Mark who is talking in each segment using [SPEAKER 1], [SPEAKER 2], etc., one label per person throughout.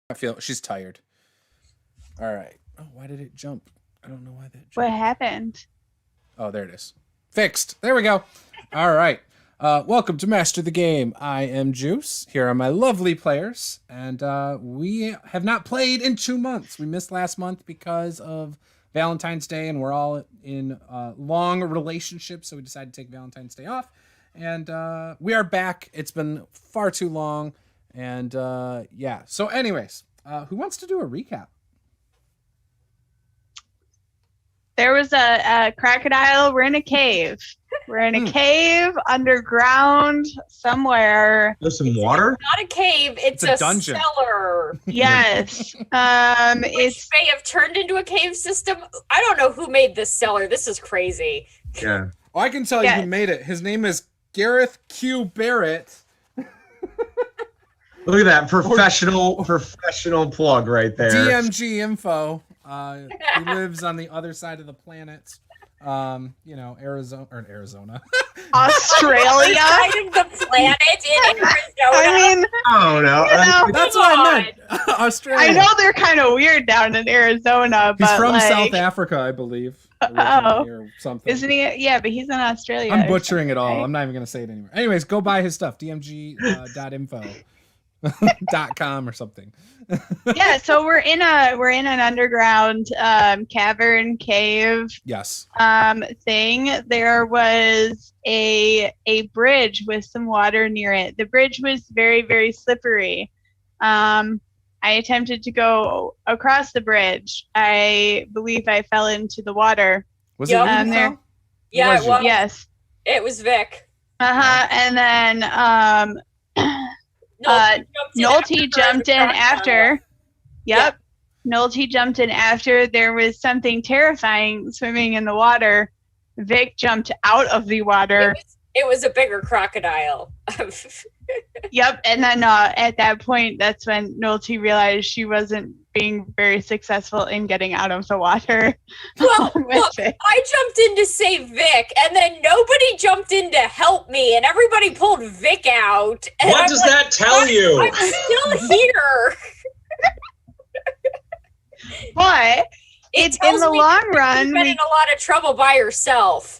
[SPEAKER 1] I feel she's tired. All right. Oh, why did it jump? I don't know why that jumped.
[SPEAKER 2] What happened?
[SPEAKER 1] Oh, there it is. Fixed. There we go. All right. Welcome to Master the Game. I am Juice. Here are my lovely players. And we have not played in 2 months. We missed last month because of Valentine's Day, and we're all in long relationships, so we decided to take Valentine's Day off. And we are back. It's been far too long. And yeah. So anyways, who wants to do a recap?
[SPEAKER 2] There was a crocodile. We're in a cave. We're in a cave underground somewhere.
[SPEAKER 3] There's some water?
[SPEAKER 4] It's not a cave. It's
[SPEAKER 1] a
[SPEAKER 4] a
[SPEAKER 1] dungeon.
[SPEAKER 4] cellar.
[SPEAKER 2] Yes.
[SPEAKER 4] Which
[SPEAKER 2] It's
[SPEAKER 4] may have turned into a cave system. I don't know who made this cellar. This is crazy.
[SPEAKER 3] Yeah.
[SPEAKER 1] Oh, I can tell you who made it. His name is Gareth Q. Barrett.
[SPEAKER 3] Look at that professional plug right there.
[SPEAKER 1] DMG info. He lives on the other side of the planet. Arizona.
[SPEAKER 2] Australia.
[SPEAKER 4] Side of the planet in Arizona.
[SPEAKER 2] I mean,
[SPEAKER 3] Oh no.
[SPEAKER 1] That's what I meant. Australia.
[SPEAKER 2] I know they're kind of weird down in Arizona, but
[SPEAKER 1] He's from
[SPEAKER 2] like,
[SPEAKER 1] South Africa, I believe.
[SPEAKER 2] Oh.
[SPEAKER 1] Or something.
[SPEAKER 2] Isn't he? Yeah, but he's in Australia.
[SPEAKER 1] I'm
[SPEAKER 2] or
[SPEAKER 1] butchering it all.
[SPEAKER 2] something, right?
[SPEAKER 1] I'm not even going to say it anymore. Anyways, go buy his stuff. DMG.info. .com or something.
[SPEAKER 2] Yeah, so we're in an underground cavern cave
[SPEAKER 1] Yes.
[SPEAKER 2] thing. There was a bridge with some water near it. The bridge was very, very slippery. I attempted to go across the bridge. I believe I fell into the water.
[SPEAKER 1] Was it
[SPEAKER 4] Yeah.
[SPEAKER 1] you,
[SPEAKER 2] There.
[SPEAKER 1] Phil?
[SPEAKER 4] Yeah,
[SPEAKER 1] Was
[SPEAKER 4] well,
[SPEAKER 2] Yes.
[SPEAKER 4] it was Vic.
[SPEAKER 2] And then Nolte jumped in after. Yep. Nolte jumped in after. There was something terrifying swimming in the water. Vic jumped out of the water.
[SPEAKER 4] It was a bigger crocodile.
[SPEAKER 2] Yep. And then at that point, that's when Nolte realized she wasn't being very successful in getting out of the water.
[SPEAKER 4] Well,
[SPEAKER 2] with
[SPEAKER 4] look,
[SPEAKER 2] Vic.
[SPEAKER 4] I jumped in to save Vic, and then nobody jumped in to help me, and everybody pulled Vic out. And
[SPEAKER 5] What
[SPEAKER 4] I'm
[SPEAKER 5] does
[SPEAKER 4] like,
[SPEAKER 5] that tell you?
[SPEAKER 4] I'm still here.
[SPEAKER 2] But it's in
[SPEAKER 4] tells
[SPEAKER 2] the
[SPEAKER 4] me
[SPEAKER 2] long
[SPEAKER 4] You've
[SPEAKER 2] run,
[SPEAKER 4] been in a lot of trouble by yourself.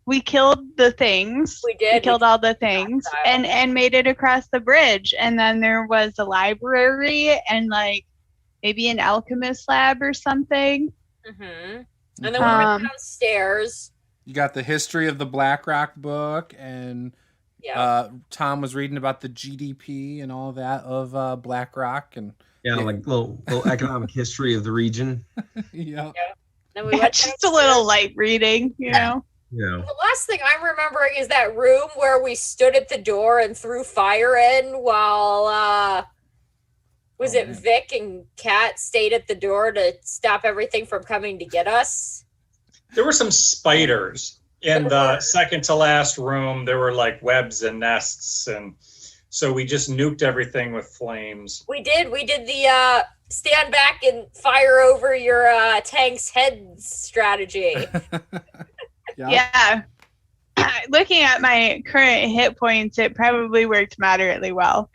[SPEAKER 2] we killed the things.
[SPEAKER 4] We did.
[SPEAKER 2] We killed all the things
[SPEAKER 4] crocodile.
[SPEAKER 2] and made it across the bridge. And then there was a library and like maybe an alchemist lab or something.
[SPEAKER 4] Mm-hmm. And then we went downstairs.
[SPEAKER 1] You got the history of the Black Rock book, and Tom was reading about the GDP and all that of Black Rock, and
[SPEAKER 3] Like little economic history of the region.
[SPEAKER 1] yeah.
[SPEAKER 4] Then we went
[SPEAKER 2] Just a little light reading, you know.
[SPEAKER 3] Yeah.
[SPEAKER 4] The last thing I'm remembering is that room where we stood at the door and threw fire in while Vic and Kat stayed at the door to stop everything from coming to get us?
[SPEAKER 5] There were some spiders in the second to last room. There were like webs and nests, and so we just nuked everything with flames.
[SPEAKER 4] We did the stand back and fire over your tank's head strategy.
[SPEAKER 2] Yeah. Looking at my current hit points, it probably worked moderately well.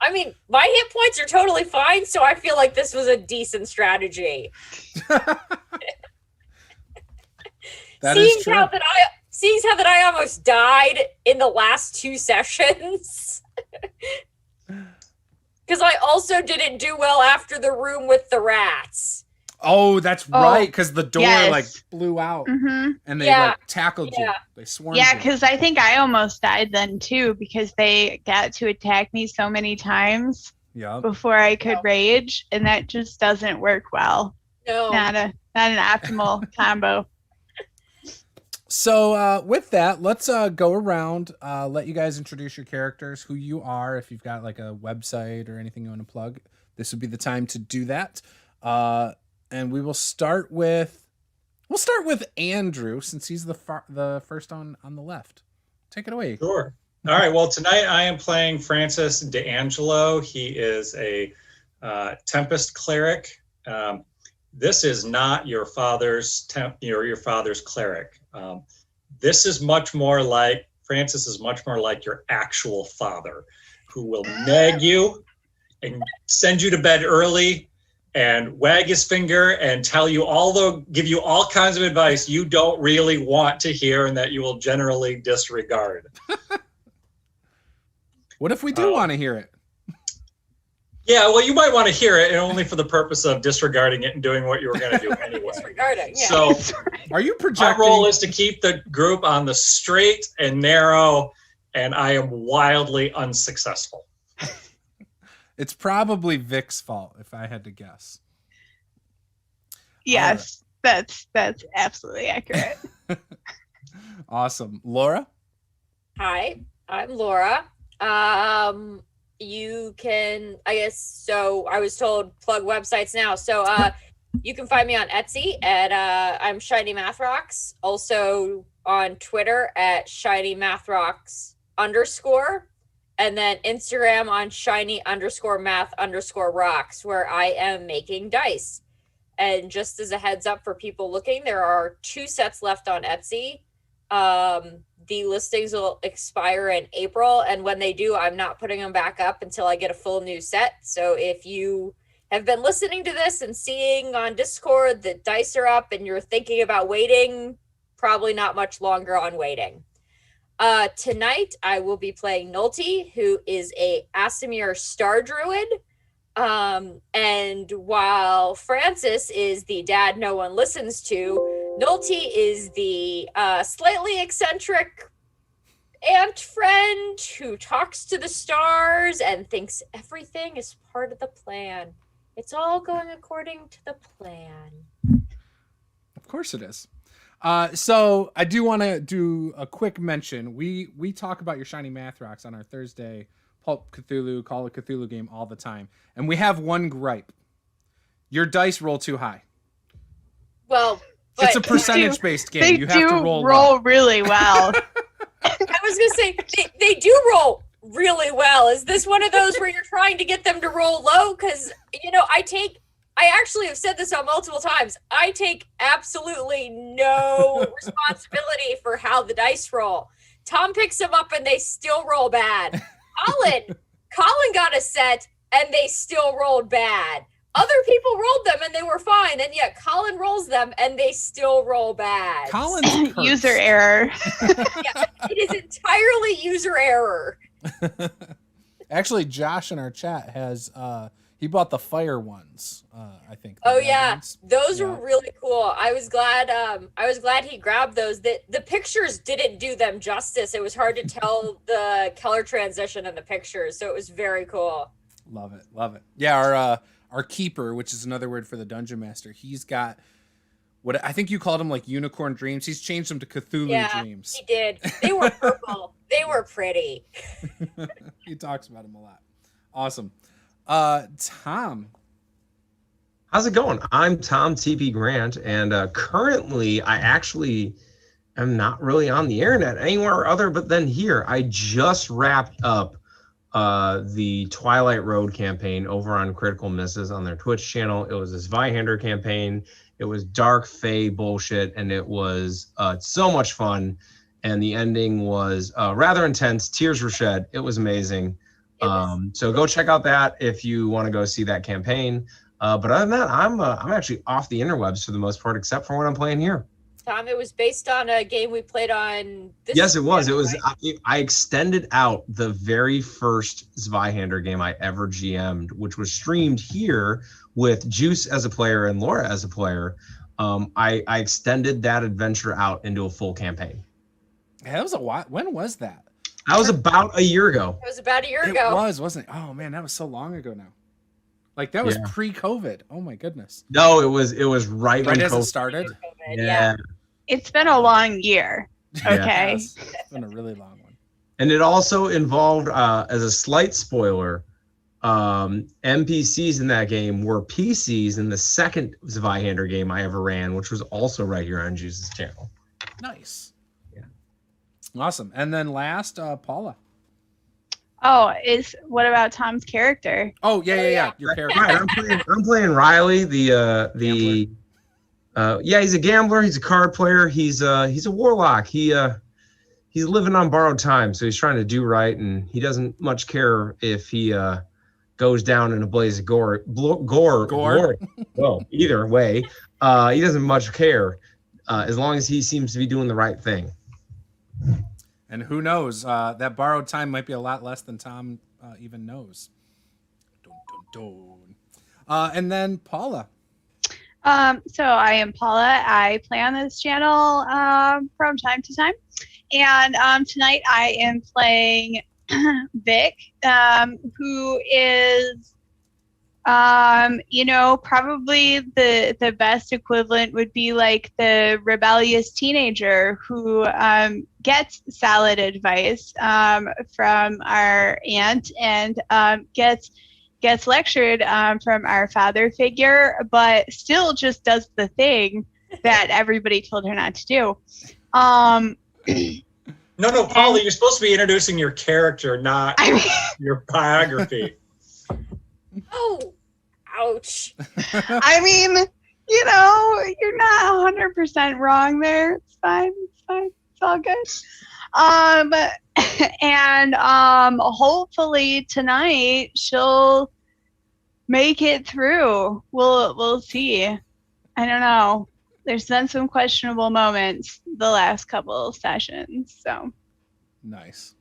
[SPEAKER 4] I mean, my hit points are totally fine, so I feel like this was a decent strategy.
[SPEAKER 1] Is true.
[SPEAKER 4] Seeing how that I almost died in the last 2 sessions. Because I also didn't do well after the room with the rats.
[SPEAKER 1] Oh, that's right, because the door like blew out,
[SPEAKER 2] Mm-hmm.
[SPEAKER 1] and they like tackled you. They swarmed
[SPEAKER 2] Yeah,
[SPEAKER 1] you.
[SPEAKER 2] because I think I almost died then too, because they got to attack me so many times before I could rage, and that just doesn't work well.
[SPEAKER 4] No,
[SPEAKER 2] Not an optimal combo.
[SPEAKER 1] So with that, let's go around, let you guys introduce your characters, who you are. If you've got like a website or anything you want to plug, this would be the time to do that. And we will start with Andrew, since he's the first on the left. Take it away.
[SPEAKER 5] Sure. All right. Well, tonight I am playing Francis D'Angelo. He is a Tempest cleric. This is not your father's your father's cleric. This is much more like Francis is much more like your actual father. who will nag you and send you to bed early and wag his finger and give you all kinds of advice you don't really want to hear and that you will generally disregard.
[SPEAKER 1] What if we do want to hear it?
[SPEAKER 5] Yeah, well, you might want to hear it, and only for the purpose of disregarding it and doing what you were going to do anyway.
[SPEAKER 4] Disregarding, yeah.
[SPEAKER 5] So,
[SPEAKER 1] are you
[SPEAKER 5] my
[SPEAKER 1] projecting?
[SPEAKER 5] role is to keep the group on the straight and narrow, and I am wildly unsuccessful.
[SPEAKER 1] It's probably Vic's fault, if I had to guess.
[SPEAKER 2] Yes, that's absolutely accurate.
[SPEAKER 1] Awesome. Laura?
[SPEAKER 4] Hi, I'm Laura. You can, I guess, so I was told plug websites now. So you can find me on Etsy at I'm Shiny Math Rocks. Also on Twitter at Shiny Math Rocks _ and then Instagram on Shiny_Math_Rocks, where I am making dice. And just as a heads up for people looking, there are 2 sets left on Etsy. The listings will expire in April, and when they do, I'm not putting them back up until I get a full new set. So if you have been listening to this and seeing on Discord that dice are up and you're thinking about waiting, probably not much longer on waiting. Tonight, I will be playing Nulty, who is a Asimir Star Druid. And while Francis is the dad no one listens to, Nulty is the slightly eccentric aunt friend who talks to the stars and thinks everything is part of the plan. It's all going according to the plan.
[SPEAKER 1] Of course it is. So I do want to do a quick mention. We talk about your Shiny Math Rocks on our Thursday Pulp Cthulhu, Call of Cthulhu game all the time. And we have one gripe. Your dice roll too high.
[SPEAKER 4] Well,
[SPEAKER 1] it's a percentage-based game.
[SPEAKER 2] They
[SPEAKER 1] You have to
[SPEAKER 2] roll
[SPEAKER 1] well.
[SPEAKER 2] really well.
[SPEAKER 4] I was going to say, they do roll really well. Is this one of those where you're trying to get them to roll low? Because, I actually have said this on multiple times. I take absolutely no responsibility for how the dice roll. Tom picks them up and they still roll bad. Colin got a set and they still rolled bad. Other people rolled them and they were fine, and yet Colin rolls them and they still roll bad.
[SPEAKER 1] Colin's
[SPEAKER 2] User error.
[SPEAKER 4] Yeah, it is entirely user error.
[SPEAKER 1] Actually, Josh in our chat has he bought the fire ones. I think.
[SPEAKER 4] Oh yeah,
[SPEAKER 1] ones.
[SPEAKER 4] those were really cool. I was glad he grabbed those. The pictures didn't do them justice. It was hard to tell the color transition in the pictures, so it was very cool.
[SPEAKER 1] Love it. Yeah, our keeper, which is another word for the dungeon master, he's got what I think you called them like unicorn dreams. He's changed them to Cthulhu dreams.
[SPEAKER 4] He did. They were purple. They were pretty.
[SPEAKER 1] He talks about them a lot. Awesome. Tom.
[SPEAKER 3] How's it going? I'm Tom TP Grant, and currently I actually am not really on the internet anywhere other but than here. I just wrapped up the Twilight Road campaign over on Critical Misses on their Twitch channel. It was this Zweihander campaign. It was dark fae bullshit, and it was so much fun. And the ending was rather intense. Tears were shed. It was amazing. So go check out that if you want to go see that campaign. But other than that, I'm actually off the interwebs for the most part, except for what I'm playing here.
[SPEAKER 4] Tom, it was based on a game we played on this.
[SPEAKER 3] Yes, it was.
[SPEAKER 4] Right?
[SPEAKER 3] I extended out the very first Zweihander game I ever GM'd, which was streamed here with Juce as a player and Laura as a player. I extended that adventure out into a full campaign.
[SPEAKER 1] That was a while. When was that?
[SPEAKER 3] That was about a year ago.
[SPEAKER 4] It was about a year ago.
[SPEAKER 1] It was, wasn't it? Oh man, that was so long ago now. Like that was pre-COVID. Oh my goodness.
[SPEAKER 3] No, it was right when
[SPEAKER 1] as
[SPEAKER 3] COVID
[SPEAKER 1] it started.
[SPEAKER 3] Yeah.
[SPEAKER 2] It's been a long year. Okay.
[SPEAKER 1] It's been a really long one.
[SPEAKER 3] And it also involved, as a slight spoiler, NPCs in that game were PCs in the second Zweihander game I ever ran, which was also right here on Juice's channel.
[SPEAKER 1] Nice.
[SPEAKER 3] Yeah.
[SPEAKER 1] Awesome. And then last, Paula.
[SPEAKER 2] Oh, what about Tom's character?
[SPEAKER 1] Oh yeah. Your character.
[SPEAKER 3] Right, I'm playing Riley, he's a gambler, he's a card player, he's a warlock. He he's living on borrowed time, so he's trying to do right, and he doesn't much care if he goes down in a blaze of gore. Well, either way, he doesn't much care as long as he seems to be doing the right thing.
[SPEAKER 1] And who knows? That borrowed time might be a lot less than Tom even knows. Dun, dun, dun. And then Paula.
[SPEAKER 2] So I am Paula. I play on this channel from time to time. And tonight I am playing Vic, who is, probably the best equivalent would be like the rebellious teenager who gets solid advice from our aunt and gets lectured from our father figure, but still just does the thing that everybody told her not to do.
[SPEAKER 5] No, Paula, you're supposed to be introducing your character, not your biography.
[SPEAKER 4] Oh, ouch.
[SPEAKER 2] I mean, you're not 100% wrong there. It's fine. It's all good. And hopefully tonight she'll make it through. We'll see. I don't know. There's been some questionable moments the last couple sessions, so.
[SPEAKER 1] Nice.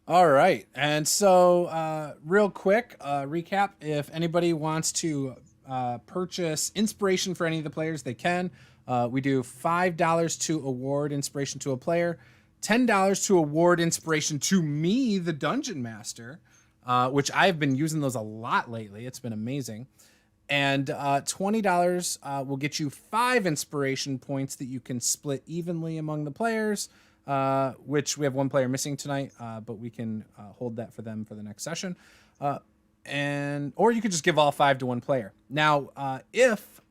[SPEAKER 1] All right. And so real quick, recap. If anybody wants to purchase inspiration for any of the players, they can. We do $5 to award inspiration to a player, $10 to award inspiration to me, the Dungeon Master, which I've been using those a lot lately. It's been amazing. And $20 will get you 5 inspiration points that you can split evenly among the players, which we have one player missing tonight, but we can hold that for them for the next session. Or you could just give all 5 to one player. Now, if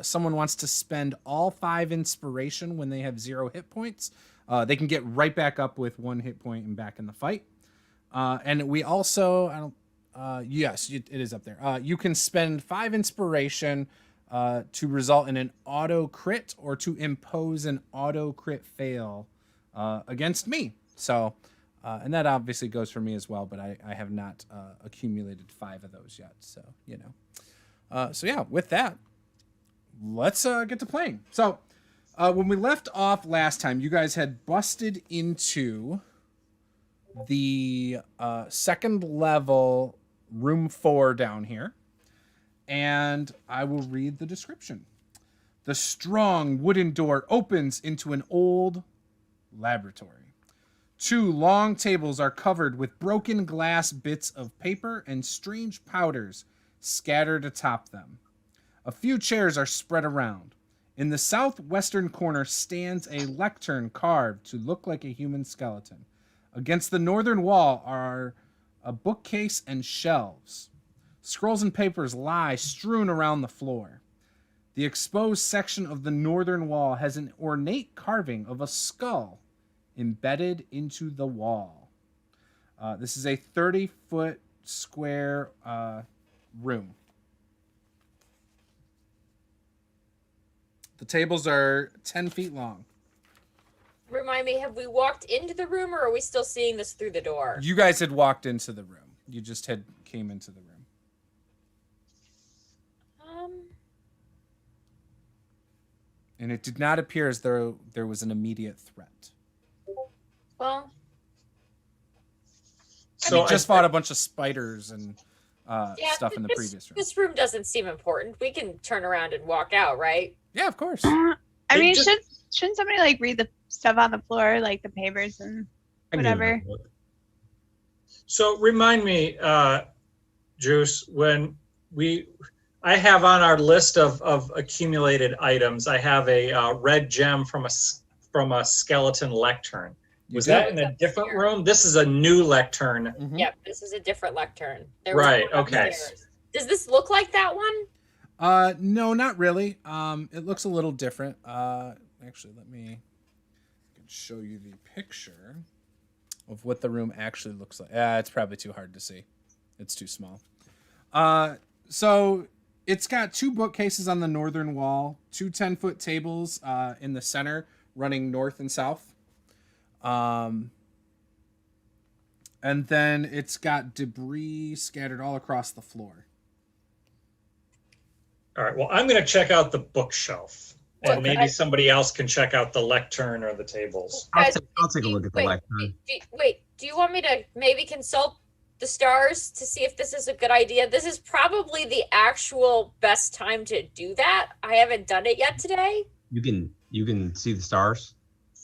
[SPEAKER 1] someone wants to spend all 5 inspiration when they have 0 hit points, they can get right back up with 1 hit point and back in the fight. And we also, yes, it is up there. You can spend 5 inspiration to result in an auto crit or to impose an auto crit fail against me. So, and that obviously goes for me as well, but I have not accumulated 5 of those yet. So, so yeah, with that, let's get to playing. So, when we left off last time, you guys had busted into the second level room 4 down here, and I will read the description. The strong wooden door opens into an old laboratory. 2 long tables are covered with broken glass bits of paper and strange powders scattered atop them. A few chairs are spread around. In the southwestern corner stands a lectern carved to look like a human skeleton. Against the northern wall are a bookcase and shelves. Scrolls and papers lie strewn around the floor. The exposed section of the northern wall has an ornate carving of a skull embedded into the wall. This is a 30-foot square room. The tables are 10 feet long.
[SPEAKER 4] Remind me, have we walked into the room or are we still seeing this through the door?
[SPEAKER 1] You guys had walked into the room. You just came into the room. And it did not appear as though there was an immediate threat.
[SPEAKER 4] Well,
[SPEAKER 1] So we just fought a bunch of spiders and stuff in the previous room.
[SPEAKER 4] This room doesn't seem important. We can turn around and walk out, right?
[SPEAKER 1] Yeah, of course.
[SPEAKER 2] I mean, shouldn't somebody like read the stuff on the floor, like the papers and whatever?
[SPEAKER 5] So remind me, Juice, when I have on our list of accumulated items, I have a red gem from a skeleton lectern. Was that in a different room? This is a new lectern.
[SPEAKER 1] Mm-hmm.
[SPEAKER 4] Yep, this is a different lectern.
[SPEAKER 5] Right, okay.
[SPEAKER 4] Does this look like that one?
[SPEAKER 1] No, not really. It looks a little different. Actually, let me show you the picture of what the room actually looks like. It's probably too hard to see. It's too small. So it's got 2 bookcases on the northern wall, 2 10-foot tables in the center running north and south. And then it's got debris scattered all across the floor.
[SPEAKER 5] All right. Well, I'm going to check out the bookshelf, and maybe somebody else can check out the lectern or the tables.
[SPEAKER 3] I'll take a look at the lectern.
[SPEAKER 4] Wait, do you want me to maybe consult the stars to see if this is a good idea? This is probably the actual best time to do that. I haven't done it yet today.
[SPEAKER 3] You can see the stars?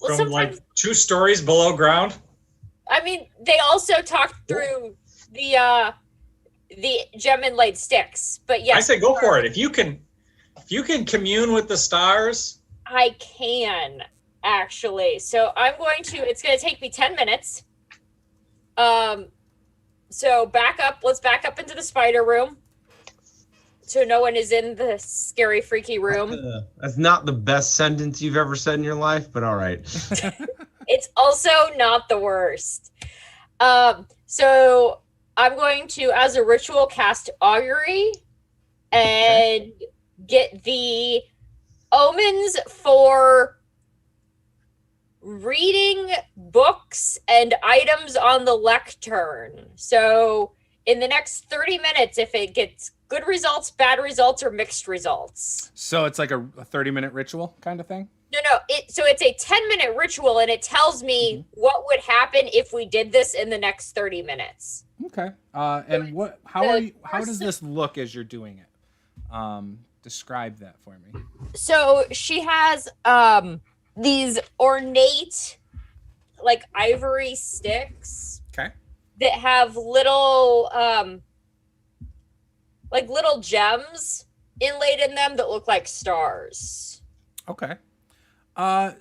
[SPEAKER 4] Well,
[SPEAKER 5] From like 2 stories below ground?
[SPEAKER 4] I mean, they also talked through the gem inlaid sticks, but yes.
[SPEAKER 5] I say go for it. If you can commune with the stars.
[SPEAKER 4] I can, actually. So it's going to take me 10 minutes. So let's back up into the spider room. So no one is in the scary, freaky room.
[SPEAKER 3] That's not the best sentence you've ever said in your life, but all right.
[SPEAKER 4] It's also not the worst. So I'm going to, as a ritual, cast Augury and get the omens for reading books and items on the lectern. So in the next 30 minutes, if it gets good results, bad results, or mixed results.
[SPEAKER 1] So it's like a 30-minute ritual kind of thing?
[SPEAKER 4] No. So it's a 10-minute ritual, and it tells me what would happen if we did this in the next 30 minutes.
[SPEAKER 1] Okay. And how does this look as you're doing it? Describe that for me.
[SPEAKER 4] So she has these ornate, like, ivory sticks.
[SPEAKER 1] Okay.
[SPEAKER 4] That have little little gems inlaid in them that look like stars.
[SPEAKER 1] Okay.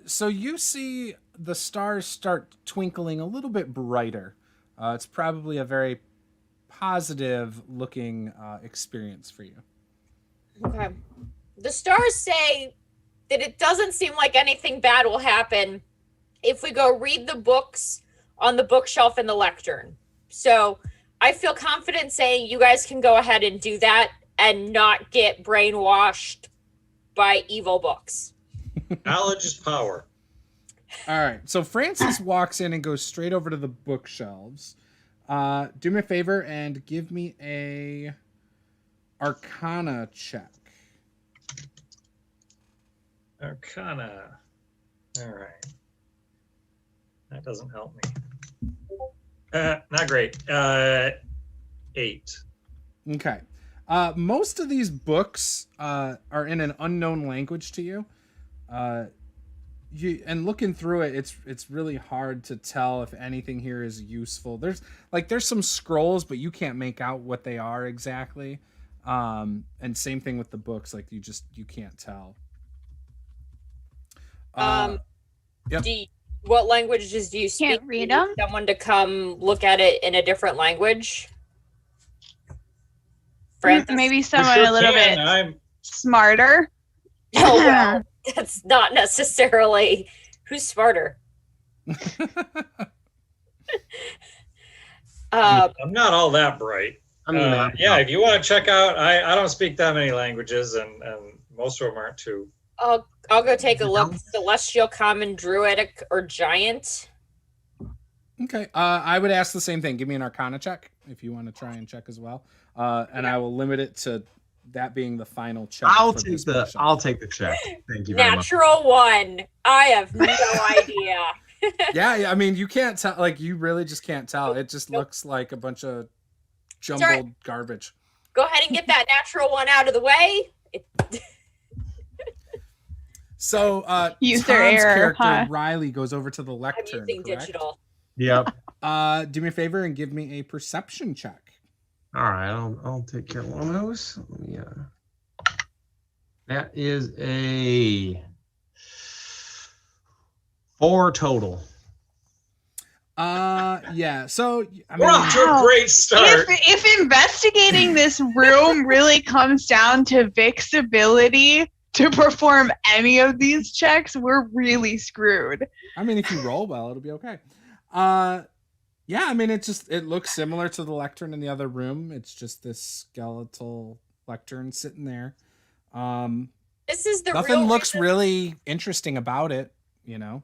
[SPEAKER 1] So you see the stars start twinkling a little bit brighter. It's probably a very positive looking experience for you.
[SPEAKER 4] Okay. The stars say that it doesn't seem like anything bad will happen if we go read the books on the bookshelf in the lectern. So I feel confident saying you guys can go ahead and do that and not get brainwashed by evil books.
[SPEAKER 5] Knowledge is power.
[SPEAKER 1] All right. So Francis walks in and goes straight over to the bookshelves. Do me a favor and give me a Arcana check.
[SPEAKER 5] Arcana. All right. That doesn't help me. Not great. 8.
[SPEAKER 1] Okay. Most of these books are in an unknown language to you. And looking through it, it's really hard to tell if anything here is useful. There's some scrolls, but you can't make out what they are exactly. And same thing with the books, like you can't tell. Yep.
[SPEAKER 4] What languages do you speak?
[SPEAKER 2] Can't read them.
[SPEAKER 4] Someone to come look at it in a different language. Francis?
[SPEAKER 2] Maybe someone a little bit smarter.
[SPEAKER 4] Oh, well, that's not necessarily who's smarter.
[SPEAKER 5] I'm not all that bright.
[SPEAKER 3] I mean,
[SPEAKER 5] yeah, if you want to check out, I don't speak that many languages, and most of them aren't too.
[SPEAKER 4] I'll go take a look. Celestial, Common, Druidic, or Giant.
[SPEAKER 1] Okay. I would ask the same thing. Give me an Arcana check if you want to try and check as well. And I will limit it to that being the final check.
[SPEAKER 3] I'll take the check. Thank you very much.
[SPEAKER 4] Natural 1. I have no idea.
[SPEAKER 1] Yeah. I mean, you can't tell. Like, you really just can't tell. It just looks like a bunch of jumbled garbage.
[SPEAKER 4] Go ahead and get that natural 1 out of the way.
[SPEAKER 1] So,
[SPEAKER 2] User
[SPEAKER 1] Tom's
[SPEAKER 2] error,
[SPEAKER 1] character, Riley, goes over to the lectern.
[SPEAKER 4] I'm using digital.
[SPEAKER 3] Yep.
[SPEAKER 1] Do me a favor and give me a perception check.
[SPEAKER 3] All right, I'll take care of one of those. Let me, that is a 4 total.
[SPEAKER 1] Yeah. So
[SPEAKER 5] We're off to a great start.
[SPEAKER 2] If investigating this room really comes down to Vic's ability to perform any of these checks, we're really screwed.
[SPEAKER 1] I mean, if you roll well, it'll be okay. Yeah, I mean, it looks similar to the lectern in the other room. It's just this skeletal lectern sitting there.
[SPEAKER 4] This is the
[SPEAKER 1] nothing looks really interesting about it, you know.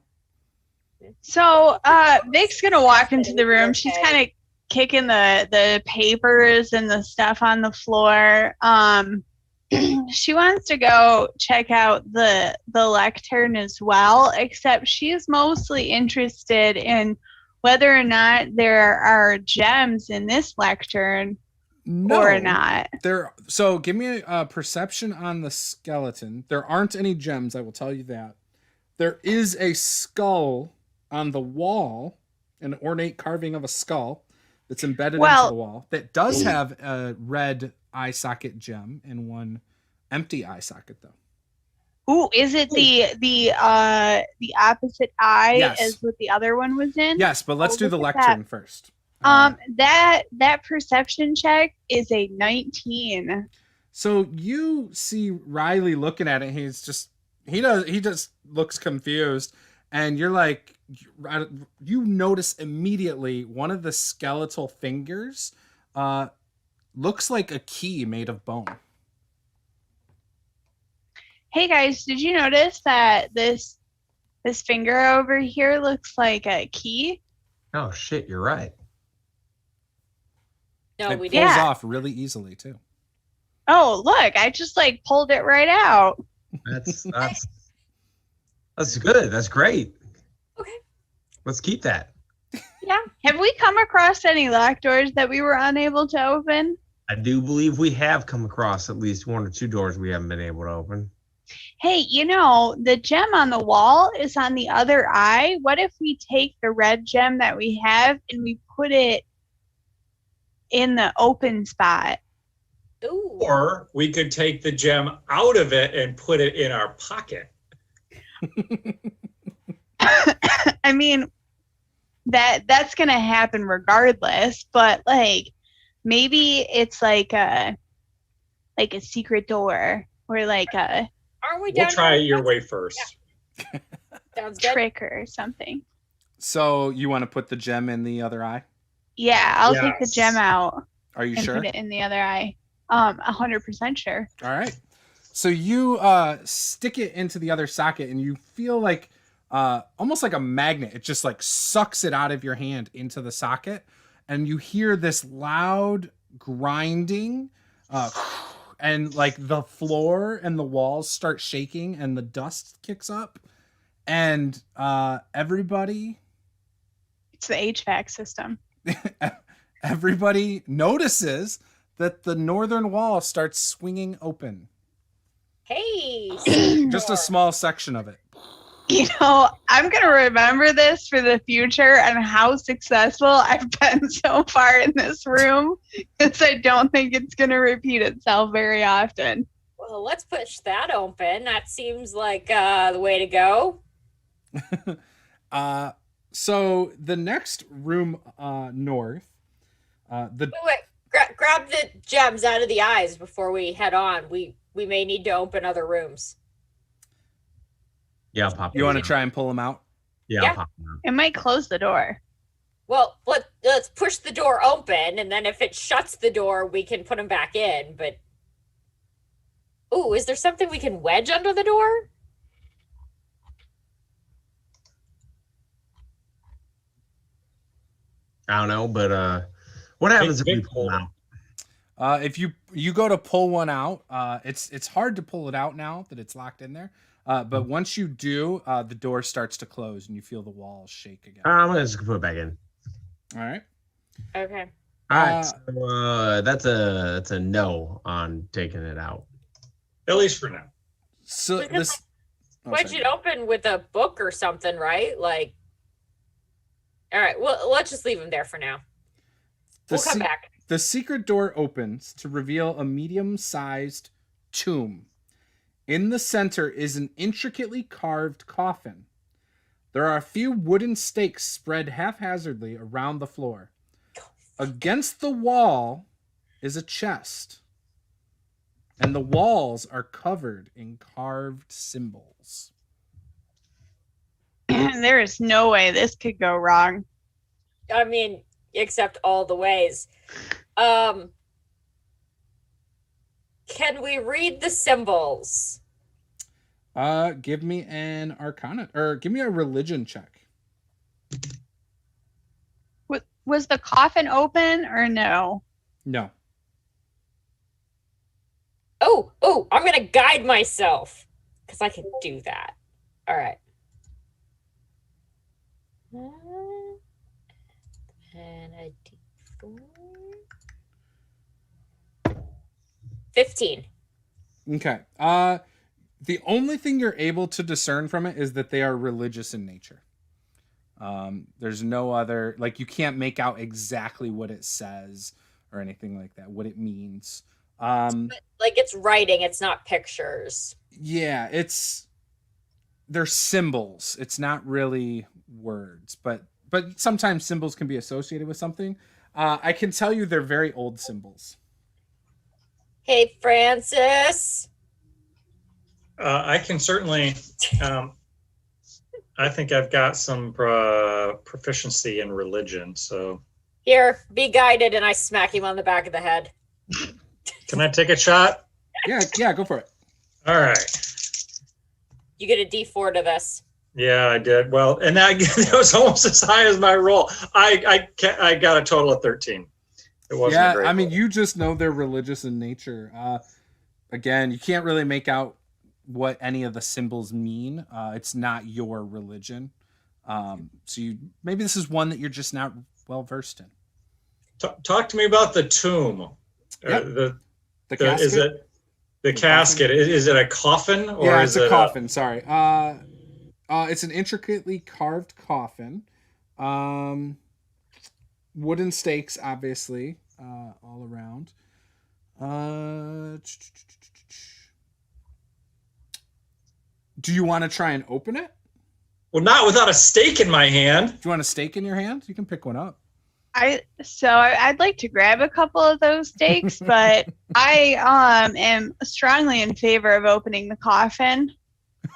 [SPEAKER 2] So Vic's gonna walk into the room. She's kind of kicking the papers and the stuff on the floor. She wants to go check out the lectern as well, except she's mostly interested in whether or not there are gems in this lectern or not.
[SPEAKER 1] So give me a perception on the skeleton. There aren't any gems, I will tell you that. There is a skull on the wall, an ornate carving of a skull that's embedded into the wall that does have a red eye socket gem and one empty eye socket though.
[SPEAKER 2] Ooh, is it the opposite eye as what the other one was in?
[SPEAKER 1] Yes, but let's do the lectern first.
[SPEAKER 2] That perception check is a 19.
[SPEAKER 1] So you see Riley looking at it. He just looks confused, and you're like, you notice immediately one of the skeletal fingers looks like a key made of bone.
[SPEAKER 2] Hey guys, did you notice that this finger over here looks like a key?
[SPEAKER 3] Oh shit, you're right.
[SPEAKER 4] No,
[SPEAKER 1] it
[SPEAKER 4] we
[SPEAKER 1] pulls
[SPEAKER 4] didn't.
[SPEAKER 1] off really easily too.
[SPEAKER 2] Oh, look, I just like pulled it right out.
[SPEAKER 3] That's good. That's great.
[SPEAKER 4] Okay.
[SPEAKER 3] Let's keep that.
[SPEAKER 2] Yeah. Have we come across any locked doors that we were unable to open?
[SPEAKER 3] I do believe we have come across at least one or two doors we haven't been able to open.
[SPEAKER 2] Hey, the gem on the wall is on the other eye. What if we take the red gem that we have and we put it in the open spot?
[SPEAKER 4] Ooh.
[SPEAKER 5] Or we could take the gem out of it and put it in our pocket.
[SPEAKER 2] I mean, that's gonna happen regardless, but like maybe it's like a secret door or like a
[SPEAKER 4] Aren't we
[SPEAKER 5] We'll
[SPEAKER 4] down
[SPEAKER 5] try
[SPEAKER 4] there?
[SPEAKER 5] it your way first.
[SPEAKER 4] Yeah. Sounds good.
[SPEAKER 2] trick or something.
[SPEAKER 1] So you want to put the gem in the other eye?
[SPEAKER 2] Yeah, I'll take the
[SPEAKER 5] Yes.
[SPEAKER 2] gem out
[SPEAKER 1] Are you
[SPEAKER 2] and
[SPEAKER 1] sure?
[SPEAKER 2] put it in the other eye. 100% sure.
[SPEAKER 1] All right. So you stick it into the other socket and you feel like almost like a magnet. It just like sucks it out of your hand into the socket. And you hear this loud grinding and like the floor and the walls start shaking and the dust kicks up. And everybody...
[SPEAKER 2] It's the HVAC system.
[SPEAKER 1] Everybody notices that the northern wall starts swinging open.
[SPEAKER 4] Hey.
[SPEAKER 1] Just a small section of it.
[SPEAKER 2] I'm going to remember this for the future and how successful I've been so far in this room, because I don't think it's going to repeat itself very often.
[SPEAKER 4] Well, let's push that open. That seems like the way to go.
[SPEAKER 1] So the next room north,
[SPEAKER 4] Wait. Grab the gems out of the eyes before we head on. We may need to open other rooms.
[SPEAKER 3] Yeah, I'll pop
[SPEAKER 1] you
[SPEAKER 3] them
[SPEAKER 1] want to
[SPEAKER 3] out.
[SPEAKER 1] try and pull them out?
[SPEAKER 3] Yeah,
[SPEAKER 4] Yeah.
[SPEAKER 3] I'll pop them out.
[SPEAKER 2] It might close the door.
[SPEAKER 4] Well, let's push the door open, and then if it shuts the door, we can put them back in. But ooh, is there something we can wedge under the door?
[SPEAKER 3] I don't know, but what happens if we pull them out?
[SPEAKER 1] If you go to pull one out, it's hard to pull it out now that it's locked in there. But once you do, the door starts to close and you feel the walls shake again.
[SPEAKER 3] I'm gonna just put it back in.
[SPEAKER 1] All right.
[SPEAKER 4] Okay.
[SPEAKER 3] All right, so that's a no on taking it out.
[SPEAKER 5] At least for now.
[SPEAKER 1] So
[SPEAKER 4] Because
[SPEAKER 1] this
[SPEAKER 4] wedge it open with a book or something, right? Like, all right. Well, let's just leave them there for now. We'll come back.
[SPEAKER 1] The secret door opens to reveal a medium-sized tomb. In the center is an intricately carved coffin. There are a few wooden stakes spread haphazardly around the floor. Against the wall is a chest, and the walls are covered in carved symbols.
[SPEAKER 2] There is no way this could go wrong.
[SPEAKER 4] I mean, except all the ways. Can we read the symbols?
[SPEAKER 1] Give me an arcana, or give me a religion check.
[SPEAKER 2] Was the coffin open or no?
[SPEAKER 1] No.
[SPEAKER 4] Oh, I'm gonna guide myself because I can do that. All right. And a D4. 15.
[SPEAKER 1] Okay. The only thing you're able to discern from it is that they are religious in nature. There's no other, like, you can't make out exactly what it says or anything like that, what it means.
[SPEAKER 4] But, like, it's writing, it's not pictures.
[SPEAKER 1] Yeah, they're symbols. It's not really words, but sometimes symbols can be associated with something. I can tell you they're very old symbols.
[SPEAKER 4] Hey, Francis.
[SPEAKER 5] I can certainly. I think I've got some proficiency in religion, so.
[SPEAKER 4] Here, be guided, and I smack him on the back of the head.
[SPEAKER 5] Can I take a shot?
[SPEAKER 1] Yeah, go for it.
[SPEAKER 5] All right.
[SPEAKER 4] You get a D4 to this.
[SPEAKER 5] Yeah, I did. Well, and that was almost as high as my roll. I got a total of 13. It wasn't a great
[SPEAKER 1] I mean,
[SPEAKER 5] roll.
[SPEAKER 1] you just know they're religious in nature. Again, you can't really make out what any of the symbols mean. It's not your religion. So maybe this is one that you're just not well versed in.
[SPEAKER 5] Talk to me about the tomb.
[SPEAKER 1] Yep. The casket?
[SPEAKER 5] Is it the casket? Is it a coffin or
[SPEAKER 1] yeah,
[SPEAKER 5] is
[SPEAKER 1] it's a
[SPEAKER 5] it
[SPEAKER 1] coffin. Sorry. It's an intricately carved coffin. Wooden stakes, obviously, all around. Do you want to try and open it?
[SPEAKER 5] Well, not without a stake in my hand.
[SPEAKER 1] Do you want a stake in your hand? You can pick one up.
[SPEAKER 2] I'd like to grab a couple of those stakes, but I am strongly in favor of opening the coffin.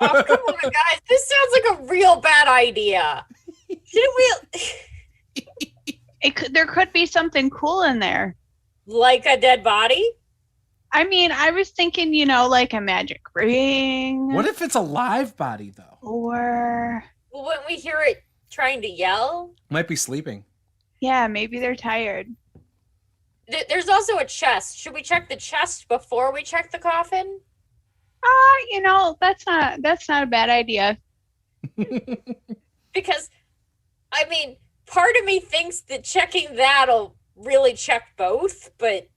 [SPEAKER 4] Oh, come on, guys. This sounds like a real bad idea. Shouldn't we?
[SPEAKER 2] There could be something cool in there.
[SPEAKER 4] Like a dead body?
[SPEAKER 2] I mean, I was thinking, like a magic ring.
[SPEAKER 1] What if it's a live body, though?
[SPEAKER 2] Or...
[SPEAKER 4] Well, wouldn't we hear it trying to yell?
[SPEAKER 1] Might be sleeping.
[SPEAKER 2] Yeah, maybe they're tired.
[SPEAKER 4] There's also a chest. Should we check the chest before we check the coffin?
[SPEAKER 2] That's not a bad idea.
[SPEAKER 4] Because, I mean, part of me thinks that checking that'll really check both, but...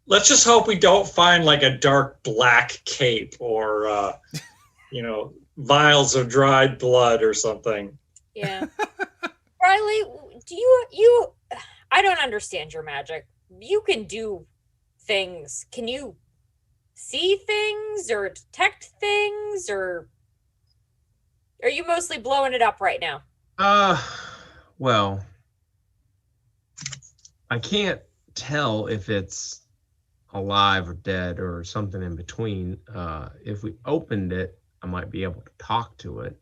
[SPEAKER 5] Let's just hope we don't find like a dark black cape or, vials of dried blood or something.
[SPEAKER 4] Yeah. Riley, do you I don't understand your magic. You can do things. Can you see things or detect things, or are you mostly blowing it up right now?
[SPEAKER 3] Well, I can't tell if it's alive or dead or something in between. If we opened it, I might be able to talk to it.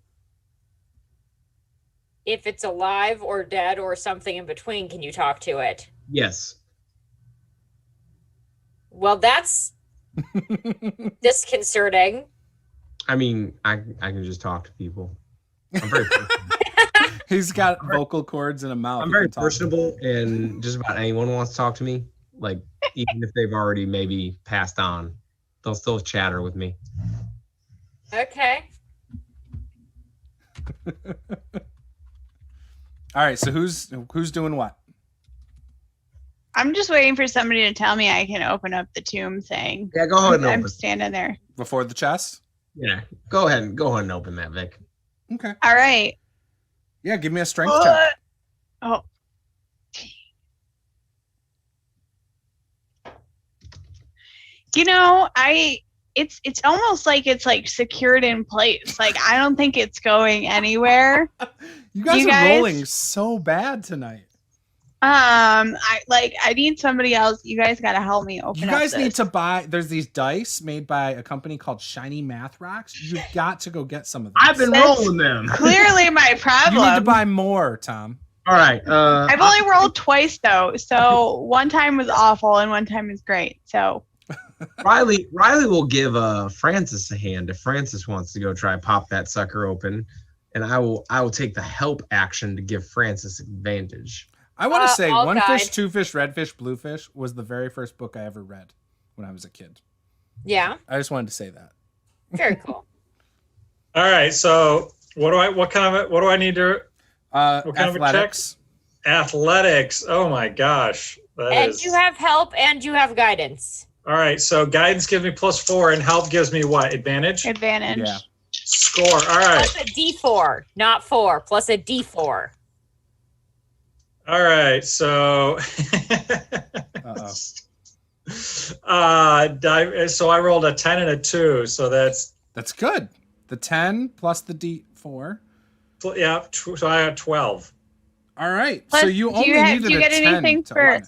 [SPEAKER 4] If it's alive or dead or something in between, can you talk to it?
[SPEAKER 3] Yes.
[SPEAKER 4] Well, that's disconcerting.
[SPEAKER 3] I mean, I can just talk to people. I'm very
[SPEAKER 1] He's got vocal cords and a mouth.
[SPEAKER 3] I'm very personable, and just about anyone wants to talk to me. Like, even if they've already maybe passed on, they'll still chatter with me.
[SPEAKER 4] Okay.
[SPEAKER 1] All right, so who's doing what?
[SPEAKER 2] I'm just waiting for somebody to tell me I can open up the tomb thing.
[SPEAKER 3] Yeah, go ahead and open.
[SPEAKER 2] I'm standing there.
[SPEAKER 1] Before the chest?
[SPEAKER 3] Yeah, go ahead and open that, Vic.
[SPEAKER 1] Okay.
[SPEAKER 2] All right.
[SPEAKER 1] Yeah, give me a strength check.
[SPEAKER 2] Oh. It's almost like it's like secured in place. Like, I don't think it's going anywhere.
[SPEAKER 1] You guys are rolling so bad tonight.
[SPEAKER 2] I need somebody else. You guys got to help me open.
[SPEAKER 1] You guys need to buy. There's these dice made by a company called Shiny Math Rocks. You've got to go get some of them.
[SPEAKER 3] I've been rolling them.
[SPEAKER 2] Clearly, my problem.
[SPEAKER 1] You need to buy more, Tom.
[SPEAKER 3] All right.
[SPEAKER 2] I've only rolled twice though, so one time was awful and one time was great. So
[SPEAKER 3] Riley will give Francis a hand if Francis wants to go try pop that sucker open, and I will take the help action to give Francis advantage.
[SPEAKER 1] I want to say
[SPEAKER 4] I'll
[SPEAKER 1] One
[SPEAKER 4] guide.
[SPEAKER 1] Fish, Two Fish, Red Fish, Blue Fish was the very first book I ever read when I was a kid.
[SPEAKER 4] Yeah.
[SPEAKER 1] I just wanted to say that.
[SPEAKER 4] Very cool.
[SPEAKER 5] All right. So what do I need to? What kind of a check?
[SPEAKER 1] Athletics.
[SPEAKER 5] Athletics. Oh my gosh.
[SPEAKER 4] And you have help and you have guidance.
[SPEAKER 5] All right. So guidance gives me +4 and help gives me what? Advantage?
[SPEAKER 2] Advantage.
[SPEAKER 1] Yeah.
[SPEAKER 5] Score. All right.
[SPEAKER 4] Plus a D4, not 4. Plus a D4.
[SPEAKER 5] All right. So
[SPEAKER 1] Uh-oh.
[SPEAKER 5] so I rolled a 10 and a 2. So that's
[SPEAKER 1] That's good. The 10 plus the D4.
[SPEAKER 5] yeah. So I have 12.
[SPEAKER 1] All right.
[SPEAKER 2] Plus,
[SPEAKER 1] so you
[SPEAKER 2] do
[SPEAKER 1] only
[SPEAKER 2] you
[SPEAKER 1] needed
[SPEAKER 2] get
[SPEAKER 1] a 10
[SPEAKER 2] anything
[SPEAKER 1] to
[SPEAKER 2] for-
[SPEAKER 1] open it.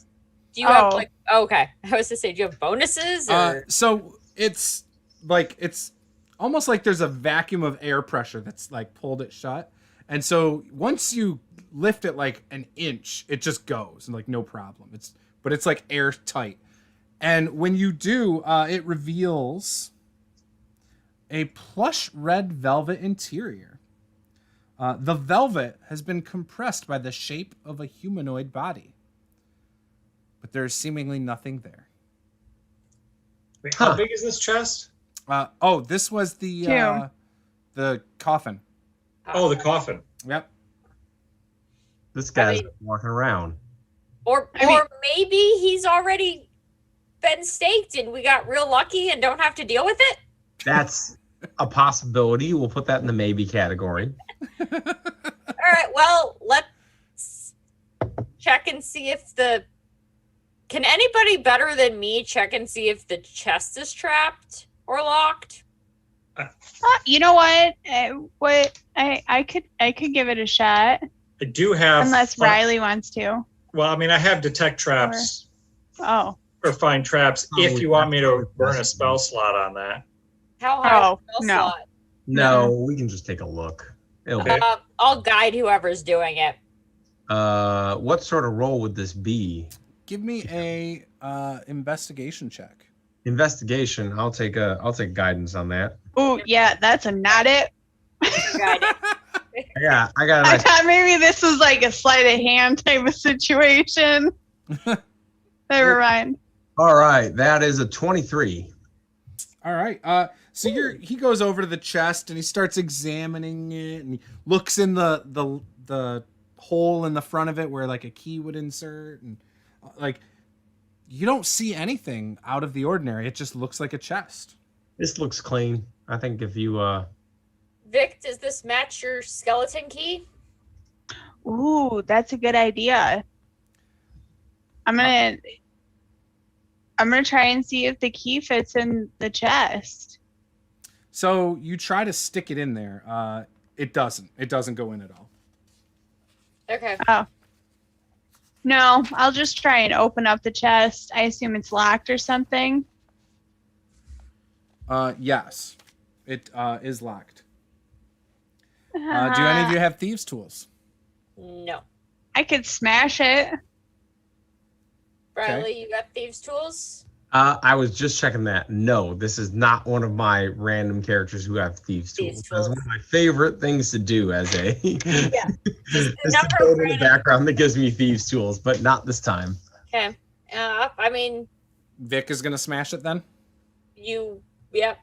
[SPEAKER 4] Do you have
[SPEAKER 2] Oh.
[SPEAKER 4] like okay? I was to say, do you have bonuses or
[SPEAKER 1] So it's like it's almost like there's a vacuum of air pressure that's like pulled it shut, and so once you lift it like an inch, it just goes and like no problem. But it's like airtight, and when you do, it reveals a plush red velvet interior. The velvet has been compressed by the shape of a humanoid body, but there is seemingly nothing there.
[SPEAKER 5] Wait, how big is this chest?
[SPEAKER 1] This was the coffin.
[SPEAKER 5] Oh, the coffin.
[SPEAKER 1] Yep.
[SPEAKER 3] This guy's
[SPEAKER 4] mean-
[SPEAKER 3] walking around.
[SPEAKER 4] or
[SPEAKER 2] I mean-
[SPEAKER 4] maybe he's already been staked and we got real lucky and don't have to deal with it.
[SPEAKER 3] That's a possibility. We'll put that in the maybe category.
[SPEAKER 4] All right. Well, let's check and see if Can anybody better than me check and see if the chest is trapped or locked?
[SPEAKER 2] You know what? I could give it a shot
[SPEAKER 5] I do have.
[SPEAKER 2] unless Riley wants to.
[SPEAKER 5] Well, I mean, I have detect traps
[SPEAKER 2] Oh,
[SPEAKER 5] or find traps if you want me to burn a spell slot on that.
[SPEAKER 4] How high?
[SPEAKER 2] Oh,
[SPEAKER 4] is the spell
[SPEAKER 2] no.
[SPEAKER 4] slot?
[SPEAKER 3] No, we can just take a look. It'll be.
[SPEAKER 5] Okay.
[SPEAKER 4] I'll guide whoever's doing it.
[SPEAKER 3] What sort of role would this be?
[SPEAKER 1] Give me a investigation check.
[SPEAKER 3] Investigation. I'll take guidance on that.
[SPEAKER 2] oh yeah, that's not it.
[SPEAKER 4] Guide it.
[SPEAKER 3] I got
[SPEAKER 2] I
[SPEAKER 3] a
[SPEAKER 2] thought maybe this was like a sleight of hand type of situation. Never mind.
[SPEAKER 3] All right, that is a 23.
[SPEAKER 1] All right. So he goes over to the chest and he starts examining it and he looks in the hole in the front of it where like a key would insert and like you don't see anything out of the ordinary. It just looks like a chest.
[SPEAKER 3] This looks clean. I think if you
[SPEAKER 4] Vic, does this match your skeleton key?
[SPEAKER 2] Ooh, that's a good idea. I'm gonna try and see if the key fits in the chest.
[SPEAKER 1] So you try to stick it in there. It doesn't. It doesn't go in at all.
[SPEAKER 4] Okay.
[SPEAKER 2] No, I'll just try and open up the chest. I assume it's locked or something.
[SPEAKER 1] Yes, it is locked. Do any of you have thieves' tools?
[SPEAKER 4] No.
[SPEAKER 2] I could smash it.
[SPEAKER 4] Riley, you got thieves' tools?
[SPEAKER 3] I was just checking that. No, this is not one of my random characters who have thieves tools.
[SPEAKER 4] Thieves'
[SPEAKER 3] That's
[SPEAKER 4] tools.
[SPEAKER 3] one of my favorite things to do as a
[SPEAKER 4] Yeah.
[SPEAKER 3] is to
[SPEAKER 4] number
[SPEAKER 3] go
[SPEAKER 4] of
[SPEAKER 3] to the
[SPEAKER 4] random-
[SPEAKER 3] background that gives me thieves tools, but not this time.
[SPEAKER 4] Okay. I mean,
[SPEAKER 1] Vic is gonna smash it then.
[SPEAKER 4] yep.
[SPEAKER 1] Okay.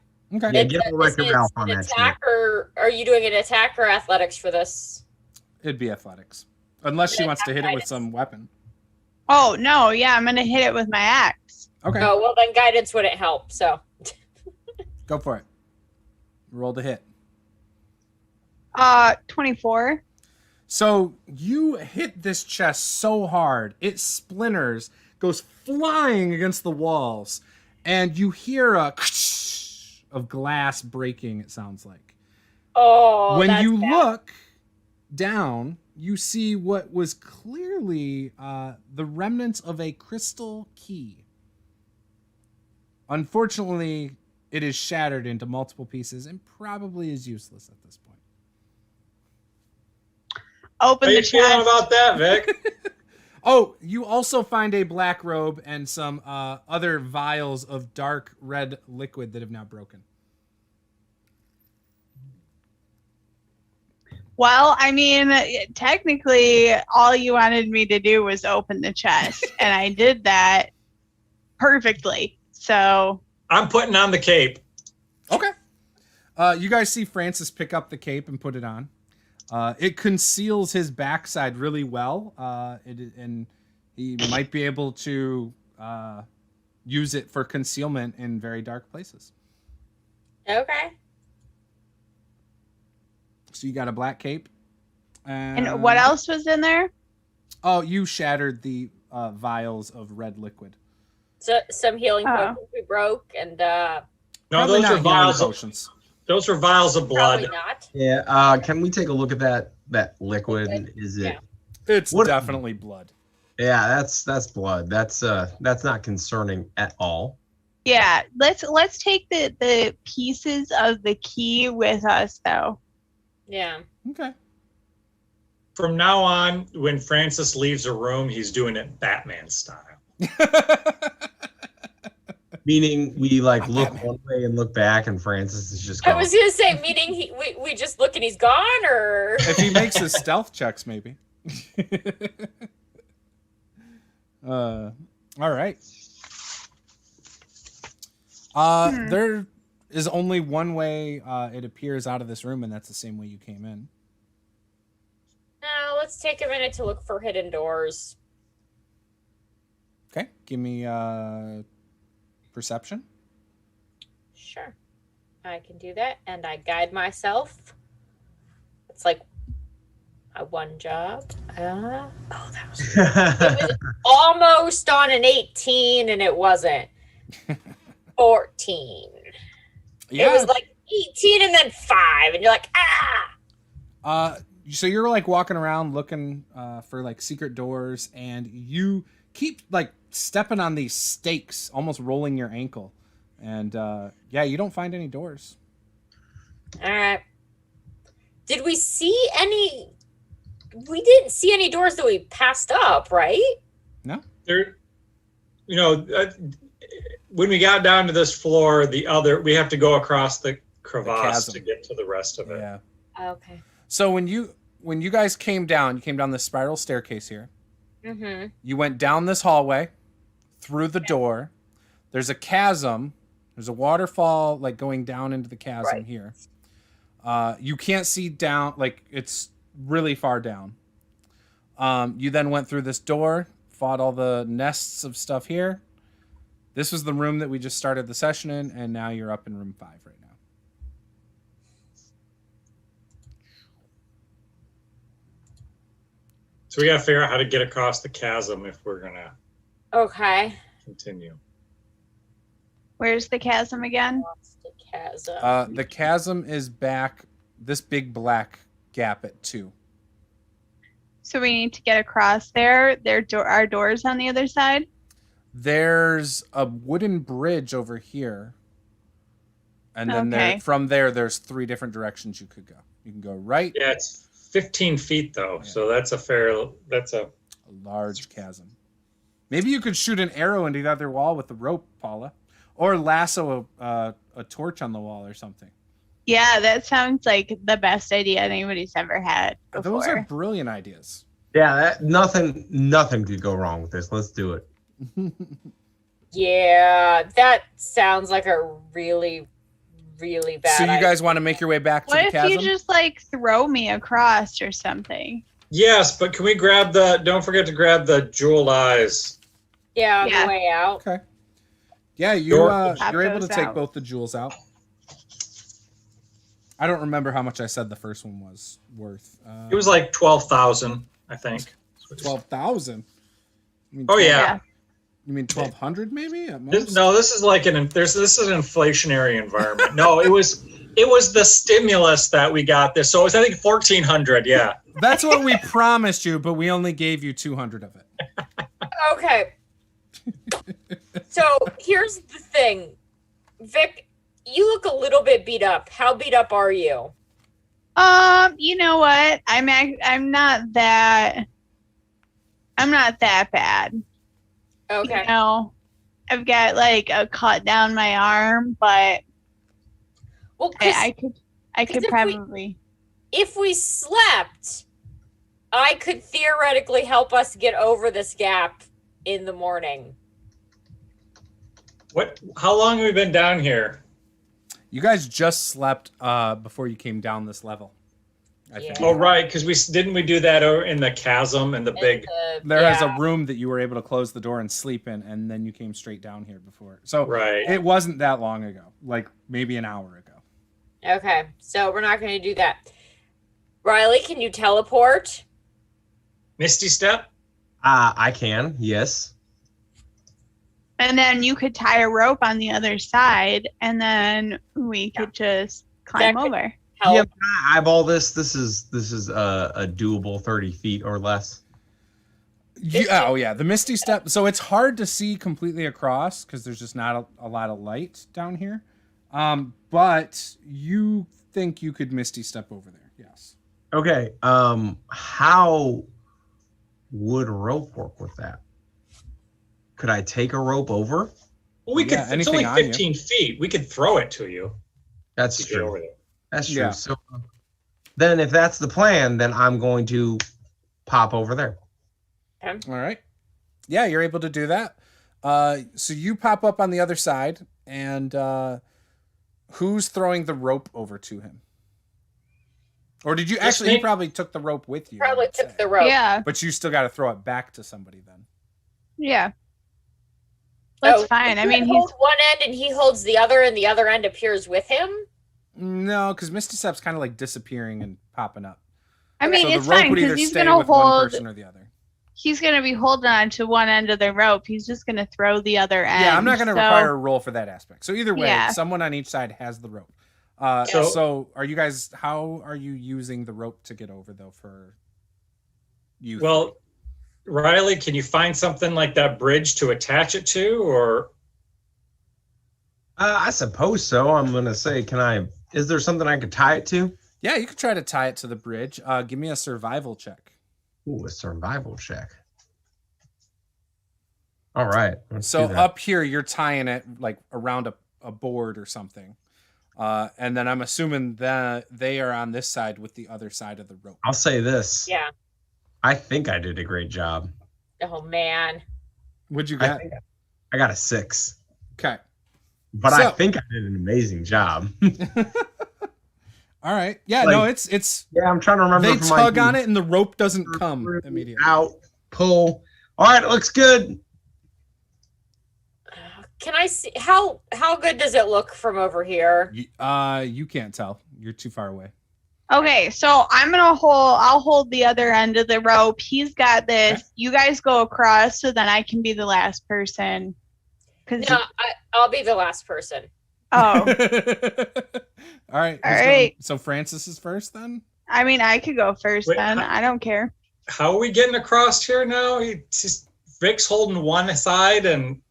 [SPEAKER 3] Yeah,
[SPEAKER 4] It's
[SPEAKER 3] get
[SPEAKER 4] a-
[SPEAKER 3] a record
[SPEAKER 4] it's
[SPEAKER 3] Ralph
[SPEAKER 4] an
[SPEAKER 3] on that shit.
[SPEAKER 4] attack or are you doing an attack or athletics for this?
[SPEAKER 1] It'd be athletics, unless she
[SPEAKER 4] Yeah,
[SPEAKER 1] wants to hit it with
[SPEAKER 4] guidance.
[SPEAKER 1] some weapon.
[SPEAKER 2] Oh no, yeah, I'm gonna hit it with my axe.
[SPEAKER 1] Okay,
[SPEAKER 4] Oh, well then guidance wouldn't help. So
[SPEAKER 1] go for it. Roll the hit.
[SPEAKER 2] 24.
[SPEAKER 1] So you hit this chest so hard, it splinters, goes flying against the walls, and you hear a of glass breaking, it sounds like.
[SPEAKER 4] oh,
[SPEAKER 1] When
[SPEAKER 4] that's
[SPEAKER 1] you
[SPEAKER 4] bad.
[SPEAKER 1] look down, you see what was clearly the remnants of a crystal key. Unfortunately, it is shattered into multiple pieces and probably is useless at this point.
[SPEAKER 2] Open
[SPEAKER 5] How
[SPEAKER 2] the
[SPEAKER 5] you feeling
[SPEAKER 2] chest.
[SPEAKER 5] about that, Vic?
[SPEAKER 1] Oh, you also find a black robe and some other vials of dark red liquid that have now broken.
[SPEAKER 2] Well, I mean, technically, all you wanted me to do was open the chest, and I did that perfectly. So
[SPEAKER 5] I'm putting on the cape.
[SPEAKER 1] Okay. You guys see Francis pick up the cape and put it on. It conceals his backside really well, and he might be able to use it for concealment in very dark places.
[SPEAKER 4] Okay.
[SPEAKER 1] So you got a black cape.
[SPEAKER 2] and what else was in there?
[SPEAKER 1] Oh, you shattered the vials of red liquid.
[SPEAKER 4] So some healing
[SPEAKER 2] Oh.
[SPEAKER 4] potions we broke, and
[SPEAKER 5] No,
[SPEAKER 1] Probably
[SPEAKER 5] those
[SPEAKER 1] not
[SPEAKER 5] are
[SPEAKER 1] healing
[SPEAKER 5] vials.
[SPEAKER 1] potions.
[SPEAKER 5] Those are vials of blood.
[SPEAKER 4] probably not.
[SPEAKER 3] Yeah. Can we take a look at that liquid? Is it?
[SPEAKER 4] Yeah.
[SPEAKER 1] It's
[SPEAKER 3] What-
[SPEAKER 1] definitely blood.
[SPEAKER 3] Yeah, that's blood. That's not concerning at all.
[SPEAKER 2] Yeah, let's take the pieces of the key with us though.
[SPEAKER 4] Yeah.
[SPEAKER 1] Okay.
[SPEAKER 5] From now on, when Francis leaves a room, he's doing it Batman style.
[SPEAKER 3] Meaning we like look one way and look back, and Francis is just
[SPEAKER 4] I
[SPEAKER 3] gone.
[SPEAKER 4] was gonna say, meaning we just look and he's gone, or
[SPEAKER 1] If he makes his stealth checks, maybe. All right. There is only one way it appears out of this room, and that's the same way you came in.
[SPEAKER 4] no. Let's take a minute to look for hidden doors.
[SPEAKER 1] Okay, give me perception.
[SPEAKER 4] Sure, I can do that, and I guide myself. It's like my one job. Oh, that was it was almost on an 18, and it wasn't. 14.
[SPEAKER 1] Yeah.
[SPEAKER 4] It was like 18 and then 5, and you're like, ah.
[SPEAKER 1] So you're like walking around looking for like secret doors, and you keep like stepping on these stakes, almost rolling your ankle, and yeah, you don't find any doors.
[SPEAKER 4] All right. Did we see any? We didn't see any doors that we passed up, right?
[SPEAKER 1] No.
[SPEAKER 5] There, when we got down to this floor, we have to go across the crevasse
[SPEAKER 1] chasm.
[SPEAKER 5] to get to the rest of it.
[SPEAKER 1] Yeah.
[SPEAKER 4] Okay.
[SPEAKER 1] So when you guys came down, you came down this spiral staircase here.
[SPEAKER 4] Mm-hmm.
[SPEAKER 1] You went down this hallway, through the door. There's a chasm. There's a waterfall like going down into the chasm
[SPEAKER 4] Right.
[SPEAKER 1] here. You can't see down, like it's really far down. You then went through this door, fought all the nests of stuff here. This was the room that we just started the session in, and now you're up in room 5 right now.
[SPEAKER 5] So we got to figure out how to get across the chasm if we're gonna
[SPEAKER 4] Okay.
[SPEAKER 5] continue.
[SPEAKER 2] Where's the chasm again?
[SPEAKER 4] Lost the chasm.
[SPEAKER 1] The chasm is back, this big black gap at 2.
[SPEAKER 2] So we need to get across there. Are doors on the other side?
[SPEAKER 1] There's a wooden bridge over here. And then
[SPEAKER 2] Okay.
[SPEAKER 1] from there, there's 3 different directions you could go. You can go right,
[SPEAKER 5] Yeah, it's 15 feet though,
[SPEAKER 1] Yeah.
[SPEAKER 5] so that's a
[SPEAKER 1] a large chasm. Maybe you could shoot an arrow into the other wall with a rope, Paula. Or lasso a torch on the wall or something.
[SPEAKER 2] Yeah, that sounds like the best idea anybody's ever had before.
[SPEAKER 1] Those are brilliant ideas.
[SPEAKER 3] Yeah, nothing could go wrong with this. Let's do it.
[SPEAKER 4] Yeah, that sounds like a really, really bad
[SPEAKER 1] So you
[SPEAKER 4] idea.
[SPEAKER 1] guys want to make your way back to
[SPEAKER 2] What
[SPEAKER 1] the
[SPEAKER 2] if
[SPEAKER 1] chasm?
[SPEAKER 2] you just like throw me across or something?
[SPEAKER 5] yes, but can we don't forget to grab the jeweled eyes.
[SPEAKER 4] Yeah, on
[SPEAKER 2] Yeah.
[SPEAKER 4] the way out.
[SPEAKER 1] Okay. Yeah,
[SPEAKER 5] Door-
[SPEAKER 1] you're able to
[SPEAKER 2] those
[SPEAKER 1] take
[SPEAKER 2] out.
[SPEAKER 1] both the jewels out. I don't remember how much I said the first one was worth.
[SPEAKER 5] It was like 12,000, I think.
[SPEAKER 1] 12,000.
[SPEAKER 5] Oh yeah.
[SPEAKER 2] Yeah.
[SPEAKER 1] You mean 1,200 maybe at most?
[SPEAKER 5] This is like this is an inflationary environment. No, it was the stimulus that we got this. So it was I think 1,400. Yeah.
[SPEAKER 1] That's what we promised you, but we only gave you 200 of it.
[SPEAKER 4] Okay. So here's the thing, Vic. You look a little bit beat up. How beat up are you?
[SPEAKER 2] You know what? I'm not that bad.
[SPEAKER 4] Okay.
[SPEAKER 2] You know, I've got like a cut down my arm, but
[SPEAKER 4] Well, 'cause
[SPEAKER 2] I could
[SPEAKER 4] if we-
[SPEAKER 2] probably.
[SPEAKER 4] if we slept, I could theoretically help us get over this gap in the morning.
[SPEAKER 5] How long have we been down here?
[SPEAKER 1] You guys just slept before you came down this level. I think.
[SPEAKER 5] Oh, right, because we do that in the chasm and the big.
[SPEAKER 1] There is a room that you were able to close the door and sleep in, and then you came straight down here before. So it wasn't that long ago, like maybe an hour ago.
[SPEAKER 4] Okay, so we're not going to do that. Riley, can you teleport?
[SPEAKER 5] Misty Step?
[SPEAKER 3] I can, yes.
[SPEAKER 2] And then you could tie a rope on the other side, and then we could just climb over.
[SPEAKER 4] Help.
[SPEAKER 3] Yeah, I eyeball this. This is a doable 30 feet or less.
[SPEAKER 1] Oh yeah, the Misty Step. So it's hard to see completely across because there's just not a lot of light down here. But you think you could Misty Step over there? Yes.
[SPEAKER 3] Okay. How would rope work with that? Could I take a rope over?
[SPEAKER 5] Well, we could. It's only 15 feet. We could throw it to you.
[SPEAKER 3] That's
[SPEAKER 5] to get over
[SPEAKER 3] true.
[SPEAKER 5] there.
[SPEAKER 3] That's true.
[SPEAKER 1] Yeah.
[SPEAKER 3] So then if that's the plan, then I'm going to pop over there.
[SPEAKER 1] All right. Yeah, you're able to do that. So you pop up on the other side, and who's throwing the rope over to him? Or did you actually? You probably took the rope with you.
[SPEAKER 4] Probably took the rope.
[SPEAKER 2] Yeah.
[SPEAKER 1] But you still got to throw it back to somebody then.
[SPEAKER 2] Yeah. That's fine. I mean,
[SPEAKER 4] he holds one end and he holds the other, and the other end appears with him.
[SPEAKER 1] No, because Misty Step's kind of like disappearing and popping up.
[SPEAKER 2] I mean,
[SPEAKER 1] so
[SPEAKER 2] it's
[SPEAKER 1] the rope
[SPEAKER 2] fine
[SPEAKER 1] would either
[SPEAKER 2] because he's
[SPEAKER 1] stay
[SPEAKER 2] gonna
[SPEAKER 1] with one
[SPEAKER 2] hold.
[SPEAKER 1] person or the other.
[SPEAKER 2] He's gonna be holding on to one end of the rope. He's just gonna throw the other end.
[SPEAKER 1] Yeah, I'm not gonna require a roll for that aspect. So either way,
[SPEAKER 2] Yeah.
[SPEAKER 1] someone on each side has the rope. So are you guys? How are you using the rope to get over though? For you?
[SPEAKER 5] Well, Riley, can you find something like that bridge to attach it to, or?
[SPEAKER 3] I suppose so. I'm gonna say, is there something I could tie it to?
[SPEAKER 1] Yeah, you could try to tie it to the bridge. Give me a survival check.
[SPEAKER 3] Ooh, a survival check. All right.
[SPEAKER 1] So up here, you're tying it like around a board or something. And then I'm assuming that they are on this side with the other side of the rope.
[SPEAKER 3] I'll say this.
[SPEAKER 4] Yeah.
[SPEAKER 3] I think I did a great job.
[SPEAKER 4] Oh man.
[SPEAKER 1] What'd you get?
[SPEAKER 3] I got a 6.
[SPEAKER 1] Okay.
[SPEAKER 3] But I think I did an amazing job.
[SPEAKER 1] All right. Yeah, no, it's
[SPEAKER 3] yeah, I'm trying to remember.
[SPEAKER 1] They tug on it and the rope doesn't come immediately.
[SPEAKER 3] Out, pull. All right, it looks good.
[SPEAKER 4] Can I see how good does it look from over here?
[SPEAKER 1] You can't tell. You're too far away.
[SPEAKER 2] Okay, so I'll hold the other end of the rope. He's got this. Okay. You guys go across so then I can be the last person.
[SPEAKER 4] No, I'll be the last person.
[SPEAKER 2] Oh.
[SPEAKER 1] All right.
[SPEAKER 2] All right.
[SPEAKER 1] So Francis is first then?
[SPEAKER 2] I mean, I could go first then. I don't care.
[SPEAKER 5] How are we getting across here now? Vic's holding one side and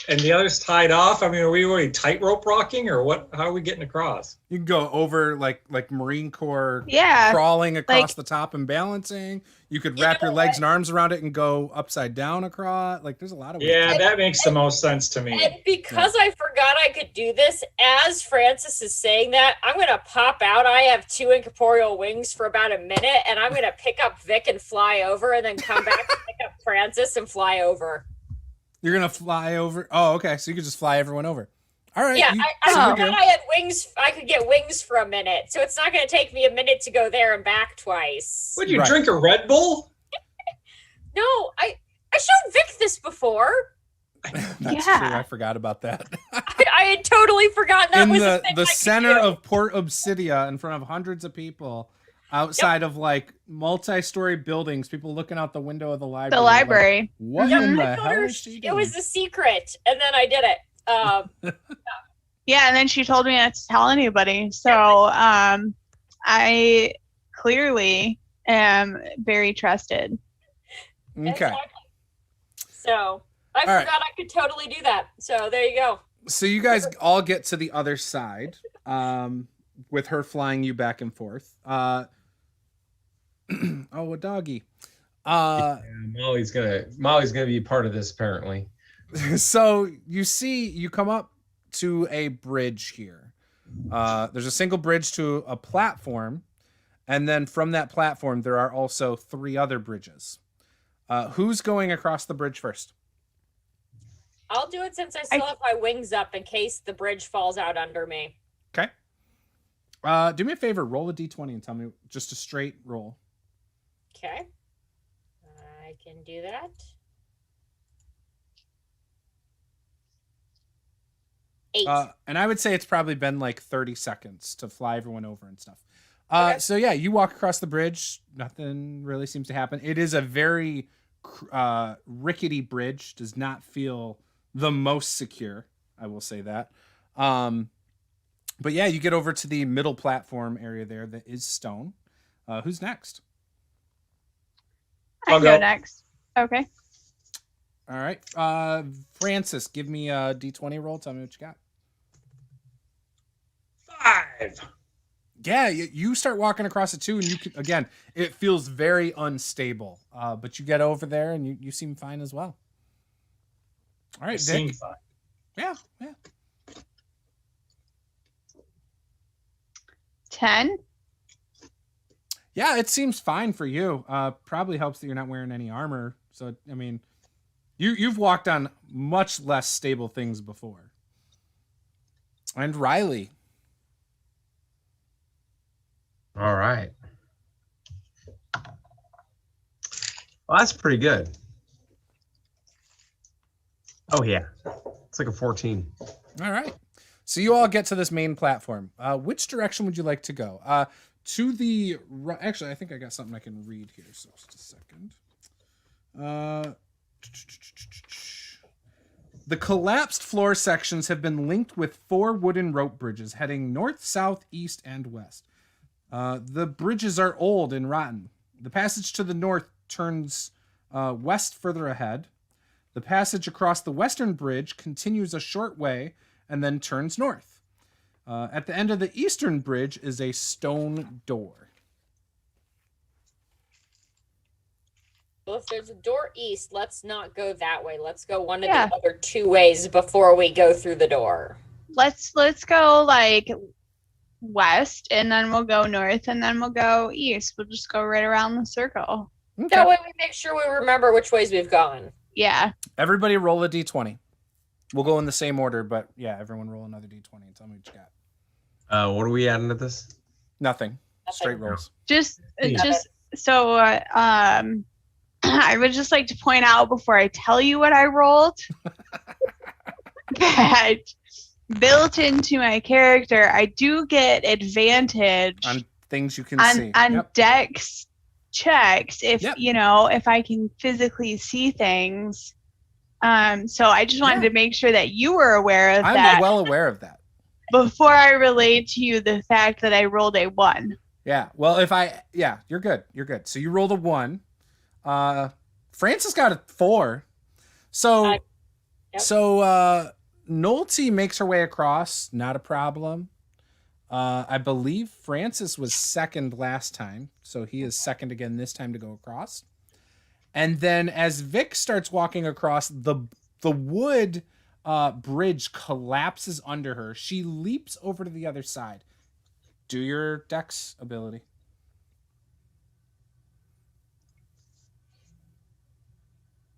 [SPEAKER 5] the other's tied off. I mean, are we tightrope rocking or what? How are we getting across?
[SPEAKER 1] You can go over like Marine Corps, crawling across the top and balancing. You could wrap your legs and arms around it and go upside down across. Like, there's a lot of ways.
[SPEAKER 5] Yeah, that makes the most sense to me.
[SPEAKER 4] And because I forgot I could do this, as Francis is saying that, I'm going to pop out. I have 2 incorporeal wings for about a minute, and I'm going to pick up Vic and fly over, and then come back and pick up Francis and fly over.
[SPEAKER 1] You're going to fly over? Oh, okay. So you could just fly everyone over. All right.
[SPEAKER 4] Yeah, I forgot I had wings. I could get wings for a minute, so it's not going to take me a minute to go there and back twice.
[SPEAKER 5] Would you drink a Red Bull?
[SPEAKER 4] No, I showed Vic this before.
[SPEAKER 1] That's true. I forgot about that.
[SPEAKER 4] I had totally forgotten that was a thing
[SPEAKER 1] the center of Port Obsidia, in front of hundreds of people, outside of like multi-story buildings, people looking out the window of the library.
[SPEAKER 2] The library.
[SPEAKER 1] Like, what in the hell is she doing?
[SPEAKER 4] It was a secret, and then I did it.
[SPEAKER 2] Yeah, and then she told me not to tell anybody. So I clearly am very trusted.
[SPEAKER 1] Okay.
[SPEAKER 4] Exactly. So I forgot I could totally do that. So there you go.
[SPEAKER 1] So you guys all get to the other side, with her flying you back and forth. Oh, a doggy.
[SPEAKER 3] Molly's gonna be part of this apparently.
[SPEAKER 1] So you come up to a bridge here. There's a single bridge to a platform, and then from that platform, there are also 3 other bridges. Who's going across the bridge first?
[SPEAKER 4] I'll do it since I still have my wings up in case the bridge falls out under me.
[SPEAKER 1] Okay. Do me a favor, roll a d20 and tell me just a straight roll.
[SPEAKER 4] Okay. I can do that. 8.
[SPEAKER 1] And I would say it's probably been like 30 seconds to fly everyone over and stuff.
[SPEAKER 4] Okay.
[SPEAKER 1] So yeah, you walk across the bridge. Nothing really seems to happen. It is a very rickety bridge. Does not feel the most secure. I will say that. But yeah, you get over to the middle platform area there that is stone. Who's next?
[SPEAKER 2] I can go next. Okay.
[SPEAKER 1] All right. Francis, give me a d20 roll. Tell me what you got.
[SPEAKER 5] 5.
[SPEAKER 1] Yeah, you start walking across it too, and you can, again, it feels very unstable. But you get over there, and you seem fine as well. All right,
[SPEAKER 5] Seem
[SPEAKER 1] Vic.
[SPEAKER 5] fine.
[SPEAKER 1] Yeah.
[SPEAKER 2] 10.
[SPEAKER 1] Yeah, it seems fine for you. Probably helps that you're not wearing any armor. So, I mean, you've walked on much less stable things before. And Riley.
[SPEAKER 3] All right. Well, that's pretty good. Oh, yeah. It's like a 14.
[SPEAKER 1] All right. So you all get to this main platform. Which direction would you like to go? To the right. Actually, I think I got something I can read here. So just a second. The collapsed floor sections have been linked with 4 wooden rope bridges heading north, south, east, and west. The bridges are old and rotten. The passage to the north turns west further ahead. The passage across the western bridge continues a short way and then turns north. At the end of the eastern bridge is a stone door.
[SPEAKER 4] Well, if there's a door east, let's not go that way. Let's go one of
[SPEAKER 2] Yeah.
[SPEAKER 4] the other 2 ways before we go through the door.
[SPEAKER 2] Let's go like west, and then we'll go north, and then we'll go east. We'll just go right around the circle.
[SPEAKER 1] Okay.
[SPEAKER 4] That way we make sure we remember which ways we've gone.
[SPEAKER 2] Yeah.
[SPEAKER 1] Everybody roll a d20. We'll go in the same order, but yeah, everyone roll another d20 and tell me what you got.
[SPEAKER 3] What are we adding to this?
[SPEAKER 1] Nothing. Straight rolls.
[SPEAKER 2] Just
[SPEAKER 3] Yeah.
[SPEAKER 2] so I would just like to point out before I tell you what I rolled that built into my character, I do get advantage
[SPEAKER 1] On things you can
[SPEAKER 2] on
[SPEAKER 1] see. Yep.
[SPEAKER 2] dex checks if
[SPEAKER 1] Yep.
[SPEAKER 2] if I can physically see things. So I just wanted to make sure that you were aware of
[SPEAKER 1] I'm
[SPEAKER 2] that
[SPEAKER 1] well aware of that.
[SPEAKER 2] before I relate to you the fact that I rolled a 1.
[SPEAKER 1] Yeah. Well, you're good. You're good. So you rolled a 1. Francis got a 4. So,
[SPEAKER 4] Yep.
[SPEAKER 1] Nolte makes her way across. Not a problem. I believe Francis was second last time, so he is second again this time to go across. And then as Vic starts walking across, the wood bridge collapses under her. She leaps over to the other side. Do your dex ability.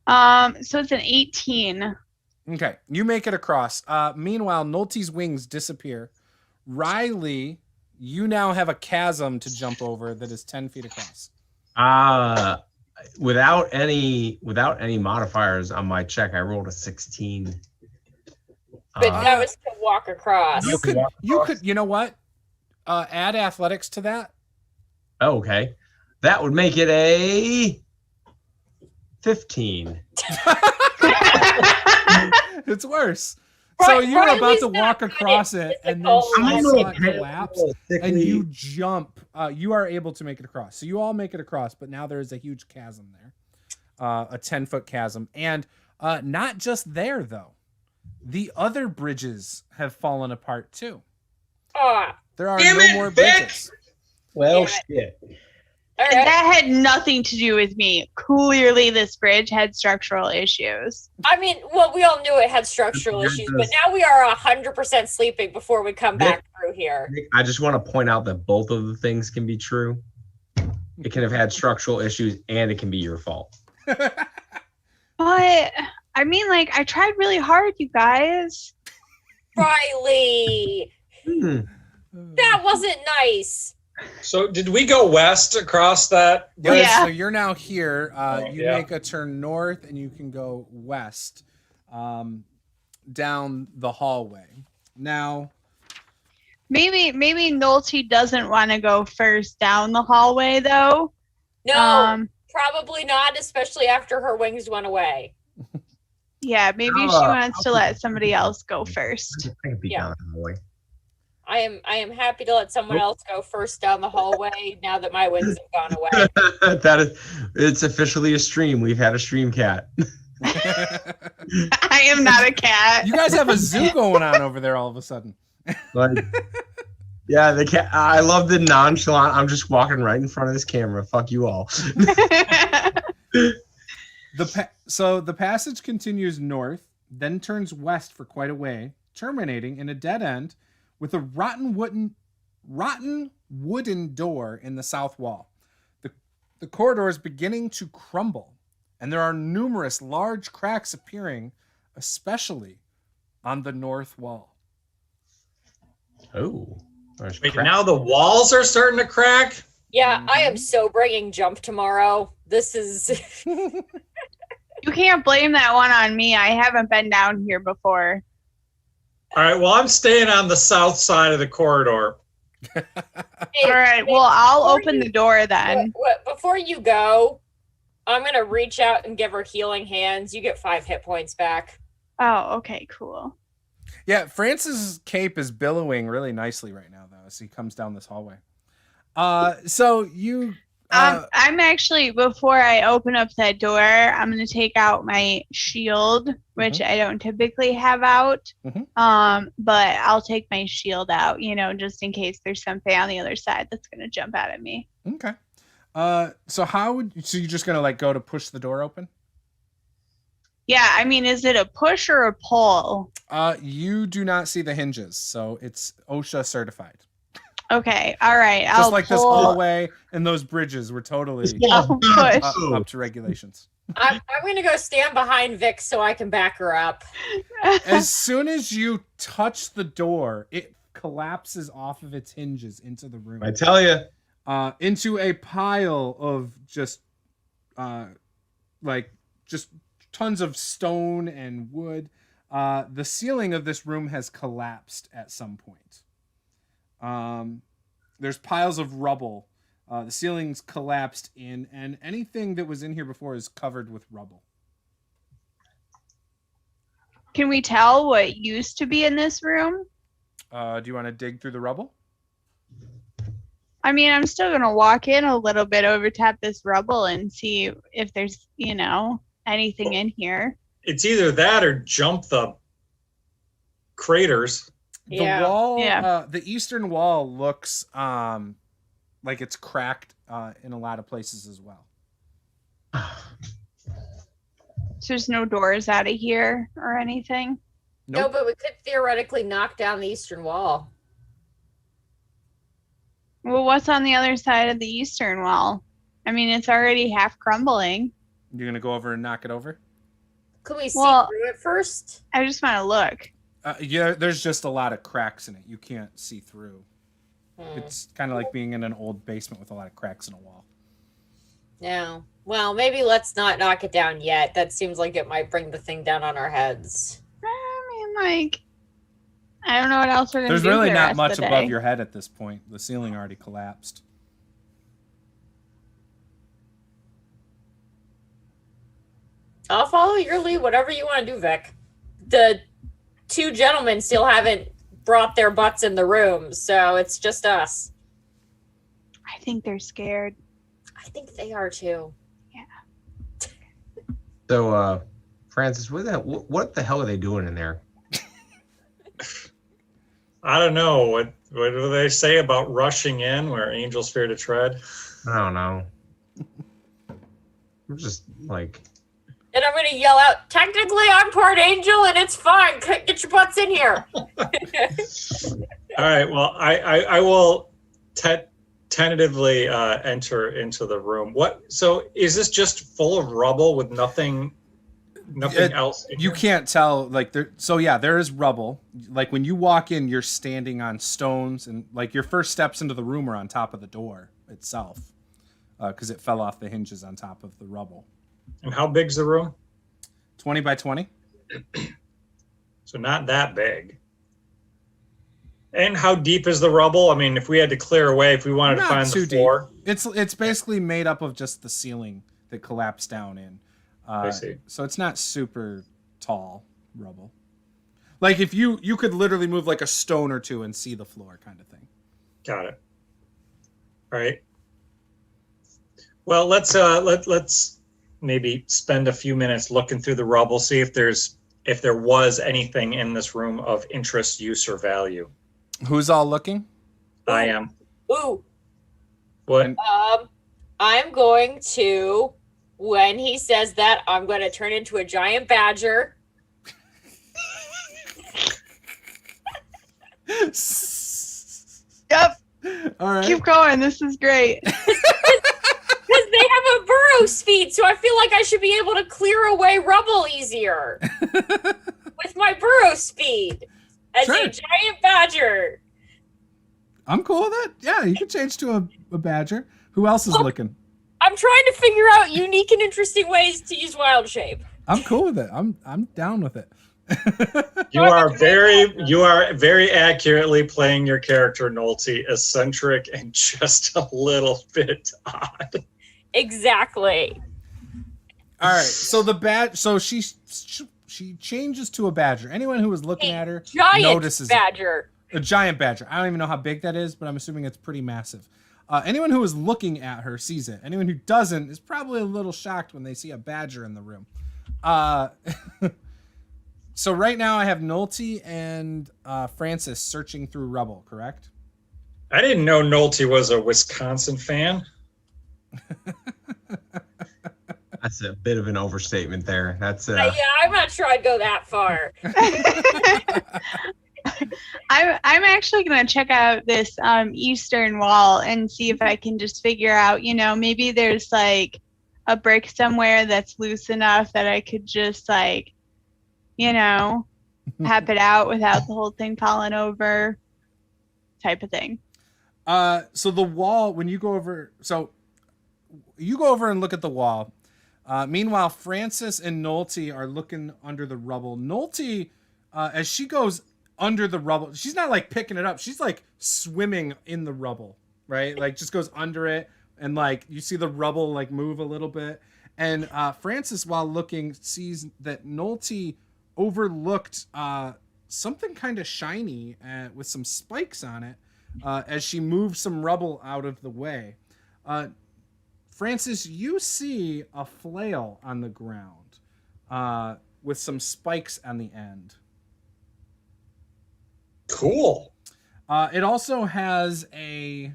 [SPEAKER 2] So it's an 18.
[SPEAKER 1] Okay, you make it across. Meanwhile, Nolte's wings disappear. Riley, you now have a chasm to jump over that is 10 feet across.
[SPEAKER 3] Without any modifiers on my check, I rolled a 16.
[SPEAKER 4] But that was to walk across.
[SPEAKER 1] You could, you know what? Add athletics to that.
[SPEAKER 3] Oh, okay. That would make it a 15.
[SPEAKER 1] It's worse. So you're
[SPEAKER 4] Riley's
[SPEAKER 1] about to
[SPEAKER 4] not
[SPEAKER 1] walk
[SPEAKER 4] good
[SPEAKER 1] across
[SPEAKER 4] at
[SPEAKER 1] it, and then
[SPEAKER 4] physical
[SPEAKER 1] she
[SPEAKER 4] level.
[SPEAKER 1] saw it collapse, and you jump. You are able to make it across. So you all make it across, but now there is a huge chasm there, a 10-foot chasm, and not just there though. The other bridges have fallen apart too.
[SPEAKER 4] Ah,
[SPEAKER 1] There are
[SPEAKER 5] Damn
[SPEAKER 1] no
[SPEAKER 5] it,
[SPEAKER 1] more
[SPEAKER 5] Vic!
[SPEAKER 1] bridges.
[SPEAKER 3] Well,
[SPEAKER 4] Damn
[SPEAKER 3] shit.
[SPEAKER 4] All right.
[SPEAKER 2] That had nothing to do with me. Clearly, this bridge had structural issues.
[SPEAKER 4] I mean, well, we all knew it had structural issues, but now we are 100% sleeping before we come back through here.
[SPEAKER 3] Nick, I just want to point out that both of the things can be true. It can have had structural issues, and it can be your fault.
[SPEAKER 2] But I mean, like, I tried really hard, you guys.
[SPEAKER 4] Riley, that wasn't nice.
[SPEAKER 5] So did we go west across that?
[SPEAKER 2] Yeah.
[SPEAKER 1] So you're now here. You
[SPEAKER 5] yeah.
[SPEAKER 1] make a turn north, and you can go west down the hallway. Now,
[SPEAKER 2] Maybe Nolte doesn't want to go first down the hallway, though.
[SPEAKER 4] No, probably not, especially after her wings went away.
[SPEAKER 2] Yeah, maybe she wants to let somebody else go first.
[SPEAKER 3] I can be down the hallway.
[SPEAKER 4] I am happy to let someone else go first down the hallway now that my wings have gone away.
[SPEAKER 3] It's officially a stream. We've had a stream cat.
[SPEAKER 2] I am not a cat.
[SPEAKER 1] you guys have a zoo going on over there all of a sudden.
[SPEAKER 3] Like, yeah, the cat. I love the nonchalant. I'm just walking right in front of this camera. Fuck you all.
[SPEAKER 1] So the passage continues north, then turns west for quite a way, terminating in a dead end with a rotten wooden door in the south wall. The corridor is beginning to crumble, and there are numerous large cracks appearing, especially on the north wall.
[SPEAKER 3] Oh.
[SPEAKER 5] Wait, now the walls are starting to crack?
[SPEAKER 4] Yeah, I am so bringing jump tomorrow. This is...
[SPEAKER 2] You can't blame that one on me. I haven't been down here before.
[SPEAKER 5] All right, well, I'm staying on the south side of the corridor.
[SPEAKER 2] All right, well, I'll open the door then.
[SPEAKER 4] Before you go, I'm going to reach out and give her healing hands. You get 5 hit points back.
[SPEAKER 2] Oh, okay, cool.
[SPEAKER 1] Yeah, Francis's cape is billowing really nicely right now, though, as he comes down this hallway. So you...
[SPEAKER 2] I'm actually, before I open up that door, I'm going to take out my shield, which I don't typically have out. But I'll take my shield out, just in case there's something on the other side that's going to jump out at me.
[SPEAKER 1] Okay. So you're just going to like go to push the door open?
[SPEAKER 2] Yeah, I mean, is it a push or a pull?
[SPEAKER 1] You do not see the hinges, so it's OSHA certified.
[SPEAKER 2] Okay, all right.
[SPEAKER 1] Just like this hallway and those bridges were totally up to regulations.
[SPEAKER 4] I'm going to go stand behind Vic so I can back her up.
[SPEAKER 1] As soon as you touch the door, it collapses off of its hinges into the room.
[SPEAKER 3] I tell you.
[SPEAKER 1] Into a pile of just tons of stone and wood. The ceiling of this room has collapsed at some point. There's piles of rubble. The ceiling's collapsed in, and anything that was in here before is covered with rubble.
[SPEAKER 2] Can we tell what used to be in this room?
[SPEAKER 1] Do you want to dig through the rubble?
[SPEAKER 2] I mean, I'm still going to walk in a little bit, overtap this rubble, and see if there's, anything in here.
[SPEAKER 5] It's either that or jump the craters.
[SPEAKER 1] The wall, the eastern wall looks like it's cracked in a lot of places as well.
[SPEAKER 2] So there's no doors out of here or anything?
[SPEAKER 1] Nope.
[SPEAKER 4] No, but we could theoretically knock down the eastern wall.
[SPEAKER 2] Well, what's on the other side of the eastern wall? I mean, it's already half crumbling.
[SPEAKER 1] You're going to go over and knock it over?
[SPEAKER 4] Could we see through it first?
[SPEAKER 2] I just want to look.
[SPEAKER 1] Yeah, there's just a lot of cracks in it. You can't see through. It's kind of like being in an old basement with a lot of cracks in a wall.
[SPEAKER 4] No. Well, maybe let's not knock it down yet. That seems like it might bring the thing down on our heads.
[SPEAKER 2] I mean, I don't know what else we're going to do.
[SPEAKER 1] There's really not much above your head at this point. The ceiling already collapsed.
[SPEAKER 4] I'll follow your lead, whatever you want to do, Vic. The 2 gentlemen still haven't brought their butts in the room, so it's just us.
[SPEAKER 2] I think they're scared.
[SPEAKER 4] I think they are too.
[SPEAKER 2] Yeah.
[SPEAKER 3] So, Francis, what the hell are they doing in there?
[SPEAKER 5] I don't know. What do they say about rushing in where angels fear to tread?
[SPEAKER 3] I don't know. I'm just like,
[SPEAKER 4] And I'm gonna yell out, technically I'm part angel and it's fine. Get your butts in here.
[SPEAKER 5] All right. Well, I will tentatively enter into the room. So is this just full of rubble with nothing else?
[SPEAKER 1] You can't tell. Like there. So yeah, there is rubble. Like when you walk in, you're standing on stones, and like your first steps into the room are on top of the door itself, because it fell off the hinges on top of the rubble.
[SPEAKER 5] And how big's the room?
[SPEAKER 1] 20 by 20.
[SPEAKER 5] So not that big. And how deep is the rubble? I mean, if we had to clear away, if we wanted to find the floor.
[SPEAKER 1] Deep. It's basically made up of just the ceiling that collapsed down in.
[SPEAKER 5] I see.
[SPEAKER 1] So it's not super tall rubble. Like if you could literally move like a stone or two and see the floor kind of thing.
[SPEAKER 5] Got it. All right. Well, let's maybe spend a few minutes looking through the rubble, see if there was anything in this room of interest, use, or value.
[SPEAKER 1] Who's all looking?
[SPEAKER 5] I am.
[SPEAKER 4] Ooh.
[SPEAKER 5] What?
[SPEAKER 4] I'm going to, when he says that, I'm going to turn into a giant badger.
[SPEAKER 2] Yep.
[SPEAKER 1] All right.
[SPEAKER 2] Keep going. This is great.
[SPEAKER 4] Because they have a burrow speed, so I feel like I should be able to clear away rubble easier with my burrow speed as
[SPEAKER 1] Sure.
[SPEAKER 4] a giant badger.
[SPEAKER 1] I'm cool with that. Yeah, you can change to a badger. Who else is looking?
[SPEAKER 4] I'm trying to figure out unique and interesting ways to use wild shape.
[SPEAKER 1] I'm cool with it. I'm down with it.
[SPEAKER 5] You are very accurately playing your character, Nolte, eccentric and just a little bit odd.
[SPEAKER 4] Exactly.
[SPEAKER 1] All right. So she changes to a badger. Anyone who is looking at her
[SPEAKER 4] Giant
[SPEAKER 1] notices
[SPEAKER 4] badger.
[SPEAKER 1] a giant badger. I don't even know how big that is, but I'm assuming it's pretty massive. Anyone who is looking at her sees it. Anyone who doesn't is probably a little shocked when they see a badger in the room. So right now I have Nolte and Francis searching through rubble, correct?
[SPEAKER 5] I didn't know Nolte was a Wisconsin fan.
[SPEAKER 3] that's a bit of an overstatement there. That's
[SPEAKER 4] Yeah, I'm not sure I'd go that far.
[SPEAKER 2] I'm actually gonna check out this eastern wall and see if I can just figure out, maybe there's like a brick somewhere that's loose enough that I could just like, hap it out without the whole thing falling over, type of thing.
[SPEAKER 1] So the wall, when you go over, and look at the wall. Meanwhile, Francis and Nolte are looking under the rubble. Nolte, as she goes under the rubble, she's not like picking it up. She's like swimming in the rubble, right? Like just goes under it, and like you see the rubble like move a little bit. And Francis, while looking, sees that Nolte overlooked something kind of shiny with some spikes on it as she moved some rubble out of the way. Francis, you see a flail on the ground with some spikes on the end.
[SPEAKER 5] Cool.
[SPEAKER 1] It also has a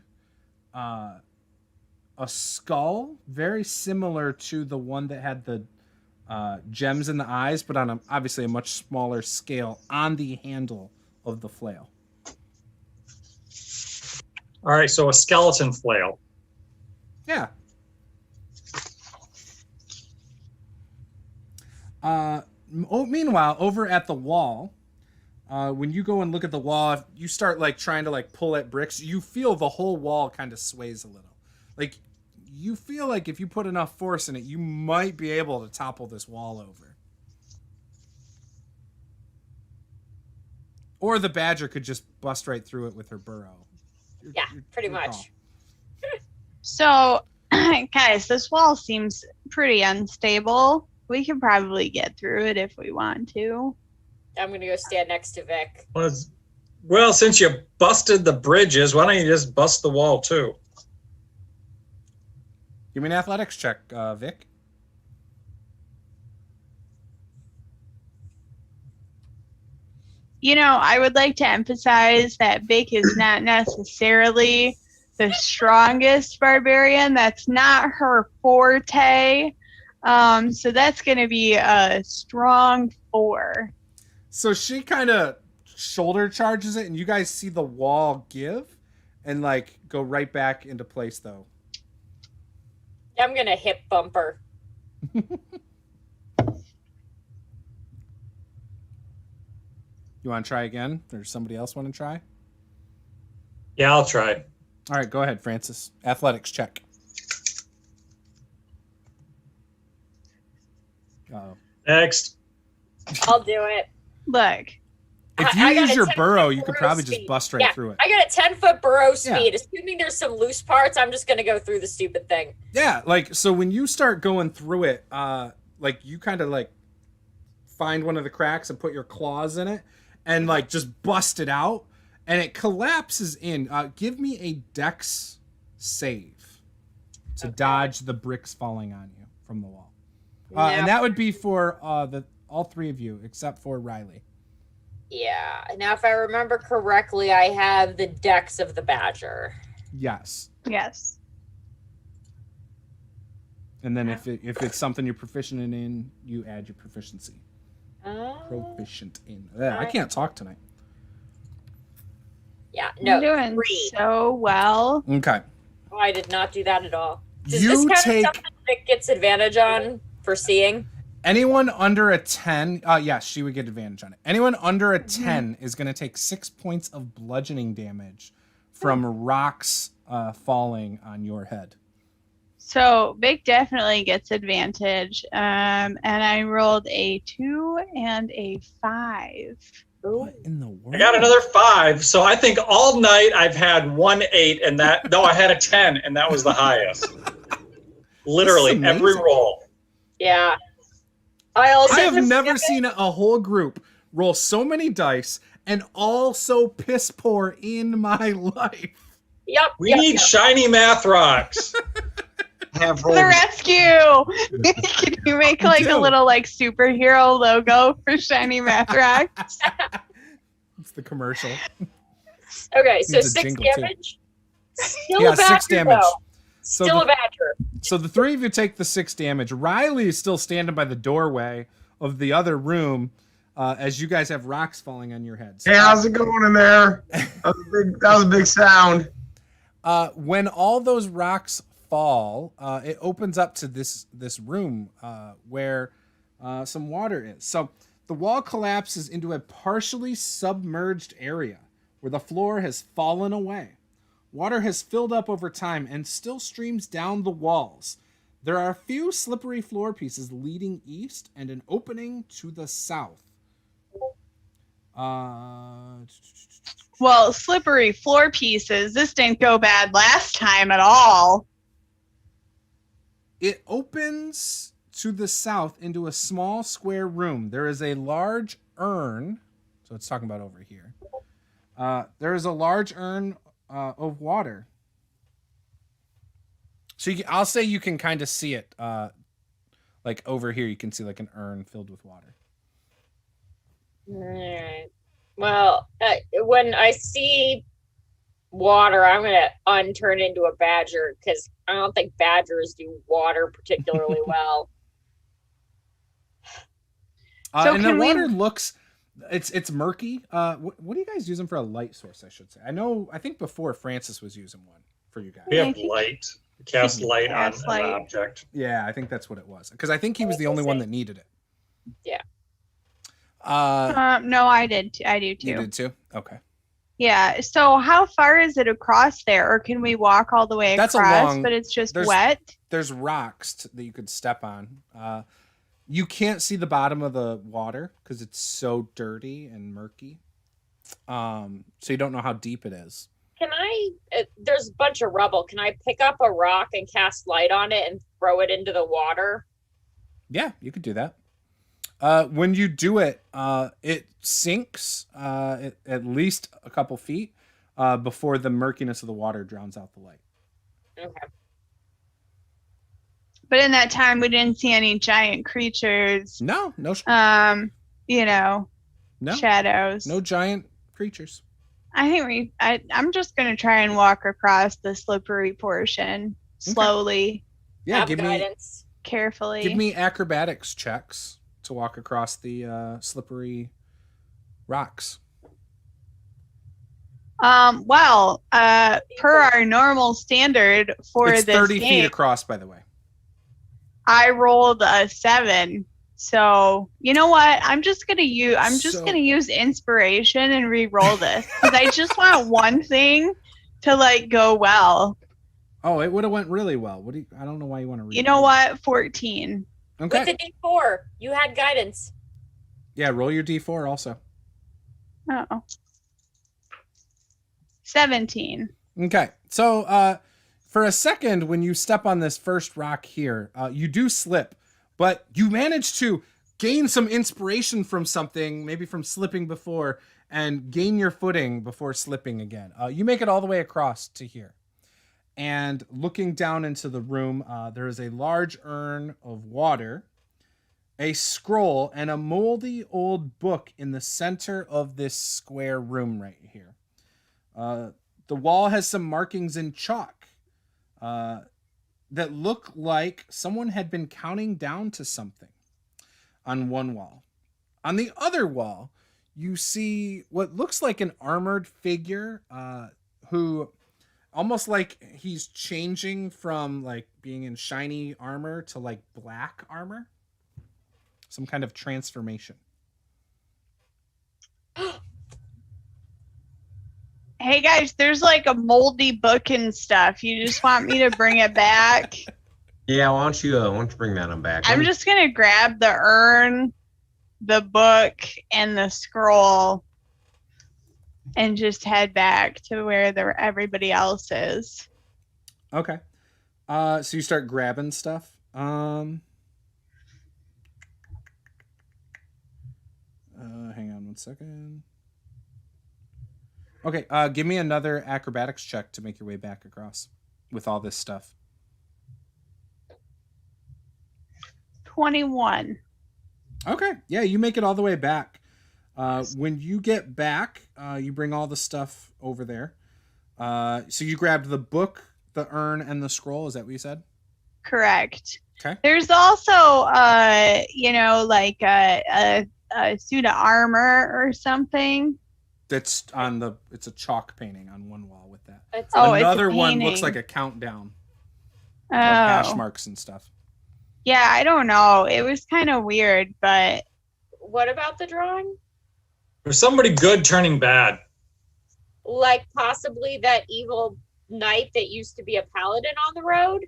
[SPEAKER 1] skull very similar to the one that had the gems in the eyes, but on obviously a much smaller scale on the handle of the flail.
[SPEAKER 5] All right, so a skeleton flail.
[SPEAKER 1] Yeah. Meanwhile, over at the wall, when you go and look at the wall, if you start like trying to like pull at bricks, you feel the whole wall kind of sways a little. Like you feel like if you put enough force in it, you might be able to topple this wall over. Or the badger could just bust right through it with her burrow.
[SPEAKER 4] Yeah, pretty
[SPEAKER 1] Your
[SPEAKER 4] much.
[SPEAKER 1] call.
[SPEAKER 2] So, guys, this wall seems pretty unstable. We could probably get through it if we want to.
[SPEAKER 4] I'm going to go stand next to Vic.
[SPEAKER 5] Well, since you busted the bridges, why don't you just bust the wall too?
[SPEAKER 1] Give me an athletics check, Vic.
[SPEAKER 2] I would like to emphasize that Bake is not necessarily the strongest barbarian. That's not her forte. So that's going to be a strong 4.
[SPEAKER 1] So she kind of shoulder charges it, and you guys see the wall give and like go right back into place though.
[SPEAKER 4] I'm gonna hip bump her.
[SPEAKER 1] You want to try again? Or does somebody else want to try?
[SPEAKER 5] Yeah, I'll try.
[SPEAKER 1] All right, go ahead, Francis. Athletics check. Oh.
[SPEAKER 5] Next.
[SPEAKER 4] I'll do it.
[SPEAKER 2] Look,
[SPEAKER 1] If you
[SPEAKER 4] I got
[SPEAKER 1] use
[SPEAKER 4] a
[SPEAKER 1] your
[SPEAKER 4] 10-foot
[SPEAKER 1] burrow, you could
[SPEAKER 4] burrow
[SPEAKER 1] probably
[SPEAKER 4] speed.
[SPEAKER 1] just bust right through it.
[SPEAKER 4] I got a 10-foot burrow speed. Assuming there's some loose parts, I'm just gonna go through the stupid thing.
[SPEAKER 1] Yeah, like so when you start going through it, like you kind of like find one of the cracks and put your claws in it and like just bust it out and it collapses in. Give me a dex save to dodge the bricks falling on you from the wall. And that would be for all 3 of you except for Riley.
[SPEAKER 4] Yeah. Now, if I remember correctly, I have the dex of the badger.
[SPEAKER 1] Yes.
[SPEAKER 2] yes.
[SPEAKER 1] And then if it's something you're proficient in, you add your proficiency. Proficient in. I can't talk tonight.
[SPEAKER 4] Yeah,
[SPEAKER 2] You're
[SPEAKER 4] no.
[SPEAKER 2] doing
[SPEAKER 4] 3.
[SPEAKER 2] so well.
[SPEAKER 1] Okay.
[SPEAKER 4] Oh, I did not do that at all. Does
[SPEAKER 1] You
[SPEAKER 4] this count
[SPEAKER 1] take-
[SPEAKER 4] as something that gets advantage on for seeing?
[SPEAKER 1] Anyone under a 10, yes, she would get advantage on it. Anyone under a 10 is going to take 6 points of bludgeoning damage from rocks falling on your head.
[SPEAKER 2] So Big definitely gets advantage. And I rolled a 2 and a 5.
[SPEAKER 1] What in the world?
[SPEAKER 5] I got another 5, so I think all night I've had 1 8, and that I had a 10, and that was the highest. Literally
[SPEAKER 1] This is
[SPEAKER 5] every
[SPEAKER 1] amazing.
[SPEAKER 5] roll.
[SPEAKER 4] Yeah. I also
[SPEAKER 1] I have
[SPEAKER 4] just
[SPEAKER 1] never
[SPEAKER 4] skip it.
[SPEAKER 1] seen a whole group roll so many dice and all so piss poor in my life.
[SPEAKER 4] Yep.
[SPEAKER 5] We need shiny math rocks.
[SPEAKER 3] Have
[SPEAKER 2] The
[SPEAKER 3] rolled
[SPEAKER 2] rescue! Can you make like a
[SPEAKER 1] do.
[SPEAKER 2] little like superhero logo for Shiny Math Rocks?
[SPEAKER 1] It's the commercial.
[SPEAKER 4] Okay, so
[SPEAKER 1] Needs a
[SPEAKER 4] 6
[SPEAKER 1] jingle, too.
[SPEAKER 4] damage. Still
[SPEAKER 1] Yeah,
[SPEAKER 4] a badger,
[SPEAKER 1] 6 damage.
[SPEAKER 4] though.
[SPEAKER 1] So
[SPEAKER 4] Still
[SPEAKER 1] the-
[SPEAKER 4] a badger.
[SPEAKER 1] So the 3 of you take the 6 damage. Riley is still standing by the doorway of the other room as you guys have rocks falling on your heads.
[SPEAKER 3] Hey, how's it going in there? That was a big sound.
[SPEAKER 1] When all those rocks fall, it opens up to this room where some water is. So the wall collapses into a partially submerged area where the floor has fallen away. Water has filled up over time and still streams down the walls. There are a few slippery floor pieces leading east and an opening to the south.
[SPEAKER 2] Well, slippery floor pieces. This didn't go bad last time at all.
[SPEAKER 1] It opens to the south into a small square room. There is a large urn. So it's talking about over here. There is a large urn of water. So I'll say you can kind of see it. Like over here, you can see like an urn filled with water.
[SPEAKER 4] Alright. Well, when I see water, I'm going to unturn into a badger because I don't think badgers do water particularly well.
[SPEAKER 2] So
[SPEAKER 1] And the
[SPEAKER 2] can we-
[SPEAKER 1] water looks, it's murky. What are you guys using for a light source, I should say? I think before Francis was using one for you guys.
[SPEAKER 5] We
[SPEAKER 2] I
[SPEAKER 5] have
[SPEAKER 2] think-
[SPEAKER 5] light. Cast light on
[SPEAKER 2] Cast
[SPEAKER 5] an
[SPEAKER 2] light.
[SPEAKER 5] object.
[SPEAKER 1] Yeah, I think that's what it was. Because I think he was the only one that needed it.
[SPEAKER 4] Yeah.
[SPEAKER 2] No, I did. I do too.
[SPEAKER 1] You did too? Okay.
[SPEAKER 2] Yeah. So how far is it across there, or can we walk all the way
[SPEAKER 1] That's a
[SPEAKER 2] across?
[SPEAKER 1] long-
[SPEAKER 2] But it's just
[SPEAKER 1] there's-
[SPEAKER 2] wet.
[SPEAKER 1] There's rocks that you could step on. You can't see the bottom of the water because it's so dirty and murky. So you don't know how deep it is.
[SPEAKER 4] Can I, there's a bunch of rubble. Can I pick up a rock and cast light on it and throw it into the water?
[SPEAKER 1] Yeah, you could do that. When you do it, it sinks at least a couple feet before the murkiness of the water drowns out the light.
[SPEAKER 4] Okay.
[SPEAKER 2] But in that time, we didn't see any giant creatures.
[SPEAKER 1] No.
[SPEAKER 2] You know,
[SPEAKER 1] No.
[SPEAKER 2] shadows.
[SPEAKER 1] No giant creatures.
[SPEAKER 2] I think I'm just gonna try and walk across the slippery portion slowly,
[SPEAKER 1] Yeah,
[SPEAKER 4] Have
[SPEAKER 1] give
[SPEAKER 4] guidance.
[SPEAKER 2] carefully.
[SPEAKER 1] me acrobatics checks to walk across the slippery rocks.
[SPEAKER 2] Well, per our normal standard for
[SPEAKER 1] It's
[SPEAKER 2] this
[SPEAKER 1] 30
[SPEAKER 2] game,
[SPEAKER 1] feet across, by the way.
[SPEAKER 2] I rolled a 7. So you know what? I'm just gonna use inspiration and re-roll this because I just want one thing to like go well.
[SPEAKER 1] Oh, it would have went really well. I don't know why you want to read.
[SPEAKER 2] You know what? 14.
[SPEAKER 1] Okay.
[SPEAKER 4] With the D4, you had guidance.
[SPEAKER 1] Yeah, roll your D4 also.
[SPEAKER 2] Oh. 17.
[SPEAKER 1] Okay. So for a second, when you step on this first rock here, you do slip, but you manage to gain some inspiration from something, maybe from slipping before, and gain your footing before slipping again. You make it all the way across to here. And looking down into the room, there is a large urn of water, a scroll, and a moldy old book in the center of this square room right here. The wall has some markings in chalk that look like someone had been counting down to something on one wall. On the other wall, you see what looks like an armored figure who almost like he's changing from like being in shiny armor to like black armor. Some kind of transformation.
[SPEAKER 2] Hey guys, there's like a moldy book and stuff. You just want me to bring it back?
[SPEAKER 3] Yeah, why don't you bring that on back?
[SPEAKER 2] I'm just gonna grab the urn, the book, and the scroll, and just head back to where everybody else is.
[SPEAKER 1] Okay. So you start grabbing stuff. Hang on one second. Okay, give me another acrobatics check to make your way back across with all this stuff.
[SPEAKER 2] 21.
[SPEAKER 1] Okay, yeah, you make it all the way back. When you get back, you bring all the stuff over there. So you grabbed the book, the urn, and the scroll. Is that what you said?
[SPEAKER 2] Correct.
[SPEAKER 1] Okay.
[SPEAKER 2] There's also, like a suit of armor or something.
[SPEAKER 1] That's it's a chalk painting on one wall with that.
[SPEAKER 4] It's
[SPEAKER 1] Another
[SPEAKER 2] it's a
[SPEAKER 1] one
[SPEAKER 2] painting.
[SPEAKER 1] looks like a countdown.
[SPEAKER 2] Oh.
[SPEAKER 1] Like hash marks and stuff.
[SPEAKER 2] Yeah, I don't know. It was kind of weird, but
[SPEAKER 4] What about the drawing?
[SPEAKER 5] There's somebody good turning bad.
[SPEAKER 4] Like possibly that evil knight that used to be a paladin on the road?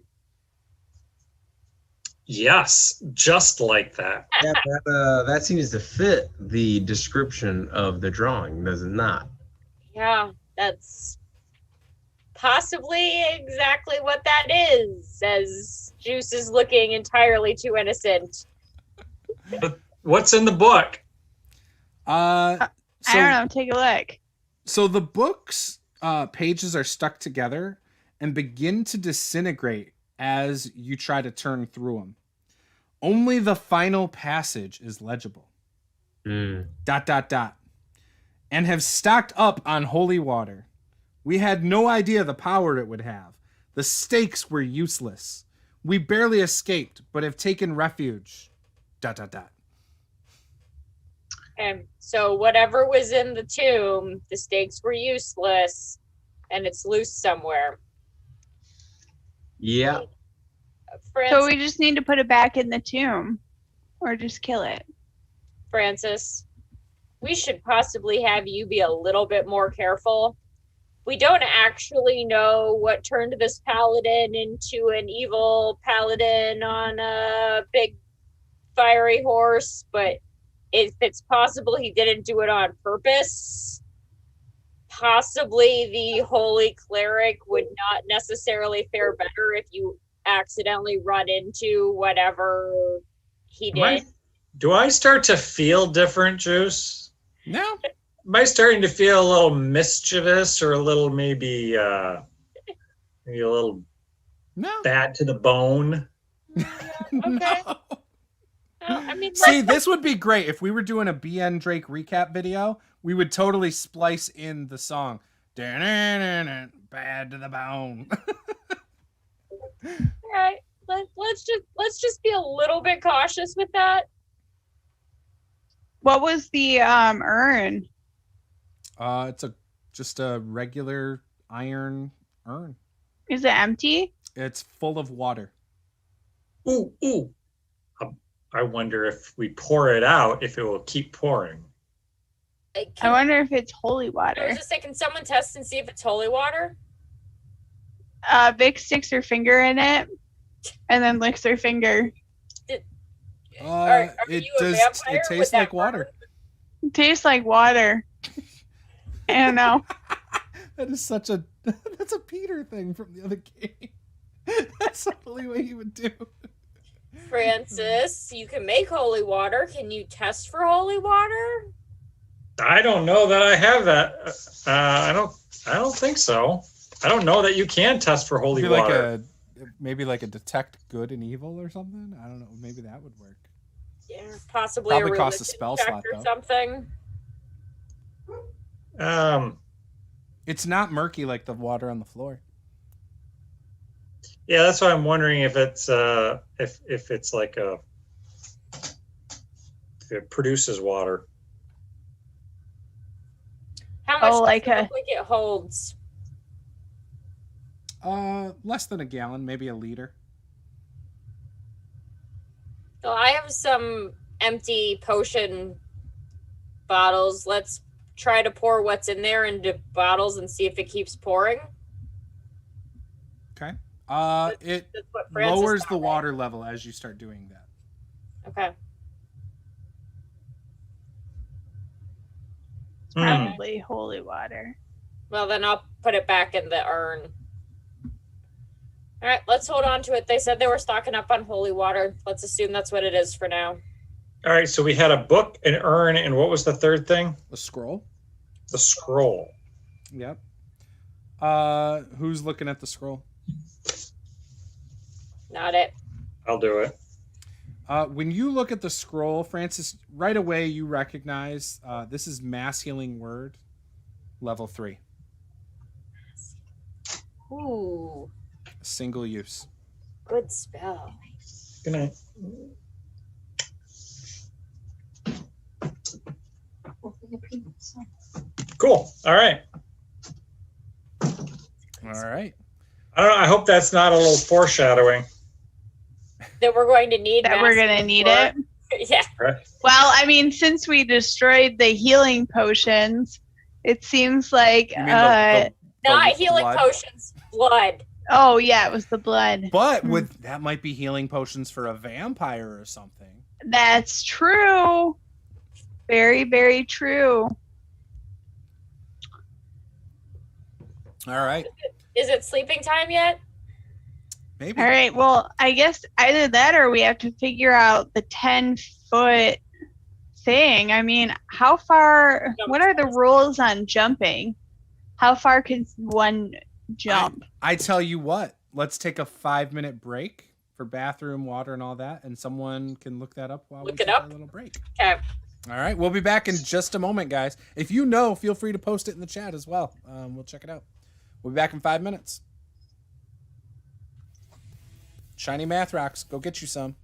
[SPEAKER 5] Yes, just like that.
[SPEAKER 3] Yeah, that seems to fit the description of the drawing, does it not?
[SPEAKER 4] Yeah, that's possibly exactly what that is, as Juce is looking entirely too innocent.
[SPEAKER 5] What's in the book?
[SPEAKER 2] I don't know. Take a look.
[SPEAKER 1] So the book's pages are stuck together and begin to disintegrate as you try to turn through them. Only the final passage is legible. ... And have stocked up on holy water. We had no idea the power it would have. The stakes were useless. We barely escaped, but have taken refuge. ...
[SPEAKER 4] And so whatever was in the tomb, the stakes were useless, and it's loose somewhere.
[SPEAKER 3] Yeah.
[SPEAKER 2] So we just need to put it back in the tomb, or just kill it.
[SPEAKER 4] Francis, we should possibly have you be a little bit more careful. We don't actually know what turned this paladin into an evil paladin on a big fiery horse, but if it's possible he didn't do it on purpose, possibly the holy cleric would not necessarily fare better if you accidentally run into whatever he did.
[SPEAKER 5] Do I start to feel different, Juice?
[SPEAKER 1] No.
[SPEAKER 5] Am I starting to feel a little mischievous or a little maybe a little
[SPEAKER 1] No.
[SPEAKER 5] bad to the bone?
[SPEAKER 4] Okay.
[SPEAKER 1] No.
[SPEAKER 4] I mean,
[SPEAKER 1] See, this would be great if we were doing a BN Drake recap video. We would totally splice in the song. Bad to the bone.
[SPEAKER 4] all right. Let's just be a little bit cautious with that.
[SPEAKER 2] What was the urn?
[SPEAKER 1] It's just a regular iron urn.
[SPEAKER 2] Is it empty?
[SPEAKER 1] It's full of water.
[SPEAKER 5] Ooh. I wonder if we pour it out, if it will keep pouring.
[SPEAKER 2] I wonder if it's holy
[SPEAKER 4] I
[SPEAKER 2] water.
[SPEAKER 4] was just saying, can someone test and see if it's holy water?
[SPEAKER 2] Vic sticks her finger in it and then licks her finger.
[SPEAKER 4] Are
[SPEAKER 1] It
[SPEAKER 4] you a
[SPEAKER 1] does.
[SPEAKER 4] vampire
[SPEAKER 1] It
[SPEAKER 4] with
[SPEAKER 1] tastes
[SPEAKER 4] that
[SPEAKER 1] like water.
[SPEAKER 2] It tastes like water. I don't know.
[SPEAKER 1] That is such a. That's a Peter thing from the other game. That's totally what he would do.
[SPEAKER 4] Francis, you can make holy water. Can you test for holy water?
[SPEAKER 5] I don't know that I have that. I don't think so. I don't know that you can test for holy water.
[SPEAKER 1] Maybe like a detect good and evil or something. I don't know. Maybe that would work.
[SPEAKER 4] Yeah, possibly
[SPEAKER 1] Probably
[SPEAKER 4] a
[SPEAKER 1] costs a
[SPEAKER 4] religion
[SPEAKER 1] spell
[SPEAKER 4] check
[SPEAKER 1] slot,
[SPEAKER 4] or
[SPEAKER 1] though.
[SPEAKER 4] something.
[SPEAKER 1] It's not murky like the water on the floor.
[SPEAKER 5] Yeah, that's why I'm wondering if it's if it's like if it produces water.
[SPEAKER 4] How much
[SPEAKER 2] Oh, like
[SPEAKER 4] does it
[SPEAKER 2] a-
[SPEAKER 4] look like it holds?
[SPEAKER 1] Less than a gallon, maybe a liter.
[SPEAKER 4] So I have some empty potion bottles. Let's try to pour what's in there into bottles and see if it keeps pouring.
[SPEAKER 1] Okay. It
[SPEAKER 4] That's what Francis
[SPEAKER 1] lowers
[SPEAKER 4] thought,
[SPEAKER 1] the
[SPEAKER 4] right?
[SPEAKER 1] water level as you start doing that.
[SPEAKER 4] Okay.
[SPEAKER 2] It's probably holy water.
[SPEAKER 4] Well, then I'll put it back in the urn. All right, let's hold on to it. They said they were stocking up on holy water. Let's assume that's what it is for now.
[SPEAKER 5] All right, so we had a book, an urn, and what was the third thing?
[SPEAKER 1] A scroll.
[SPEAKER 5] The scroll.
[SPEAKER 1] Yep. Who's looking at the scroll?
[SPEAKER 4] Not it.
[SPEAKER 5] I'll do it.
[SPEAKER 1] When you look at the scroll, Francis, right away you recognize this is Mass Healing Word, level 3.
[SPEAKER 4] Ooh,
[SPEAKER 1] Single use.
[SPEAKER 4] good spell.
[SPEAKER 5] Good night. Cool. All right.
[SPEAKER 1] All right.
[SPEAKER 5] I don't know. I hope that's not a little foreshadowing.
[SPEAKER 4] That we're going to need.
[SPEAKER 2] That we're gonna need it.
[SPEAKER 4] Yeah.
[SPEAKER 5] Right.
[SPEAKER 2] Well, I mean, since we destroyed the healing potions, it seems like
[SPEAKER 1] You mean the
[SPEAKER 4] Not healing
[SPEAKER 1] blood?
[SPEAKER 4] potions. Blood.
[SPEAKER 2] oh yeah, it was the blood.
[SPEAKER 1] But that might be healing potions for a vampire or something.
[SPEAKER 2] That's true. Very, very true.
[SPEAKER 1] All right.
[SPEAKER 4] Is it sleeping time yet?
[SPEAKER 1] Maybe.
[SPEAKER 2] All right. Well, I guess either that or we have to figure out the 10-foot thing. I mean, how far? What are the rules on jumping? How far can one jump?
[SPEAKER 1] I tell you what. Let's take a 5-minute break for bathroom, water, and all that, and someone can look that up while we
[SPEAKER 4] Look it
[SPEAKER 1] take
[SPEAKER 4] up.
[SPEAKER 1] our little break.
[SPEAKER 4] Okay.
[SPEAKER 1] All right, we'll be back in just a moment, guys. If you know, feel free to post it in the chat as well. We'll check it out. We'll be back in 5 minutes. Shiny math rocks, go get you some.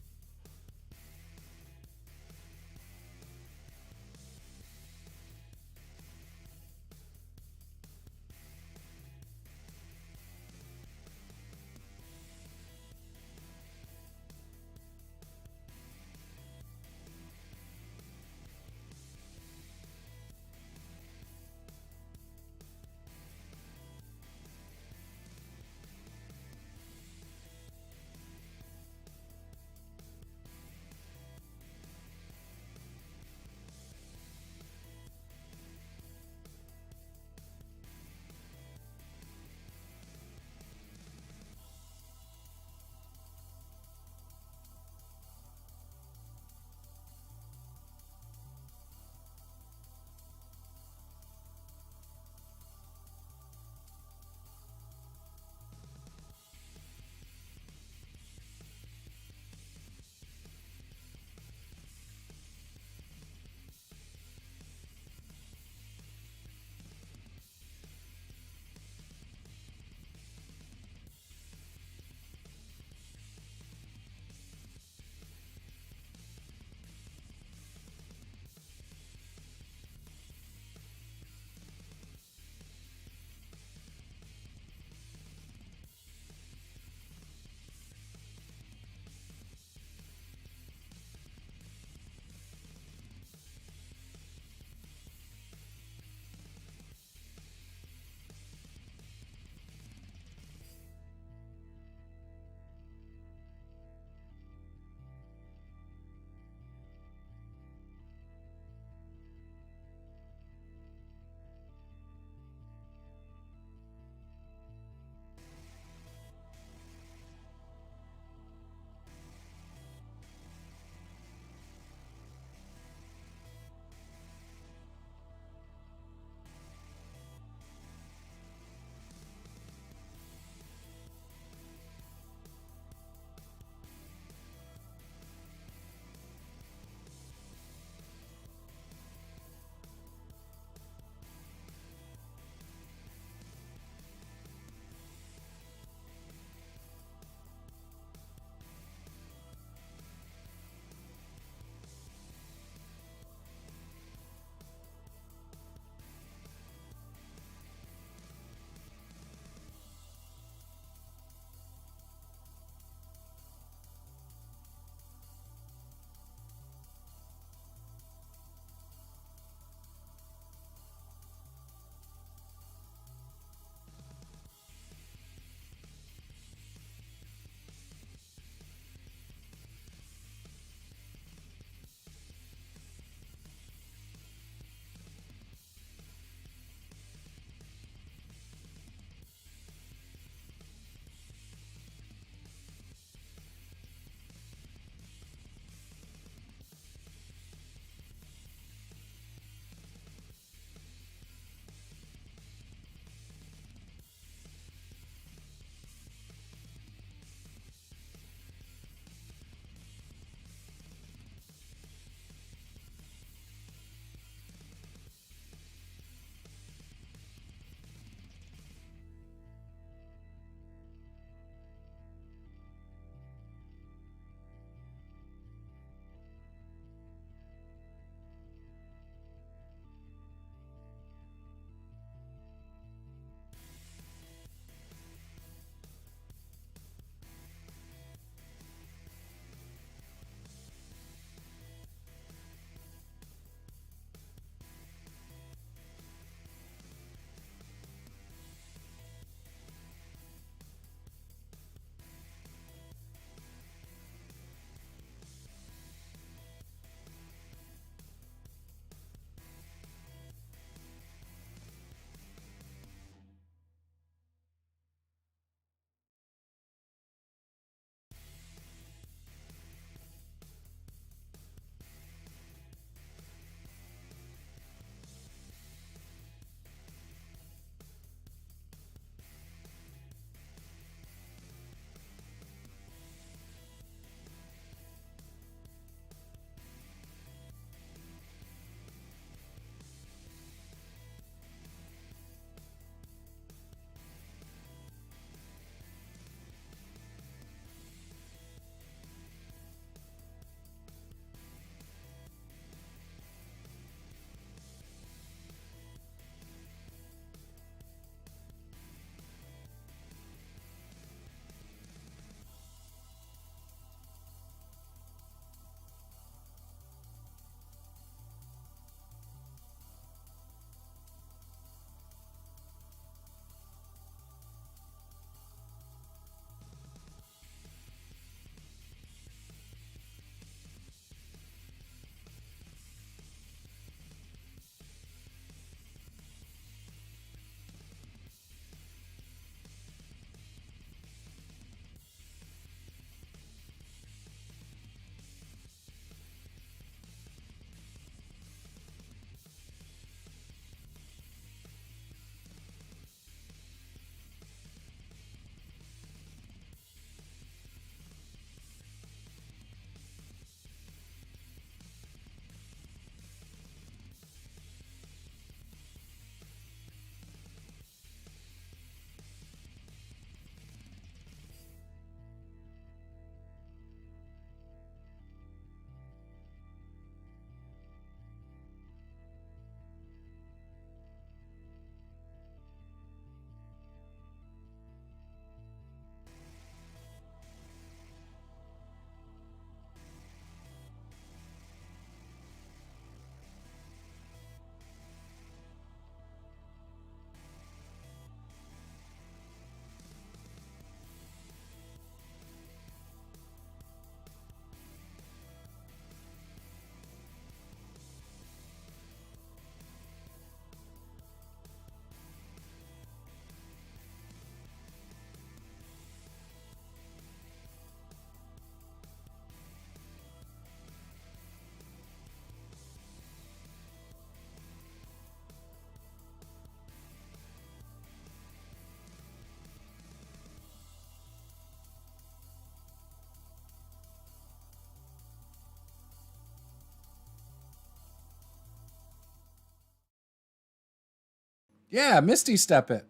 [SPEAKER 1] Yeah, Misty step it.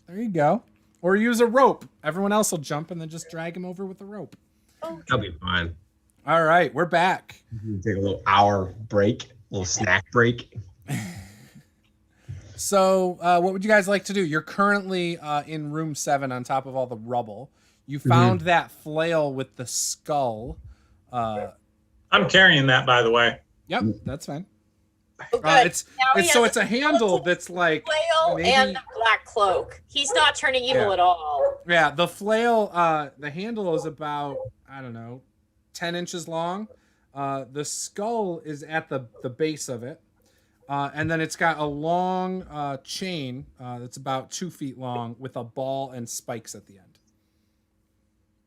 [SPEAKER 1] There you go. Or use a rope. Everyone else will jump and then just drag him over with a rope.
[SPEAKER 3] That'll be fine.
[SPEAKER 1] All right, we're back.
[SPEAKER 3] Take a little hour break, a little snack break.
[SPEAKER 1] So, what would you guys like to do? You're currently in room 7 on top of all the rubble. You found that flail with the skull.
[SPEAKER 5] I'm carrying that, by the way.
[SPEAKER 1] Yep, that's fine.
[SPEAKER 4] Oh, good.
[SPEAKER 1] It's a handle that's like
[SPEAKER 4] flail
[SPEAKER 1] maybe-
[SPEAKER 4] and the black cloak. He's not turning evil at all.
[SPEAKER 1] Yeah, the flail, the handle is about, I don't know, 10 inches long. The skull is at the base of it. And then it's got a long chain that's about 2 feet long with a ball and spikes at the end.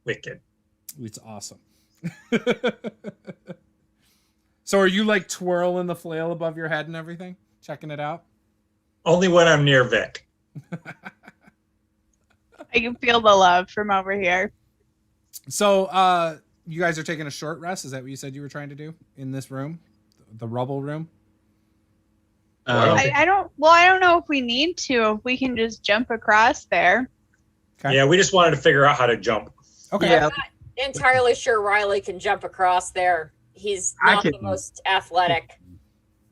[SPEAKER 5] Wicked.
[SPEAKER 1] It's awesome. So are you like twirling the flail above your head and everything? Checking it out?
[SPEAKER 5] Only when I'm near Vic.
[SPEAKER 2] I can feel the love from over here.
[SPEAKER 1] So you guys are taking a short rest? Is that what you said you were trying to do in this room? The rubble room?
[SPEAKER 2] I don't know if we need to, if we can just jump across there.
[SPEAKER 1] Okay.
[SPEAKER 5] Yeah, we just wanted to figure out how to jump.
[SPEAKER 1] Okay.
[SPEAKER 3] Yeah.
[SPEAKER 4] I'm not entirely sure Riley can jump across there. He's not the most athletic.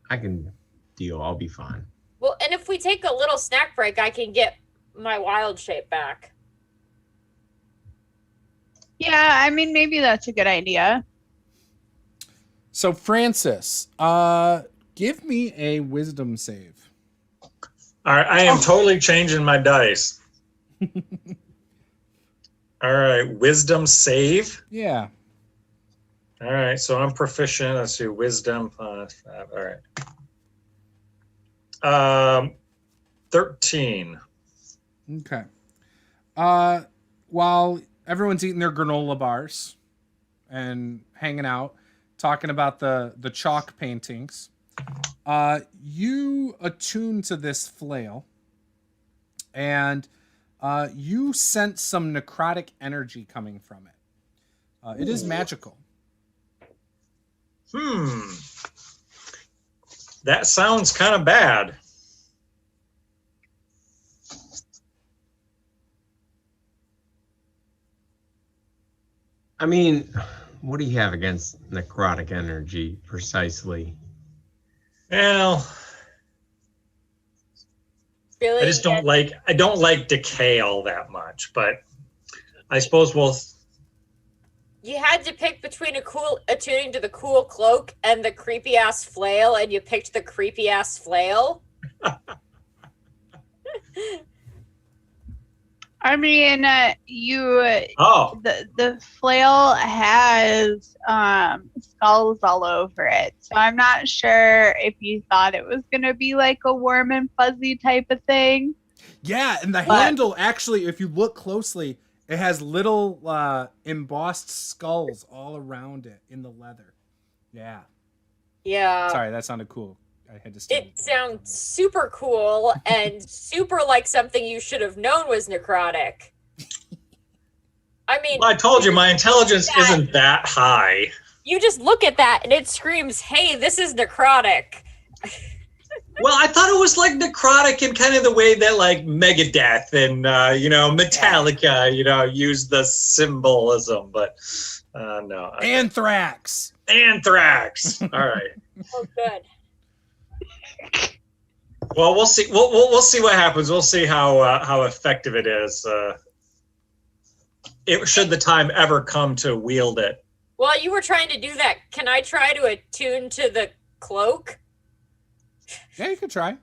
[SPEAKER 3] I can deal. I'll be fine.
[SPEAKER 4] Well, and if we take a little snack break, I can get my wild shape back.
[SPEAKER 2] Yeah, I mean, maybe that's a good idea.
[SPEAKER 1] So Francis, give me a wisdom save.
[SPEAKER 5] All right, I am totally changing my dice. All right, wisdom save.
[SPEAKER 1] Yeah.
[SPEAKER 5] All right, so I'm proficient. Let's see, wisdom plus 5. All right. 13.
[SPEAKER 1] Okay. While everyone's eating their granola bars and hanging out, talking about the chalk paintings, you attune to this flail, and you sense some necrotic energy coming from it. It is magical.
[SPEAKER 5] That sounds kind of bad.
[SPEAKER 3] I mean, what do you have against necrotic energy precisely?
[SPEAKER 5] Well,
[SPEAKER 4] Really?
[SPEAKER 5] I don't like decay all that much, but I suppose
[SPEAKER 4] You had to pick between attuning to the cool cloak and the creepy ass flail, and you picked the creepy ass flail.
[SPEAKER 2] I mean,
[SPEAKER 5] Oh,
[SPEAKER 2] the flail has skulls all over it, so I'm not sure if you thought it was gonna be like a warm and fuzzy type of thing.
[SPEAKER 1] Yeah, and the handle actually, if you look closely, it has little embossed skulls all around it in the leather. Yeah.
[SPEAKER 4] Yeah.
[SPEAKER 1] Sorry, that sounded cool. I had to steal
[SPEAKER 4] It sounds super cool and super like something you should have known was necrotic. I mean,
[SPEAKER 5] well, I told you my intelligence isn't that high.
[SPEAKER 4] you just look at that and it screams, "Hey, this is necrotic."
[SPEAKER 5] Well, I thought it was like necrotic in kind of the way that like Megadeth and Metallica, use the symbolism, but no.
[SPEAKER 1] Anthrax.
[SPEAKER 5] Anthrax. All right.
[SPEAKER 4] Oh, good.
[SPEAKER 5] Well, we'll see. We'll see what happens. We'll see how effective it is. Should the time ever come to wield it.
[SPEAKER 4] While you were trying to do that, can I try to attune to the cloak?
[SPEAKER 1] Yeah, you could try.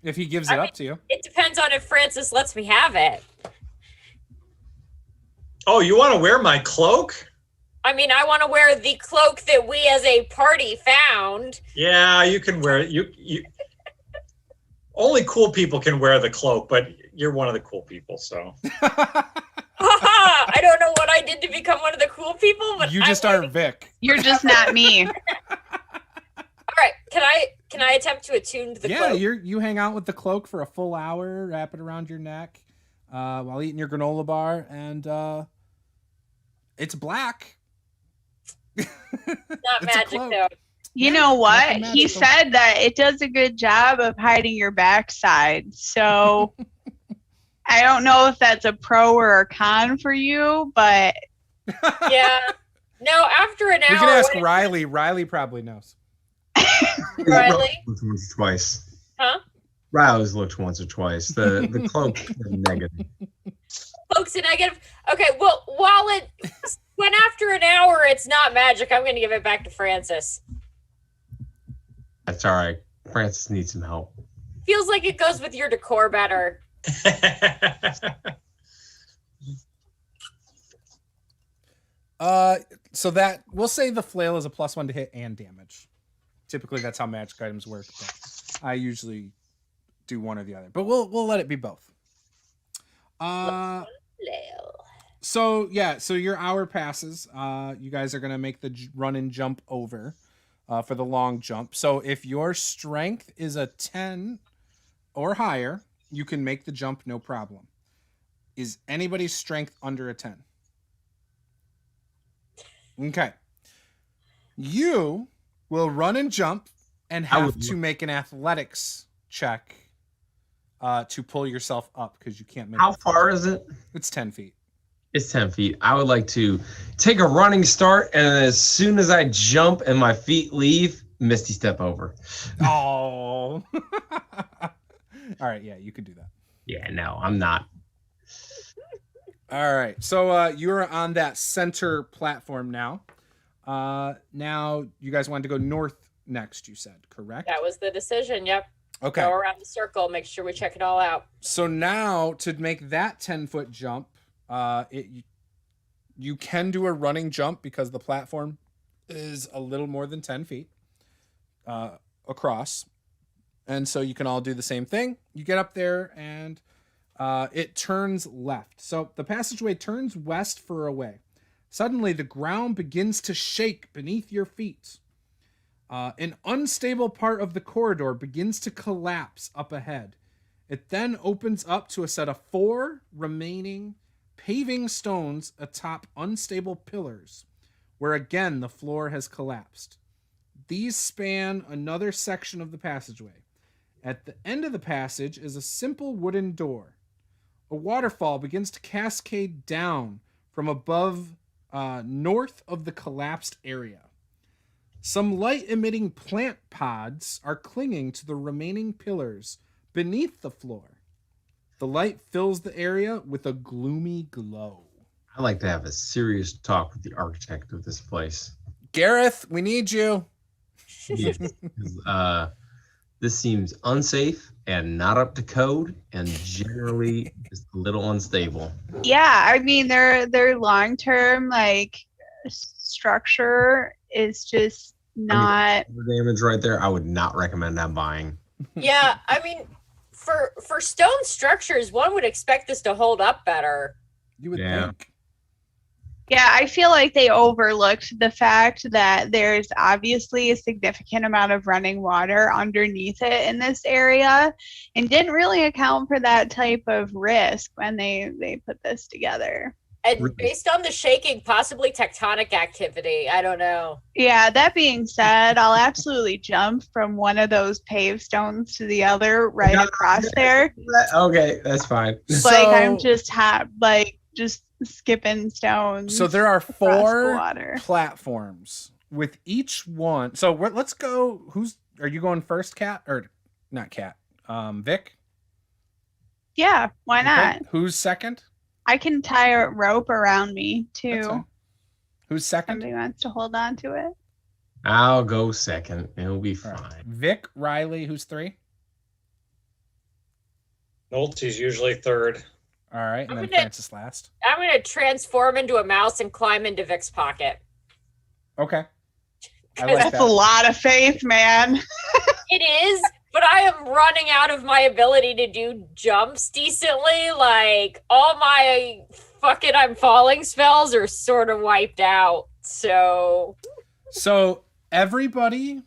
[SPEAKER 1] If he gives it up to you.
[SPEAKER 4] It depends on if Francis lets me have it.
[SPEAKER 5] Oh, you want to wear my cloak?
[SPEAKER 4] I mean, I want to wear the cloak that we as a party found.
[SPEAKER 5] Yeah, you can wear it. You only cool people can wear the cloak, but you're one of the cool people, so.
[SPEAKER 4] I don't know what I did to become one of the cool people, but
[SPEAKER 1] You just are Vic.
[SPEAKER 2] You're just not me.
[SPEAKER 4] All right, can I attempt to attune to the
[SPEAKER 1] Yeah,
[SPEAKER 4] cloak?
[SPEAKER 1] you hang out with the cloak for a full hour, wrap it around your neck, while eating your granola bar, and it's black.
[SPEAKER 4] Not
[SPEAKER 1] It's a
[SPEAKER 4] magic
[SPEAKER 1] cloak.
[SPEAKER 4] though.
[SPEAKER 2] You know what?
[SPEAKER 1] nothing
[SPEAKER 2] He
[SPEAKER 1] magical.
[SPEAKER 2] said that it does a good job of hiding your backside. So I don't know if that's a pro or a con for you, but
[SPEAKER 4] Yeah. No, after an hour.
[SPEAKER 1] We can ask
[SPEAKER 4] when-
[SPEAKER 1] Riley. Riley probably knows.
[SPEAKER 4] Riley?
[SPEAKER 3] Looked once or twice.
[SPEAKER 4] Huh?
[SPEAKER 3] Riley's looked once or twice. The cloak is negative.
[SPEAKER 4] Cloak's a negative. Okay, well, when after an hour it's not magic, I'm going to give it back to Francis.
[SPEAKER 3] That's all right. Francis needs some help.
[SPEAKER 4] Feels like it goes with your decor better.
[SPEAKER 1] So that we'll say the flail is a +1 to hit and damage. Typically, that's how magic items work. But I usually do one or the other, but we'll let it be both.
[SPEAKER 4] Flail.
[SPEAKER 1] So your hour passes. You guys are gonna make the run and jump over for the long jump. So if your strength is a 10 or higher, you can make the jump no problem. Is anybody's strength under a 10? Okay. You will run and jump and have to make an athletics check to pull yourself up because you can't make
[SPEAKER 3] How far is it?
[SPEAKER 1] It's 10 feet.
[SPEAKER 3] It's 10 feet. I would like to take a running start, and as soon as I jump and my feet leave, Misty step over.
[SPEAKER 1] Oh. All right, yeah, you could do that.
[SPEAKER 3] Yeah, no, I'm not.
[SPEAKER 1] All right, so you're on that center platform now. Now you guys wanted to go north next, you said, correct?
[SPEAKER 4] That was the decision, yep.
[SPEAKER 1] Okay.
[SPEAKER 4] Go around the circle, make sure we check it all out.
[SPEAKER 1] So now to make that 10-foot jump, you can do a running jump because the platform is a little more than 10 feet across. And so you can all do the same thing. You get up there and it turns left. So the passageway turns west for a way. Suddenly the ground begins to shake beneath your feet. An unstable part of the corridor begins to collapse up ahead. It then opens up to a set of 4 remaining paving stones atop unstable pillars, where again the floor has collapsed. These span another section of the passageway. At the end of the passage is a simple wooden door. A waterfall begins to cascade down from above north of the collapsed area. Some light-emitting plant pods are clinging to the remaining pillars beneath the floor. The light fills the area with a gloomy glow.
[SPEAKER 3] I'd like to have a serious talk with the architect of this place.
[SPEAKER 1] Gareth, we need you.
[SPEAKER 3] Yeah, this seems unsafe and not up to code, and generally just a little unstable.
[SPEAKER 2] yeah, I mean their long-term like structure is just not.
[SPEAKER 3] The damage right there, I would not recommend that buying.
[SPEAKER 4] Yeah, I mean, for stone structures, one would expect this to hold up better.
[SPEAKER 1] You would
[SPEAKER 3] Yeah.
[SPEAKER 1] think.
[SPEAKER 2] Yeah, I feel like they overlooked the fact that there's obviously a significant amount of running water underneath it in this area and didn't really account for that type of risk when they put this together.
[SPEAKER 4] And
[SPEAKER 3] Really?
[SPEAKER 4] based on the shaking, possibly tectonic activity. I don't know.
[SPEAKER 2] Yeah, that being said, I'll absolutely jump from one of those paved stones to the other right across there.
[SPEAKER 3] Okay, that's fine.
[SPEAKER 2] Like I'm
[SPEAKER 1] So-
[SPEAKER 2] just just skipping stones.
[SPEAKER 1] So there are
[SPEAKER 2] across the
[SPEAKER 1] 4
[SPEAKER 2] water.
[SPEAKER 1] platforms with each one. So let's go. Are you going first, Kat? Or not Kat? Vic?
[SPEAKER 2] Yeah, why
[SPEAKER 1] Okay.
[SPEAKER 2] not?
[SPEAKER 1] Who's second?
[SPEAKER 2] I can tie a rope around me
[SPEAKER 1] That's
[SPEAKER 2] too.
[SPEAKER 1] fine. Who's second?
[SPEAKER 2] Somebody wants to hold on to it.
[SPEAKER 3] I'll go second. It'll be
[SPEAKER 1] All
[SPEAKER 3] fine.
[SPEAKER 1] right. Vic, Riley, who's 3?
[SPEAKER 5] Nolte's usually third.
[SPEAKER 1] All right, and
[SPEAKER 4] I'm
[SPEAKER 1] then
[SPEAKER 4] gonna-
[SPEAKER 1] Francis last.
[SPEAKER 4] I'm going to transform into a mouse and climb into Vic's pocket.
[SPEAKER 1] Okay. I like
[SPEAKER 2] That's
[SPEAKER 1] that.
[SPEAKER 2] a lot of faith, man.
[SPEAKER 4] It is, but I am running out of my ability to do jumps decently. Like, all my fucking I'm falling spells are sort of wiped out. So,
[SPEAKER 1] So everybody,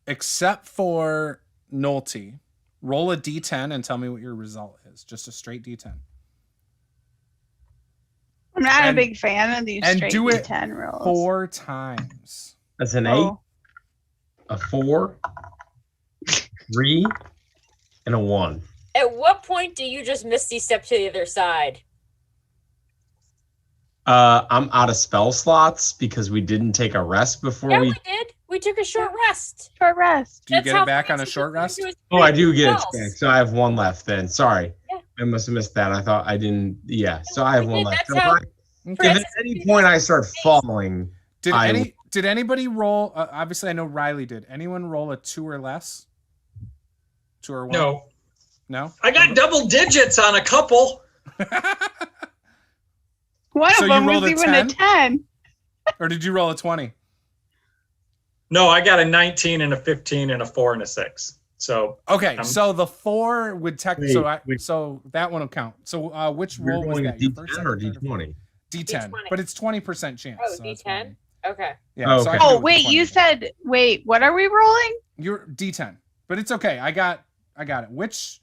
[SPEAKER 1] except for Nolte, roll a d10 and tell me what your result is. Just a straight d10.
[SPEAKER 2] I'm not
[SPEAKER 1] And-
[SPEAKER 2] a big fan of these
[SPEAKER 1] and
[SPEAKER 2] straight
[SPEAKER 1] do it
[SPEAKER 2] D10 rolls.
[SPEAKER 1] 4 times.
[SPEAKER 3] That's an 8,
[SPEAKER 2] Oh.
[SPEAKER 3] a 4, 3, and a 1.
[SPEAKER 4] At what point do you just misty step to the other side?
[SPEAKER 3] I'm out of spell slots because we didn't take a rest before
[SPEAKER 4] Yeah,
[SPEAKER 3] we.
[SPEAKER 4] we did. We took a short rest.
[SPEAKER 2] Short rest.
[SPEAKER 1] Do you
[SPEAKER 4] That's
[SPEAKER 1] get
[SPEAKER 4] how
[SPEAKER 1] it back on a
[SPEAKER 4] Francis
[SPEAKER 1] short
[SPEAKER 4] was
[SPEAKER 1] rest?
[SPEAKER 4] going to his
[SPEAKER 3] Oh, I do get it
[SPEAKER 4] spells.
[SPEAKER 3] back. So I have 1 left then. Sorry.
[SPEAKER 4] Yeah.
[SPEAKER 3] I must have missed that. I thought I didn't. Yeah. So I have
[SPEAKER 4] We
[SPEAKER 3] 1
[SPEAKER 4] did.
[SPEAKER 3] left.
[SPEAKER 4] That's
[SPEAKER 3] So
[SPEAKER 4] how
[SPEAKER 3] if at
[SPEAKER 4] Francis
[SPEAKER 3] any
[SPEAKER 4] did
[SPEAKER 3] point
[SPEAKER 4] his
[SPEAKER 3] I start
[SPEAKER 4] space.
[SPEAKER 3] falling,
[SPEAKER 1] Did anybody roll? Obviously, I know Riley did. Anyone roll a 2 or less? 2 or 1?
[SPEAKER 5] No,
[SPEAKER 1] No.
[SPEAKER 5] I got double digits on a couple.
[SPEAKER 2] One
[SPEAKER 1] So
[SPEAKER 2] of
[SPEAKER 1] you
[SPEAKER 2] them
[SPEAKER 1] rolled
[SPEAKER 2] was
[SPEAKER 1] a
[SPEAKER 2] even
[SPEAKER 1] 10?
[SPEAKER 2] a 10.
[SPEAKER 1] Or did you roll a 20?
[SPEAKER 5] No, I got a 19 and a 15 and a 4 and a 6. So
[SPEAKER 1] Okay, so the 4 would
[SPEAKER 3] Wait.
[SPEAKER 1] so that one will count. So which
[SPEAKER 3] we're
[SPEAKER 1] roll was
[SPEAKER 3] going
[SPEAKER 1] that? Your
[SPEAKER 3] D10
[SPEAKER 1] first,
[SPEAKER 3] or
[SPEAKER 1] second, third,
[SPEAKER 3] D20?
[SPEAKER 1] D10,
[SPEAKER 4] D20.
[SPEAKER 1] but it's 20% chance.
[SPEAKER 4] Oh,
[SPEAKER 1] so that's
[SPEAKER 4] D10?
[SPEAKER 1] fine.
[SPEAKER 4] Okay.
[SPEAKER 1] Yeah.
[SPEAKER 3] Oh,
[SPEAKER 1] so I
[SPEAKER 3] okay.
[SPEAKER 1] can do
[SPEAKER 2] Oh,
[SPEAKER 1] it with
[SPEAKER 2] wait,
[SPEAKER 1] 20
[SPEAKER 2] you
[SPEAKER 1] then.
[SPEAKER 2] said, wait, what are we rolling?
[SPEAKER 1] You're D10, but it's okay. I got it. Which,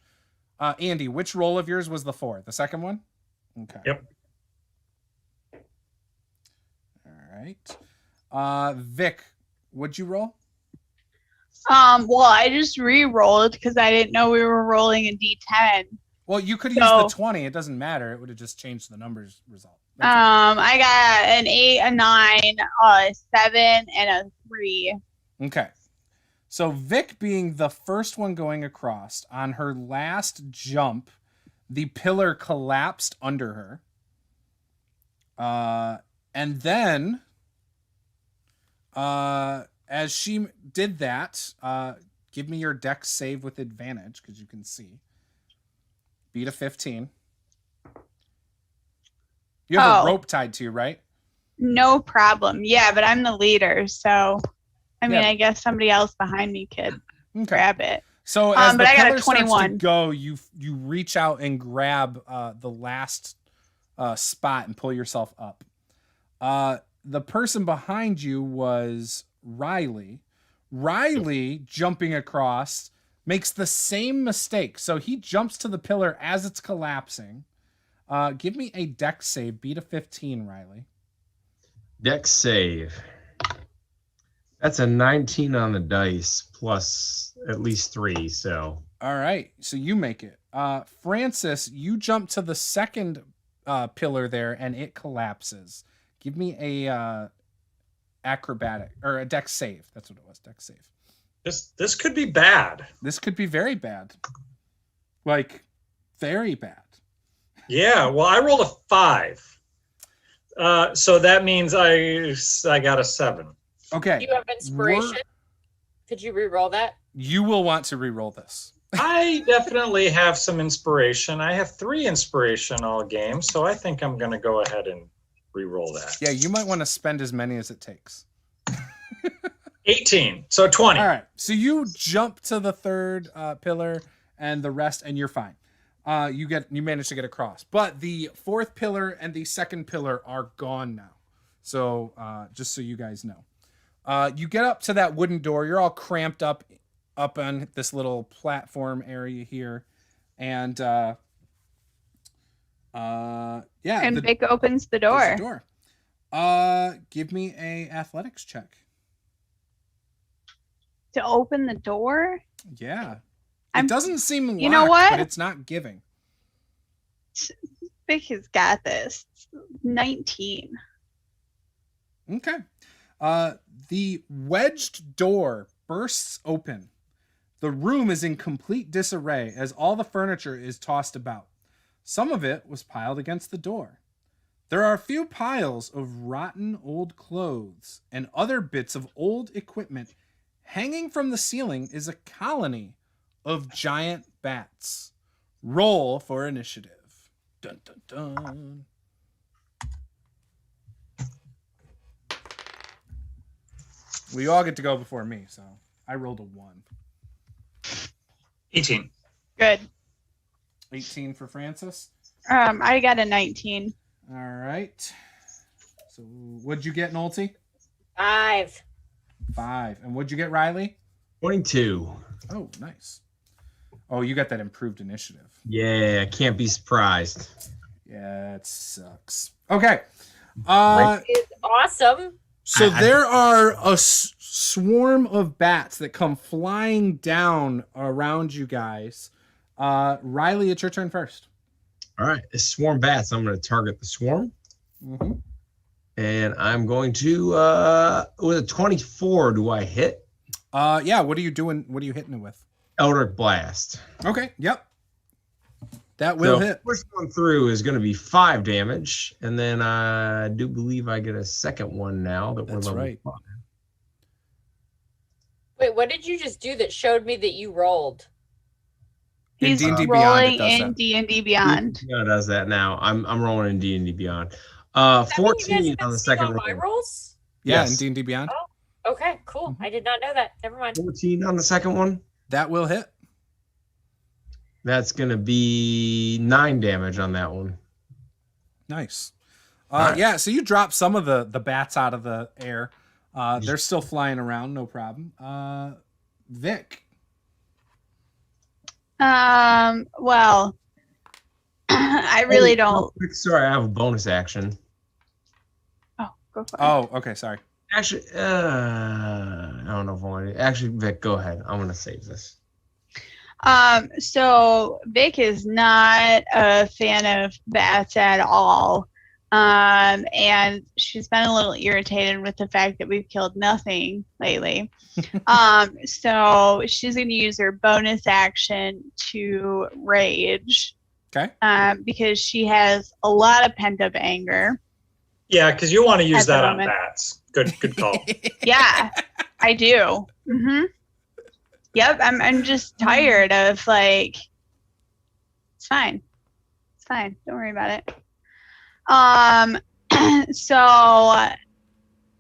[SPEAKER 1] Andy, which roll of yours was the 4? The second one? Okay.
[SPEAKER 5] Yep.
[SPEAKER 1] All right. Vic, what'd you roll?
[SPEAKER 2] Well, I just re-rolled because I didn't know we were rolling a D10.
[SPEAKER 1] Well, you could have
[SPEAKER 2] So-
[SPEAKER 1] used the 20. It doesn't matter. It would have just changed the numbers result.
[SPEAKER 2] I got an 8, a 9, a 7, and a 3.
[SPEAKER 1] Okay. So Vic being the first one going across, on her last jump, the pillar collapsed under her. And then as she did that, give me your dex save with advantage because you can see. Beat a 15. You have a
[SPEAKER 2] Oh.
[SPEAKER 1] rope tied to you, right?
[SPEAKER 2] No problem. Yeah, but I'm the leader, so I mean,
[SPEAKER 1] Yeah.
[SPEAKER 2] I guess somebody else behind me could
[SPEAKER 1] Okay.
[SPEAKER 2] grab it.
[SPEAKER 1] So as
[SPEAKER 2] but
[SPEAKER 1] the
[SPEAKER 2] I got a
[SPEAKER 1] pillar starts to
[SPEAKER 2] 21.
[SPEAKER 1] go, you reach out and grab the last spot and pull yourself up. The person behind you was Riley. Riley, jumping across, makes the same mistake. So he jumps to the pillar as it's collapsing. Give me a dex save. Beat a 15, Riley.
[SPEAKER 3] Dex save. That's a 19 on the dice plus at least 3. So
[SPEAKER 1] All right. So you make it. Francis, you jump to the second pillar there and it collapses. Give me a acrobatic or a dex save. That's what it was. Dex save.
[SPEAKER 5] this could be bad.
[SPEAKER 1] This could be very bad. Like, very bad.
[SPEAKER 5] Yeah, well, I rolled a 5. So that means I got a 7.
[SPEAKER 1] Okay.
[SPEAKER 4] Do you have inspiration? Could you re-roll that?
[SPEAKER 1] You will want to re-roll this.
[SPEAKER 5] I definitely have some inspiration. I have 3 inspiration all game, so I think I'm going to go ahead and re-roll that.
[SPEAKER 1] Yeah, you might want to spend as many as it takes.
[SPEAKER 5] 18, so 20.
[SPEAKER 1] All right. So you jump to the third pillar and the rest, and you're fine. You manage to get across. But the fourth pillar and the second pillar are gone now. So just so you guys know. You get up to that wooden door. You're all cramped up on this little platform area here. And yeah.
[SPEAKER 2] And Vic opens the
[SPEAKER 1] there's
[SPEAKER 2] door.
[SPEAKER 1] the door. Give me a athletics check.
[SPEAKER 2] To open the door?
[SPEAKER 1] Yeah. It
[SPEAKER 2] I'm-
[SPEAKER 1] doesn't seem locked,
[SPEAKER 2] You know what?
[SPEAKER 1] but it's not giving.
[SPEAKER 2] Vic has got this. 19.
[SPEAKER 1] Okay. The wedged door bursts open. The room is in complete disarray as all the furniture is tossed about. Some of it was piled against the door. There are a few piles of rotten old clothes and other bits of old equipment. Hanging from the ceiling is a colony of giant bats. Roll for initiative. Dun dun dun. We all get to go before me, so I rolled a 1.
[SPEAKER 5] 18.
[SPEAKER 2] Good.
[SPEAKER 1] 18 for Francis.
[SPEAKER 2] I got a 19.
[SPEAKER 1] All right. So what'd you get, Nolte?
[SPEAKER 4] 5.
[SPEAKER 1] 5. And what'd you get, Riley?
[SPEAKER 3] 22.
[SPEAKER 1] Oh, nice. Oh, you got that improved initiative.
[SPEAKER 3] Yeah, can't be surprised.
[SPEAKER 1] Yeah, it sucks. Okay.
[SPEAKER 4] Is awesome.
[SPEAKER 1] So there are a swarm of bats that come flying down around you guys. Riley, it's your turn first.
[SPEAKER 3] All right, it's swarm bats. I'm going to target the swarm.
[SPEAKER 1] Mm-hmm.
[SPEAKER 3] And I'm going to, with a 24, do I hit?
[SPEAKER 1] Yeah, what are you doing? What are you hitting it with?
[SPEAKER 3] Eldritch Blast.
[SPEAKER 1] Okay, yep. That will hit.
[SPEAKER 3] First one through is going to be 5 damage. And then I do believe I get a second one now that we're level 5.
[SPEAKER 4] Wait, what did you just do that showed me that you rolled?
[SPEAKER 2] He's
[SPEAKER 1] D&D
[SPEAKER 2] rolling
[SPEAKER 1] Beyond,
[SPEAKER 2] in D&D Beyond.
[SPEAKER 3] Yeah, it does that now. I'm rolling in D&D Beyond.
[SPEAKER 4] Does that mean you guys
[SPEAKER 3] 14
[SPEAKER 4] have
[SPEAKER 3] on the
[SPEAKER 4] seen
[SPEAKER 3] second
[SPEAKER 4] all my
[SPEAKER 3] roll.
[SPEAKER 4] rolls?
[SPEAKER 1] Yeah,
[SPEAKER 3] Yes.
[SPEAKER 1] in D&D Beyond.
[SPEAKER 4] Oh, okay, cool. I did not know that. Never mind.
[SPEAKER 3] 14 on the second one.
[SPEAKER 1] That will hit.
[SPEAKER 3] That's going to be 9 damage on that one.
[SPEAKER 1] Nice.
[SPEAKER 3] All right.
[SPEAKER 1] Yeah, so you drop some of the bats out of the air. They're still flying around, no problem. Vic.
[SPEAKER 2] Well, I really don't.
[SPEAKER 3] Sorry, I have a bonus action.
[SPEAKER 2] Oh, go for it.
[SPEAKER 1] Oh, okay, sorry.
[SPEAKER 3] Actually, I don't know if I want to. Actually, Vic, go ahead. I'm going to save this.
[SPEAKER 2] So Vic is not a fan of bats at all. And she's been a little irritated with the fact that we've killed nothing lately. So she's going to use her bonus action to rage.
[SPEAKER 1] Okay.
[SPEAKER 2] Because she has a lot of pent up anger.
[SPEAKER 5] Yeah, because you want to use
[SPEAKER 2] At the
[SPEAKER 5] that on
[SPEAKER 2] moment.
[SPEAKER 5] bats. Good call.
[SPEAKER 2] Yeah, I do. Mm-hmm. Yep, I'm just tired of like. It's fine. It's fine. Don't worry about it. So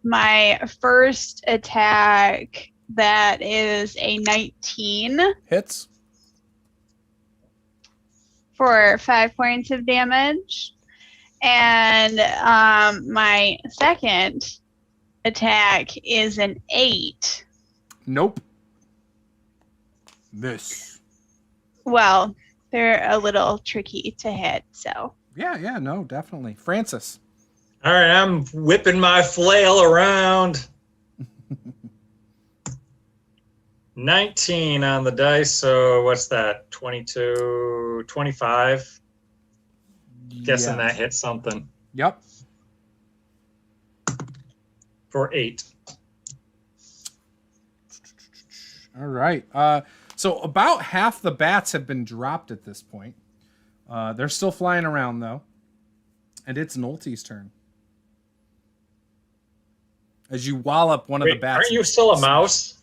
[SPEAKER 2] my first attack, that is a 19
[SPEAKER 1] Hits.
[SPEAKER 2] for 5 points of damage. And my second attack is an 8.
[SPEAKER 1] Nope. Miss.
[SPEAKER 2] Well, they're a little tricky to hit, so.
[SPEAKER 1] Yeah, no, definitely. Francis.
[SPEAKER 5] All right, I'm whipping my flail around. 19 on the dice, so what's that? 22, 25? Guessing that hits something.
[SPEAKER 1] Yep.
[SPEAKER 5] For 8.
[SPEAKER 1] All right. So about half the bats have been dropped at this point. They're still flying around, though. And it's Nolte's turn. As you wallop one of the bats.
[SPEAKER 5] Aren't you still a mouse?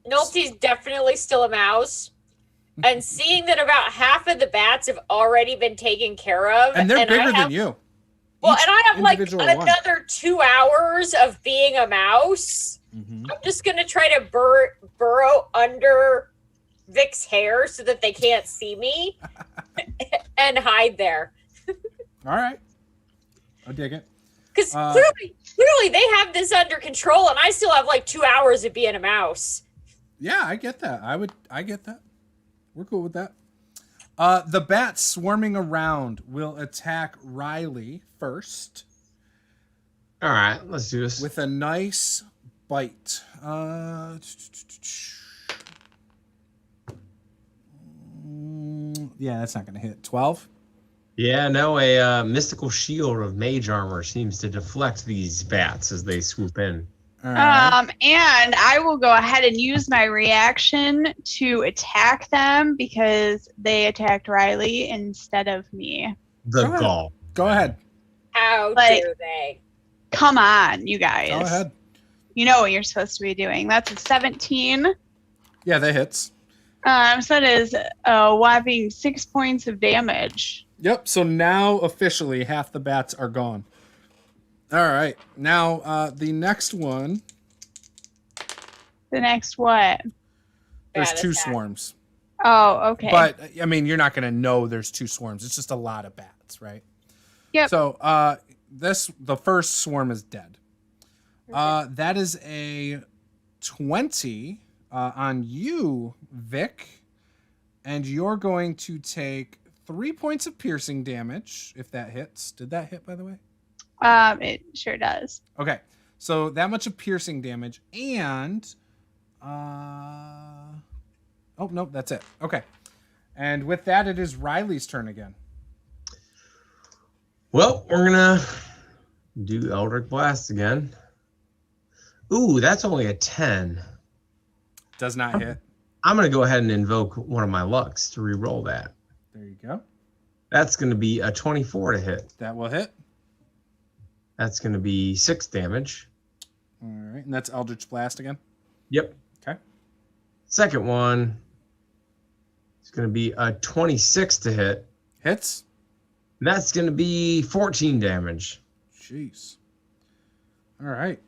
[SPEAKER 4] Nolte's definitely still a mouse. And seeing that about half of the bats have already been taken care of.
[SPEAKER 1] And they're bigger than you.
[SPEAKER 4] Well,
[SPEAKER 1] Each
[SPEAKER 4] and I have like
[SPEAKER 1] individual one.
[SPEAKER 4] another 2 hours of being a mouse.
[SPEAKER 1] Mhm.
[SPEAKER 4] I'm just going to try to burrow under Vic's hair so that they can't see me and hide there.
[SPEAKER 1] All right. I dig it.
[SPEAKER 4] Because clearly they have this under control, and I still have like 2 hours of being a mouse.
[SPEAKER 1] Yeah, I get that. I get that. We're cool with that. The bats swarming around will attack Riley first
[SPEAKER 3] All right, let's do this.
[SPEAKER 1] with a nice bite. Yeah, that's not going to hit. 12?
[SPEAKER 3] Yeah, no, a mystical shield of mage armor seems to deflect these bats as they swoop in.
[SPEAKER 1] All right.
[SPEAKER 2] And I will go ahead and use my reaction to attack them because they attacked Riley instead of me.
[SPEAKER 3] The
[SPEAKER 1] Go ahead.
[SPEAKER 3] gall.
[SPEAKER 1] Go ahead.
[SPEAKER 4] How
[SPEAKER 2] Like-
[SPEAKER 4] dare they?
[SPEAKER 2] Come on, you guys.
[SPEAKER 1] Go ahead.
[SPEAKER 2] You know what you're supposed to be doing. That's a 17.
[SPEAKER 1] Yeah, that hits.
[SPEAKER 2] So that is a whopping 6 points of damage.
[SPEAKER 1] Yep, so now officially half the bats are gone. All right, now the next one,
[SPEAKER 2] The next what?
[SPEAKER 1] there's
[SPEAKER 4] Bad
[SPEAKER 1] 2
[SPEAKER 4] attack.
[SPEAKER 1] swarms.
[SPEAKER 2] Oh, okay.
[SPEAKER 1] But, I mean, you're not going to know there's 2 swarms. It's just a lot of bats, right?
[SPEAKER 2] Yep.
[SPEAKER 1] So the first swarm is dead. That is a 20 on you, Vic. And you're going to take 3 points of piercing damage, if that hits. Did that hit, by the way?
[SPEAKER 2] It sure does.
[SPEAKER 1] Okay. So that much of piercing damage, and oh nope, that's it. Okay, and with that, it is Riley's turn again.
[SPEAKER 3] Well, we're gonna do Eldritch Blast again. Ooh, that's only a 10.
[SPEAKER 1] Does not hit.
[SPEAKER 3] I'm gonna go ahead and invoke one of my lucks to re-roll that.
[SPEAKER 1] There you go.
[SPEAKER 3] That's gonna be a 24 to hit.
[SPEAKER 1] That will hit.
[SPEAKER 3] That's gonna be 6 damage.
[SPEAKER 1] All right, and that's Eldritch Blast again.
[SPEAKER 3] Yep.
[SPEAKER 1] Okay.
[SPEAKER 3] Second one is gonna be a 26 to hit.
[SPEAKER 1] Hits.
[SPEAKER 3] That's gonna be 14 damage.
[SPEAKER 1] Jeez. All right.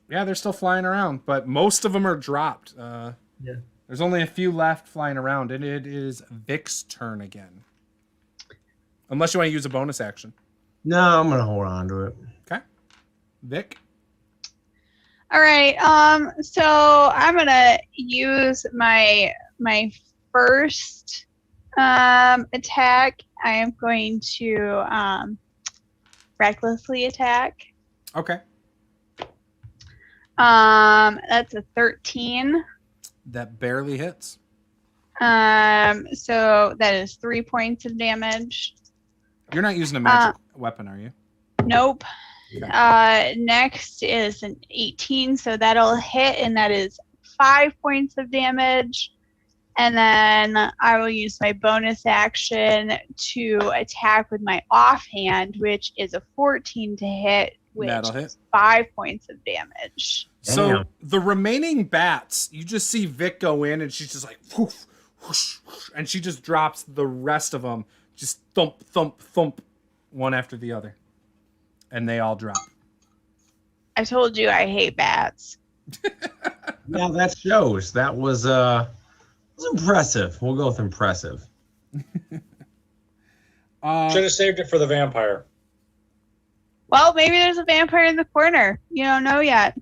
[SPEAKER 1] Yeah, they're still flying around, but most of them are dropped.
[SPEAKER 3] Yeah.
[SPEAKER 1] There's only a few left flying around, and it is Vic's turn again. Unless you want to use a bonus action.
[SPEAKER 3] No, I'm gonna hold on to it.
[SPEAKER 1] Okay. Vic.
[SPEAKER 2] All right. So I'm gonna use my first attack. I am going to recklessly attack.
[SPEAKER 1] Okay.
[SPEAKER 2] That's a 13.
[SPEAKER 1] That barely hits.
[SPEAKER 2] So that is 3 points of damage.
[SPEAKER 1] You're not using a magic weapon, are you?
[SPEAKER 2] Nope.
[SPEAKER 1] Okay.
[SPEAKER 2] Next is an 18, so that'll hit, and that is 5 points of damage. And then I will use my bonus action to attack with my offhand, which is a 14 to hit, which
[SPEAKER 1] That'll hit.
[SPEAKER 2] is 5 points of damage.
[SPEAKER 1] So
[SPEAKER 3] Damn.
[SPEAKER 1] the remaining bats, you just see Vic go in, and she's just like, whoosh, whoosh, whoosh, and she just drops the rest of them, just thump, thump, thump, one after the other, and they all drop.
[SPEAKER 2] I told you I hate bats.
[SPEAKER 3] Yeah, that shows. That was impressive. We'll go with impressive.
[SPEAKER 5] Should have saved it for the vampire.
[SPEAKER 2] Well, maybe there's a vampire in the corner. You don't know yet.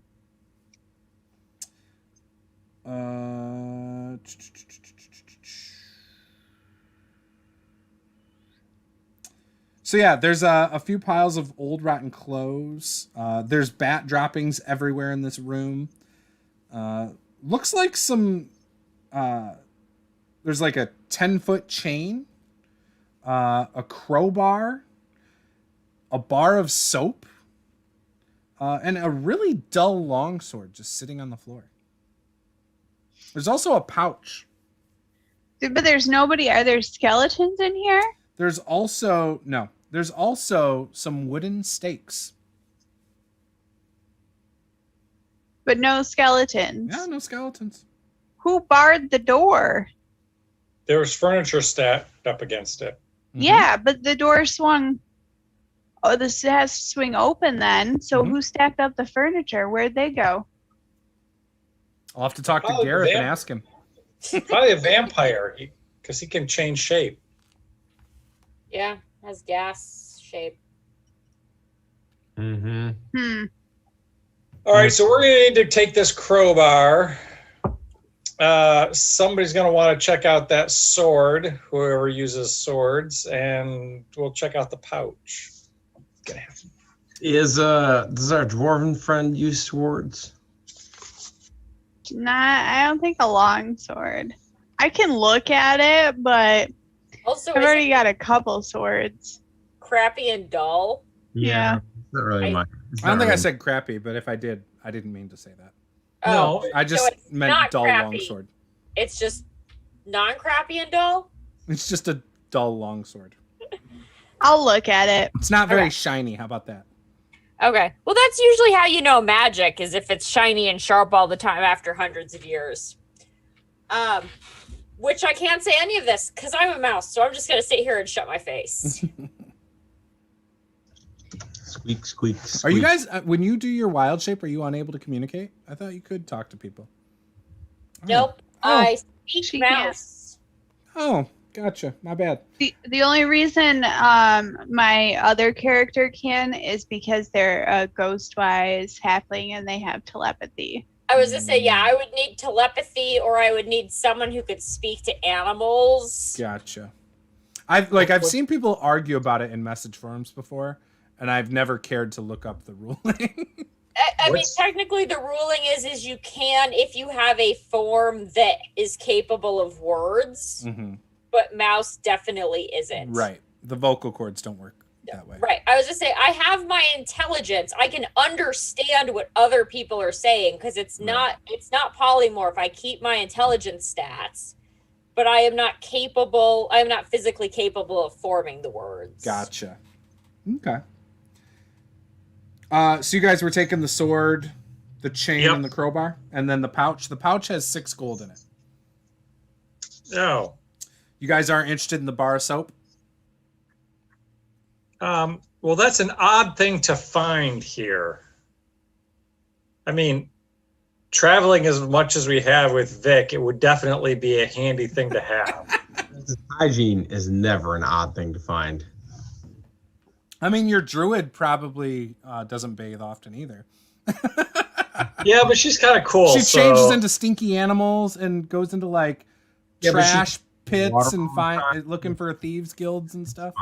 [SPEAKER 1] So yeah, there's a few piles of old rotten clothes. There's bat droppings everywhere in this room. Looks like some. There's like a 10-foot chain, a crowbar, a bar of soap, and a really dull longsword just sitting on the floor. There's also a pouch.
[SPEAKER 2] But there's nobody. Are there skeletons in here?
[SPEAKER 1] There's also some wooden stakes.
[SPEAKER 2] But no skeletons.
[SPEAKER 1] Yeah, no skeletons.
[SPEAKER 2] Who barred the door?
[SPEAKER 5] There was furniture stacked up against it.
[SPEAKER 1] Mhm.
[SPEAKER 2] Yeah, but the door swung. Oh, this has to swing open then. So
[SPEAKER 1] Mhm.
[SPEAKER 2] who stacked up the furniture? Where'd they go?
[SPEAKER 1] I'll have to talk to
[SPEAKER 5] Oh,
[SPEAKER 1] Gareth and
[SPEAKER 5] yeah.
[SPEAKER 1] ask him.
[SPEAKER 5] Probably a vampire, because he can change shape.
[SPEAKER 4] Yeah, has gas shape.
[SPEAKER 3] Mm-hmm.
[SPEAKER 5] All right, so we're going to need to take this crowbar. Somebody's going to want to check out that sword, whoever uses swords, and we'll check out the pouch. Gonna have to-
[SPEAKER 3] Does our dwarven friend use swords?
[SPEAKER 2] I don't think a longsword. I can look at it, but
[SPEAKER 4] Also,
[SPEAKER 2] I've
[SPEAKER 4] is
[SPEAKER 2] already
[SPEAKER 4] it
[SPEAKER 2] got a couple swords.
[SPEAKER 4] crappy and dull?
[SPEAKER 2] Yeah.
[SPEAKER 3] It's not really mine.
[SPEAKER 1] I don't think I said crappy, but if I did, I didn't mean to say that.
[SPEAKER 5] No,
[SPEAKER 4] Oh,
[SPEAKER 1] I just
[SPEAKER 4] so it's
[SPEAKER 1] meant
[SPEAKER 4] not
[SPEAKER 1] dull
[SPEAKER 4] crappy.
[SPEAKER 1] longsword.
[SPEAKER 4] It's just non-crappy and dull?
[SPEAKER 1] It's just a dull longsword.
[SPEAKER 2] I'll look at it.
[SPEAKER 1] It's not very
[SPEAKER 4] Okay.
[SPEAKER 1] shiny. How about that?
[SPEAKER 4] Okay. Well, that's usually how you know magic, is if it's shiny and sharp all the time after hundreds of years. Which I can't say any of this because I'm a mouse, so I'm just going to sit here and shut my face.
[SPEAKER 3] Squeak, squeak, squeak.
[SPEAKER 1] Are you guys, when you do your wild shape, are you unable to communicate? I thought you could talk to people.
[SPEAKER 4] Nope.
[SPEAKER 1] Oh.
[SPEAKER 4] I speak
[SPEAKER 2] She can't.
[SPEAKER 4] mouse.
[SPEAKER 1] Oh, gotcha. My bad.
[SPEAKER 2] The only reason my other character can is because they're a ghost-wise halfling and they have telepathy.
[SPEAKER 4] I was going to say, yeah, I would need telepathy or I would need someone who could speak to animals.
[SPEAKER 1] Gotcha. I've seen people argue about it in message forums before, and I've never cared to look up the ruling.
[SPEAKER 4] I mean, technically, the ruling is you can if you have a form that is capable of words, but mouse definitely isn't.
[SPEAKER 1] Right. The vocal cords don't work that way.
[SPEAKER 4] Right. I was just saying, I have my intelligence. I can understand what other people are saying because it's not polymorph. I keep my intelligence stats, but I am not physically capable of forming the words.
[SPEAKER 1] Gotcha. Okay. So you guys were taking the sword, the chain, and the crowbar, and then the pouch. The pouch has 6 gold in it.
[SPEAKER 5] Oh.
[SPEAKER 1] You guys aren't interested in the bar of soap?
[SPEAKER 5] Well, that's an odd thing to find here. I mean, traveling as much as we have with Vic, it would definitely be a handy thing to have.
[SPEAKER 3] Hygiene is never an odd thing to find.
[SPEAKER 1] I mean, your druid probably doesn't bathe often either.
[SPEAKER 5] Yeah, but she's kind of cool.
[SPEAKER 1] She changes into stinky animals and goes into like trash pits and looking for thieves guilds and stuff.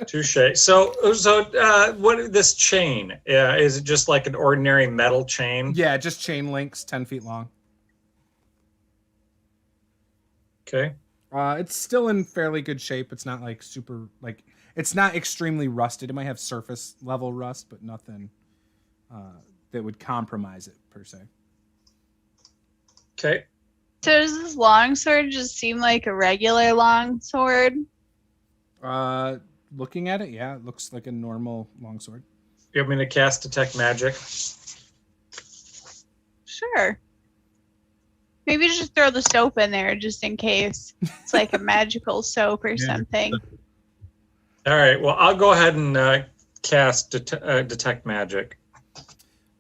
[SPEAKER 5] Touche. So what this chain? Is it just like an ordinary metal chain?
[SPEAKER 1] Yeah, just chain links, 10 feet long.
[SPEAKER 5] Okay.
[SPEAKER 1] It's still in fairly good shape. It's not like super like it's not extremely rusted. It might have surface level rust, but nothing that would compromise it per se.
[SPEAKER 5] Okay.
[SPEAKER 2] So does this longsword just seem like a regular longsword?
[SPEAKER 1] Looking at it, yeah, it looks like a normal longsword.
[SPEAKER 5] You want me to cast Detect Magic?
[SPEAKER 2] Sure. Maybe just throw the soap in there just in case it's like a magical soap or something.
[SPEAKER 5] All right. Well, I'll go ahead and cast Detect Magic.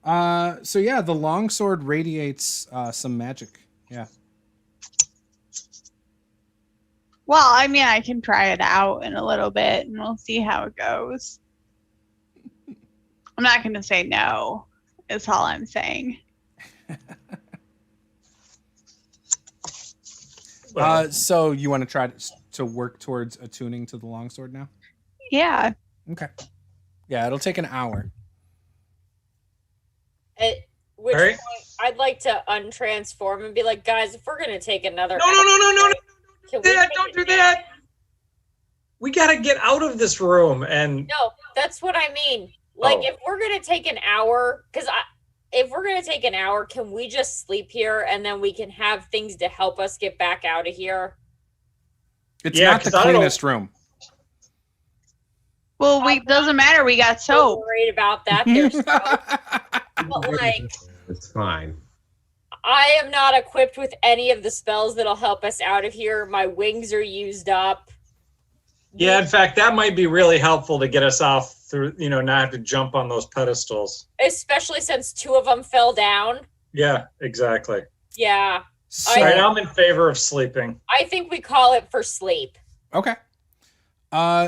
[SPEAKER 1] So yeah, the longsword radiates some magic. Yeah.
[SPEAKER 2] Well, I mean, I can try it out in a little bit and we'll see how it goes. I'm not going to say no, is all I'm saying.
[SPEAKER 1] So you want to try to work towards attuning to the longsword now?
[SPEAKER 2] Yeah.
[SPEAKER 1] Okay. Yeah, it'll take an hour.
[SPEAKER 4] At which point, I'd like to untransform and be like, guys, if we're going to take another...
[SPEAKER 5] No. Don't do that. We got to get out of this room. And
[SPEAKER 4] no, that's what I mean. Like, if we're going to take an hour, if we're going to take an hour, can we just sleep here and then we can have things to help us get back out of here?
[SPEAKER 1] It's not the cleanest room.
[SPEAKER 2] Well, doesn't matter. We got soap.
[SPEAKER 4] I'm worried about that. There's soap. But like,
[SPEAKER 3] it's fine.
[SPEAKER 4] I am not equipped with any of the spells that'll help us out of here. My wings are used up.
[SPEAKER 5] Yeah, in fact, that might be really helpful to get us off through, not have to jump on those pedestals.
[SPEAKER 4] Especially since 2 of them fell down.
[SPEAKER 5] Yeah, exactly.
[SPEAKER 4] Yeah.
[SPEAKER 5] All right, I'm in favor of sleeping.
[SPEAKER 4] I think we call it for sleep.
[SPEAKER 1] Okay.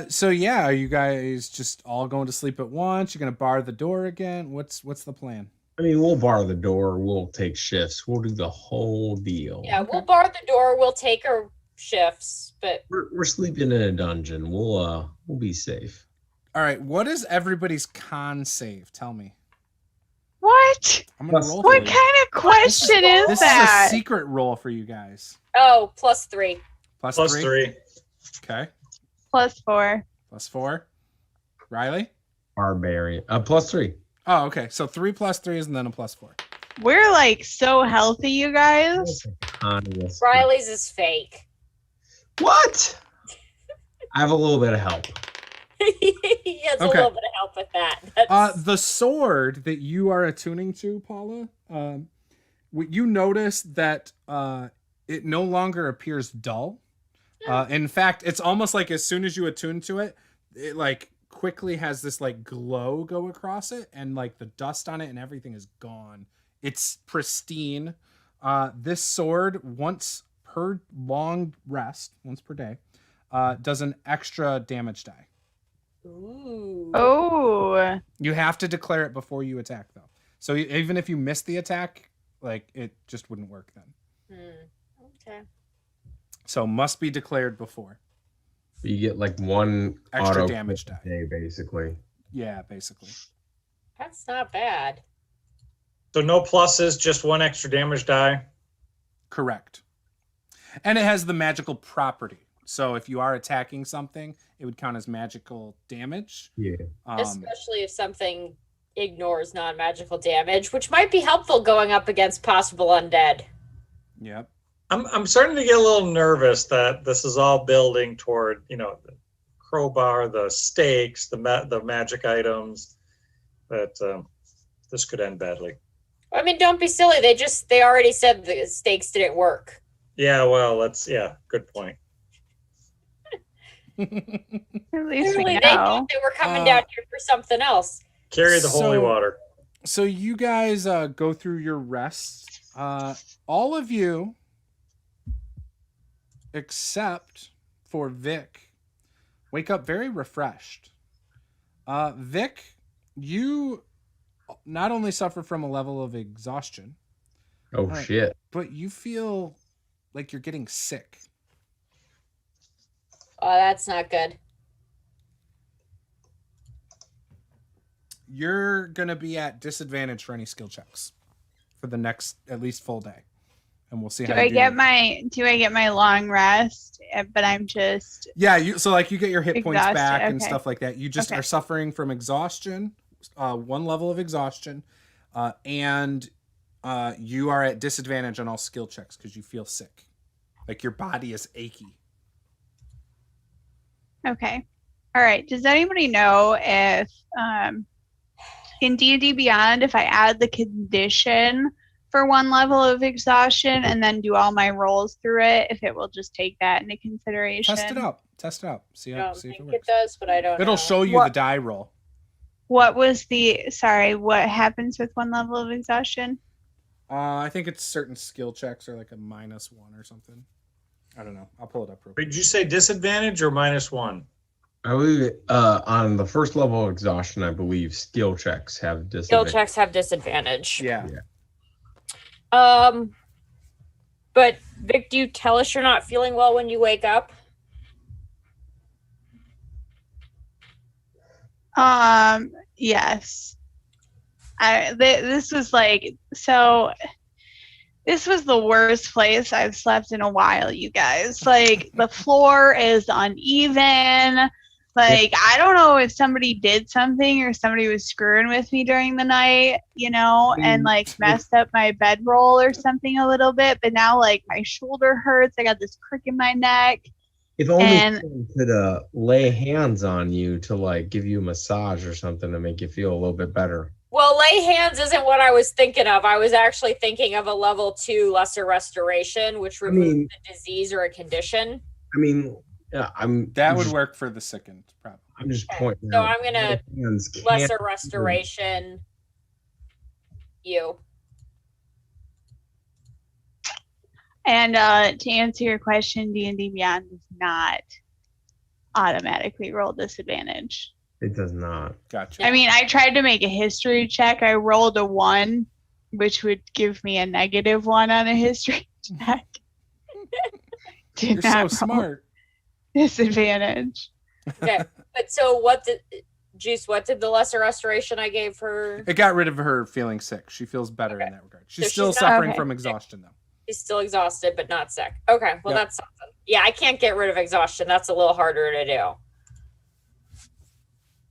[SPEAKER 1] So yeah, are you guys just all going to sleep at once? You're going to bar the door again? What's the plan?
[SPEAKER 3] I mean, we'll bar the door. We'll take shifts. We'll do the whole deal.
[SPEAKER 4] Yeah, we'll bar the door. We'll take our shifts, but
[SPEAKER 3] we're sleeping in a dungeon. We'll be safe.
[SPEAKER 1] All right. What is everybody's con save? Tell me.
[SPEAKER 2] What?
[SPEAKER 1] I'm gonna roll.
[SPEAKER 2] What kind of question is
[SPEAKER 1] this
[SPEAKER 2] that?
[SPEAKER 1] This is a secret roll for you guys.
[SPEAKER 4] Oh, +3.
[SPEAKER 1] Plus 3. Okay.
[SPEAKER 2] +4.
[SPEAKER 1] +4. Riley?
[SPEAKER 3] Barbarian. +3.
[SPEAKER 1] Oh, okay. So 3 + 3 and then a +4.
[SPEAKER 2] We're like so healthy, you guys.
[SPEAKER 4] Riley's is fake.
[SPEAKER 3] What? I have a little bit of help.
[SPEAKER 4] He has a little bit of help with that.
[SPEAKER 1] The sword that you are attuning to, Paula, you notice that it no longer appears dull. In fact, it's almost like as soon as you attune to it, it like quickly has this like glow go across it, and like the dust on it and everything is gone. It's pristine. This sword, once per long rest, once per day, does an extra damage die.
[SPEAKER 4] Ooh.
[SPEAKER 2] Oh.
[SPEAKER 1] You have to declare it before you attack, though. So even if you miss the attack, like it just wouldn't work then.
[SPEAKER 4] Okay.
[SPEAKER 1] So must be declared before.
[SPEAKER 3] You get like 1
[SPEAKER 1] extra
[SPEAKER 3] auto
[SPEAKER 1] damage die,
[SPEAKER 3] day, basically.
[SPEAKER 1] Yeah, basically.
[SPEAKER 4] That's not bad.
[SPEAKER 5] So no pluses, just 1 extra damage die.
[SPEAKER 1] Correct. And it has the magical property. So if you are attacking something, it would count as magical damage.
[SPEAKER 3] Yeah.
[SPEAKER 4] Especially if something ignores non-magical damage, which might be helpful going up against possible undead.
[SPEAKER 1] Yep.
[SPEAKER 5] I'm starting to get a little nervous that this is all building toward, the crowbar, the stakes, the magic items. That this could end badly.
[SPEAKER 4] I mean, don't be silly. They already said the stakes didn't work.
[SPEAKER 5] Yeah, well, good point.
[SPEAKER 2] At least
[SPEAKER 4] Clearly,
[SPEAKER 2] we
[SPEAKER 4] they
[SPEAKER 2] know.
[SPEAKER 4] thought they were coming down here for something else.
[SPEAKER 5] Carry the holy water.
[SPEAKER 1] So you guys go through your rests. All of you, except for Vic, wake up very refreshed. Vic, you not only suffer from a level of exhaustion,
[SPEAKER 3] Oh shit.
[SPEAKER 1] but you feel like you're getting sick.
[SPEAKER 4] Oh, that's not good.
[SPEAKER 1] You're gonna be at disadvantage for any skill checks for the next at least full day, and we'll see
[SPEAKER 2] Do
[SPEAKER 1] how
[SPEAKER 2] I
[SPEAKER 1] you do.
[SPEAKER 2] get my long rest? But I'm just
[SPEAKER 1] Yeah, you get your hit points
[SPEAKER 2] Exhausted,
[SPEAKER 1] back and
[SPEAKER 2] okay.
[SPEAKER 1] stuff like that. You just
[SPEAKER 2] Okay.
[SPEAKER 1] are suffering from exhaustion, 1 level of exhaustion, and you are at disadvantage on all skill checks because you feel sick, like your body is achy.
[SPEAKER 2] okay. All right. Does anybody know if in D&D Beyond, if I add the condition for 1 level of exhaustion and then do all my rolls through it, if it will just take that into consideration?
[SPEAKER 1] Test it out. See
[SPEAKER 4] I
[SPEAKER 1] how
[SPEAKER 4] don't
[SPEAKER 1] see if
[SPEAKER 4] think
[SPEAKER 1] it
[SPEAKER 4] it
[SPEAKER 1] works.
[SPEAKER 4] does, but I don't know.
[SPEAKER 1] It'll show you
[SPEAKER 2] What-
[SPEAKER 1] the die roll.
[SPEAKER 2] What happens with 1 level of exhaustion?
[SPEAKER 1] I think it's certain skill checks are like a -1 or something. I don't know. I'll pull it up real quick.
[SPEAKER 5] Did you say disadvantage or -1?
[SPEAKER 3] I believe on the first level of exhaustion, I believe skill checks have
[SPEAKER 4] Skill
[SPEAKER 3] disadvantage.
[SPEAKER 4] checks have disadvantage.
[SPEAKER 1] Yeah.
[SPEAKER 4] But Vic, do you tell us you're not feeling well when you wake up?
[SPEAKER 2] Yes. This was this was the worst place I've slept in a while, you guys. Like, the floor is uneven. Like, I don't know if somebody did something or somebody was screwing with me during the night, and like messed up my bedroll or something a little bit. But now, like, my shoulder hurts. I got this crick in my neck.
[SPEAKER 3] If only
[SPEAKER 2] And-
[SPEAKER 3] someone could lay hands on you to like give you a massage or something to make you feel a little bit better.
[SPEAKER 4] Well, lay hands isn't what I was thinking of. I was actually thinking of a level 2 lesser restoration, which removes the disease or a condition.
[SPEAKER 3] I mean,
[SPEAKER 1] That would work for the second, probably.
[SPEAKER 3] I'm just pointing
[SPEAKER 4] So
[SPEAKER 3] out.
[SPEAKER 4] I'm gonna
[SPEAKER 3] hands can't-
[SPEAKER 4] lesser restoration. You.
[SPEAKER 2] And to answer your question, D&D Beyond does not automatically roll disadvantage.
[SPEAKER 3] It does not.
[SPEAKER 1] Gotcha.
[SPEAKER 2] I mean, I tried to make a history check. I rolled a 1, which would give me a -1 on a history check. Did
[SPEAKER 1] You're so
[SPEAKER 2] not roll
[SPEAKER 1] smart.
[SPEAKER 2] disadvantage.
[SPEAKER 4] Okay. But so Juice, what did the lesser restoration I gave her?
[SPEAKER 1] It got rid of her feeling sick. She feels better in that regard. She's
[SPEAKER 4] So
[SPEAKER 1] still
[SPEAKER 4] she's not-
[SPEAKER 1] suffering
[SPEAKER 2] Okay.
[SPEAKER 1] from exhaustion, though.
[SPEAKER 4] She's still exhausted, but not sick. Okay, well,
[SPEAKER 1] Yep.
[SPEAKER 4] that's something. Yeah, I can't get rid of exhaustion. That's a little harder to do.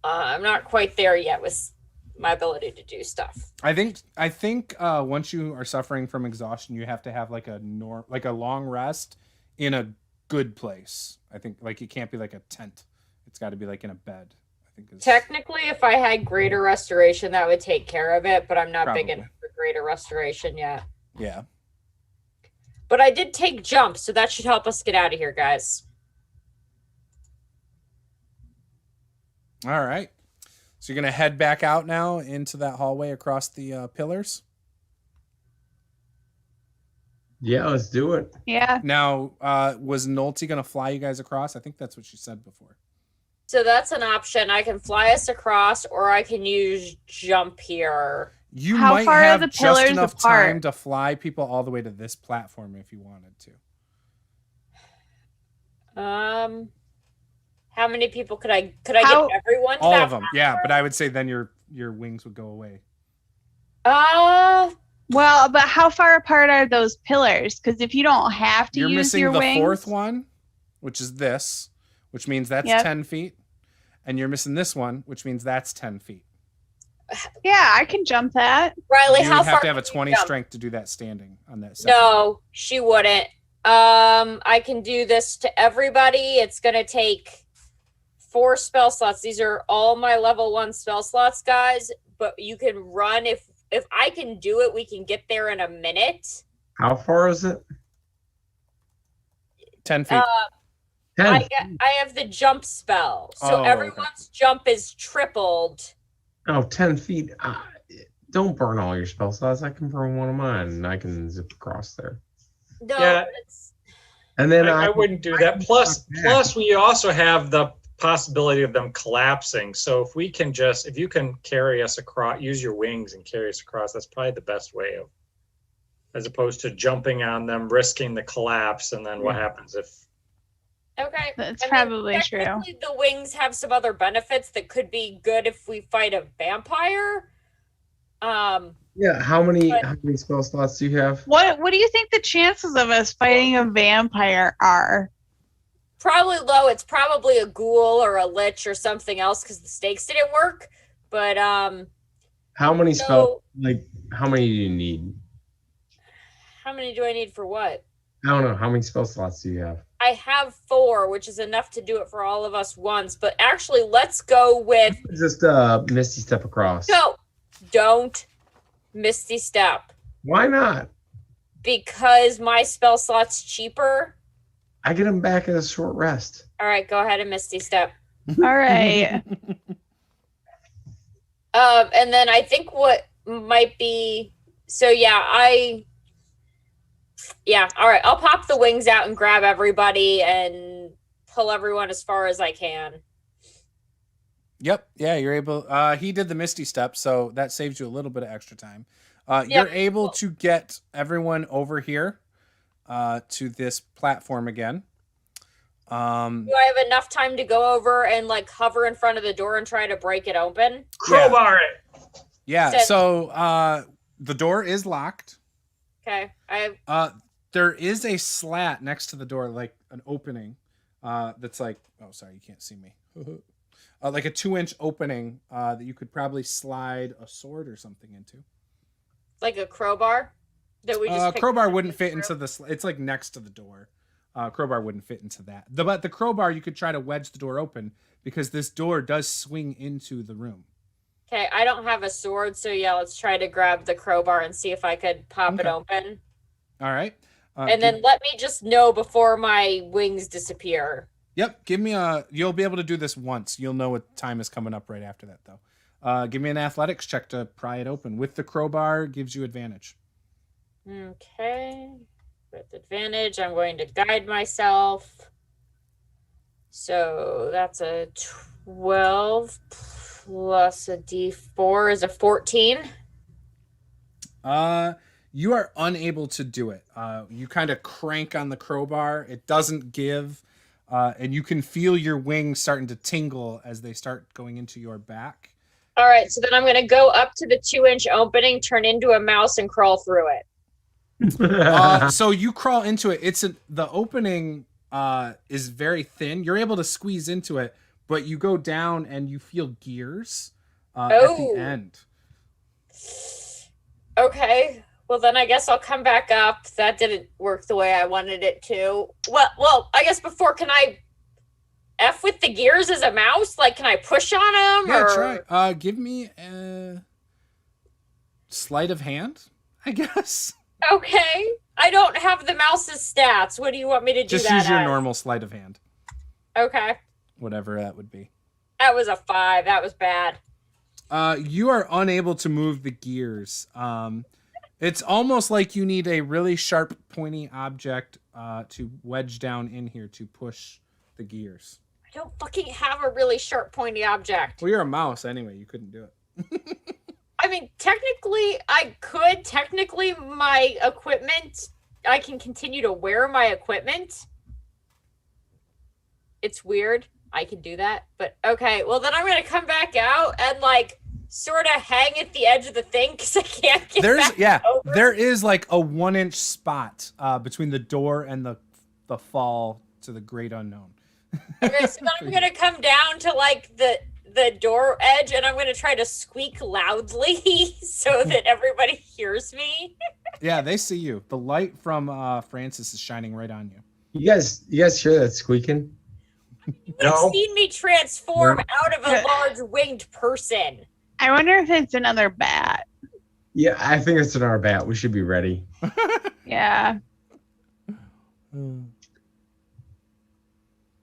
[SPEAKER 4] I'm not quite there yet with my ability to do stuff.
[SPEAKER 1] I think once you are suffering from exhaustion, you have to have like a long rest in a good place. I think like it can't be like a tent. It's got to be like in a bed. I think is
[SPEAKER 4] Technically, if I had greater restoration, that would take care of it, but I'm not big
[SPEAKER 1] Probably.
[SPEAKER 4] enough for greater restoration yet.
[SPEAKER 1] yeah.
[SPEAKER 4] But I did take jump, so that should help us get out of here, guys.
[SPEAKER 1] All right. So you're gonna head back out now into that hallway across the pillars.
[SPEAKER 3] Yeah, let's do it.
[SPEAKER 2] Yeah.
[SPEAKER 1] Now, was Nolte gonna fly you guys across? I think that's what she said before.
[SPEAKER 4] So that's an option. I can fly us across, or I can use jump here.
[SPEAKER 1] You
[SPEAKER 2] How
[SPEAKER 1] might
[SPEAKER 2] far are
[SPEAKER 1] have
[SPEAKER 2] the
[SPEAKER 1] just
[SPEAKER 2] pillars
[SPEAKER 1] enough
[SPEAKER 2] apart?
[SPEAKER 1] time to fly people all the way to this platform if you wanted to.
[SPEAKER 4] How many people could I
[SPEAKER 2] How-
[SPEAKER 4] get everyone? to
[SPEAKER 1] All
[SPEAKER 4] that
[SPEAKER 1] of them, yeah. But I would say then you're your wings would go away.
[SPEAKER 2] Well, but how far apart are those pillars? Because if you don't have to
[SPEAKER 1] You're
[SPEAKER 2] use
[SPEAKER 1] missing
[SPEAKER 2] your
[SPEAKER 1] the
[SPEAKER 2] wings,
[SPEAKER 1] fourth one, which is this, which means that's
[SPEAKER 2] Yep.
[SPEAKER 1] 10 feet. And you're missing this one, which means that's 10 feet.
[SPEAKER 2] yeah, I can jump that.
[SPEAKER 4] Riley,
[SPEAKER 1] You
[SPEAKER 4] how
[SPEAKER 1] would
[SPEAKER 4] far
[SPEAKER 1] have to have a
[SPEAKER 4] can you
[SPEAKER 1] 20
[SPEAKER 4] jump?
[SPEAKER 1] strength to do that standing on that second.
[SPEAKER 4] No, she wouldn't. I can do this to everybody. It's gonna take 4 spell slots. These are all my level 1 spell slots, guys. But you can run if I can do it. We can get there in a minute.
[SPEAKER 3] How far is it?
[SPEAKER 1] 10 feet.
[SPEAKER 3] 10.
[SPEAKER 4] I have the jump spell, so
[SPEAKER 1] Oh, okay.
[SPEAKER 4] everyone's jump is tripled.
[SPEAKER 3] Oh, 10 feet. Don't burn all your spell slots. I can burn one of mine and I can zip across there.
[SPEAKER 4] No,
[SPEAKER 5] Yeah.
[SPEAKER 3] And then
[SPEAKER 5] I wouldn't do that. Plus, we also have the possibility of them collapsing. So if you can carry us across, use your wings and carry us across, that's probably the best way of, as opposed to jumping on them, risking the collapse, and then what happens if?
[SPEAKER 4] Okay,
[SPEAKER 2] That's
[SPEAKER 4] I mean,
[SPEAKER 2] probably true.
[SPEAKER 4] technically the wings have some other benefits that could be good if we fight a vampire.
[SPEAKER 3] Yeah, how many spell slots do you have?
[SPEAKER 2] What do you think the chances of us fighting a vampire are?
[SPEAKER 4] Probably low. It's probably a ghoul or a lich or something else because the stakes didn't work. But
[SPEAKER 3] How many spell how many do you need?
[SPEAKER 4] how many do I need for what?
[SPEAKER 3] I don't know. How many spell slots do you have?
[SPEAKER 4] I have 4, which is enough to do it for all of us once. But actually, let's go with
[SPEAKER 3] Just Misty Step across.
[SPEAKER 4] no. Don't Misty Step
[SPEAKER 3] Why not?
[SPEAKER 4] because my spell slot's cheaper.
[SPEAKER 3] I get them back at a short rest.
[SPEAKER 4] All right, go ahead and Misty Step.
[SPEAKER 2] All right.
[SPEAKER 4] And then I think what might be so all right, I'll pop the wings out and grab everybody and pull everyone as far as I can.
[SPEAKER 1] Yep. Yeah, you're able. He did the Misty Step, so that saves you a little bit of extra time. You're able to get everyone over here to this platform again.
[SPEAKER 4] Do I have enough time to go over and like hover in front of the door and try to break it open?
[SPEAKER 5] Crowbar it.
[SPEAKER 1] Yeah. So the door is locked.
[SPEAKER 4] Okay.
[SPEAKER 1] There is a slat next to the door, like an opening. That's like, oh, sorry, you can't see me. Like a 2-inch opening that you could probably slide a sword or something into.
[SPEAKER 4] Like a crowbar that we just
[SPEAKER 1] crowbar wouldn't fit into the. It's like next to the door. Crowbar wouldn't fit into that. But the crowbar you could try to wedge the door open because this door does swing into the room.
[SPEAKER 4] Okay, I don't have a sword, so yeah, let's try to grab the crowbar and see if I could pop it open.
[SPEAKER 1] All right.
[SPEAKER 4] And then let me just know before my wings disappear.
[SPEAKER 1] Yep. Give me you'll be able to do this once. You'll know what time is coming up right after that, though. Give me an athletics check to pry it open. With the crowbar, gives you advantage.
[SPEAKER 4] Okay. With advantage, I'm going to guide myself. So that's a 12 plus a d4 is a 14.
[SPEAKER 1] You are unable to do it. You kind of crank on the crowbar. It doesn't give. And you can feel your wings starting to tingle as they start going into your back.
[SPEAKER 4] All right, so then I'm going to go up to the 2-inch opening, turn into a mouse, and crawl through it.
[SPEAKER 1] So you crawl into it. The opening is very thin. You're able to squeeze into it, but you go down and you feel gears at the end.
[SPEAKER 4] Okay. Well, then I guess I'll come back up. That didn't work the way I wanted it to. Well, I guess before, can I F with the gears as a mouse? Like, can I push on them?
[SPEAKER 1] Yeah, try. Give me a sleight of hand, I guess.
[SPEAKER 4] Okay. I don't have the mouse's stats. What do you want me to do?
[SPEAKER 1] Just
[SPEAKER 4] that
[SPEAKER 1] use your
[SPEAKER 4] as?
[SPEAKER 1] normal sleight of hand.
[SPEAKER 4] Okay.
[SPEAKER 1] Whatever that would be.
[SPEAKER 4] That was a 5. That was bad.
[SPEAKER 1] You are unable to move the gears. It's almost like you need a really sharp, pointy object to wedge down in here to push the gears.
[SPEAKER 4] I don't fucking have a really sharp, pointy object.
[SPEAKER 1] Well, you're a mouse anyway. You couldn't do it.
[SPEAKER 4] I mean, technically, I could. Technically, my equipment, I can continue to wear my equipment. It's weird. I can do that. But okay, well, then I'm going to come back out and, like, sort of hang at the edge of the thing because I can't get back over?
[SPEAKER 1] There is like a 1-inch spot between the door and the fall to the great unknown.
[SPEAKER 4] Okay, so then I'm gonna come down to like the door edge, and I'm gonna try to squeak loudly so that everybody hears me.
[SPEAKER 1] Yeah, they see you. The light from Francis is shining right on you.
[SPEAKER 3] You guys hear that squeaking?
[SPEAKER 4] You've seen me transform out of a large winged person.
[SPEAKER 2] I wonder if it's another bat.
[SPEAKER 3] Yeah, I think it's an our bat. We should be ready.
[SPEAKER 2] Yeah.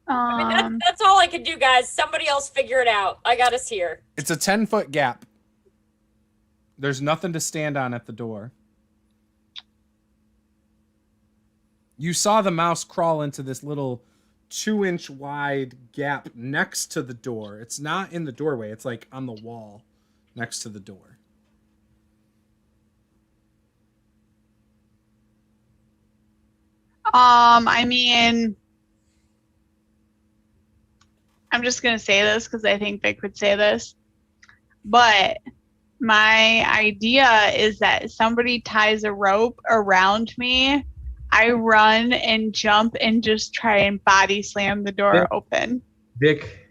[SPEAKER 4] I mean, that's all I can do, guys. Somebody else figure it out. I got us here.
[SPEAKER 1] It's a 10-foot gap. There's nothing to stand on at the door. You saw the mouse crawl into this little 2-inch wide gap next to the door. It's not in the doorway. It's like on the wall next to the door.
[SPEAKER 2] I mean, I'm just going to say this because I think Vic would say this. But my idea is that somebody ties a rope around me. I run and jump and just try and body slam the door open.
[SPEAKER 3] Vic,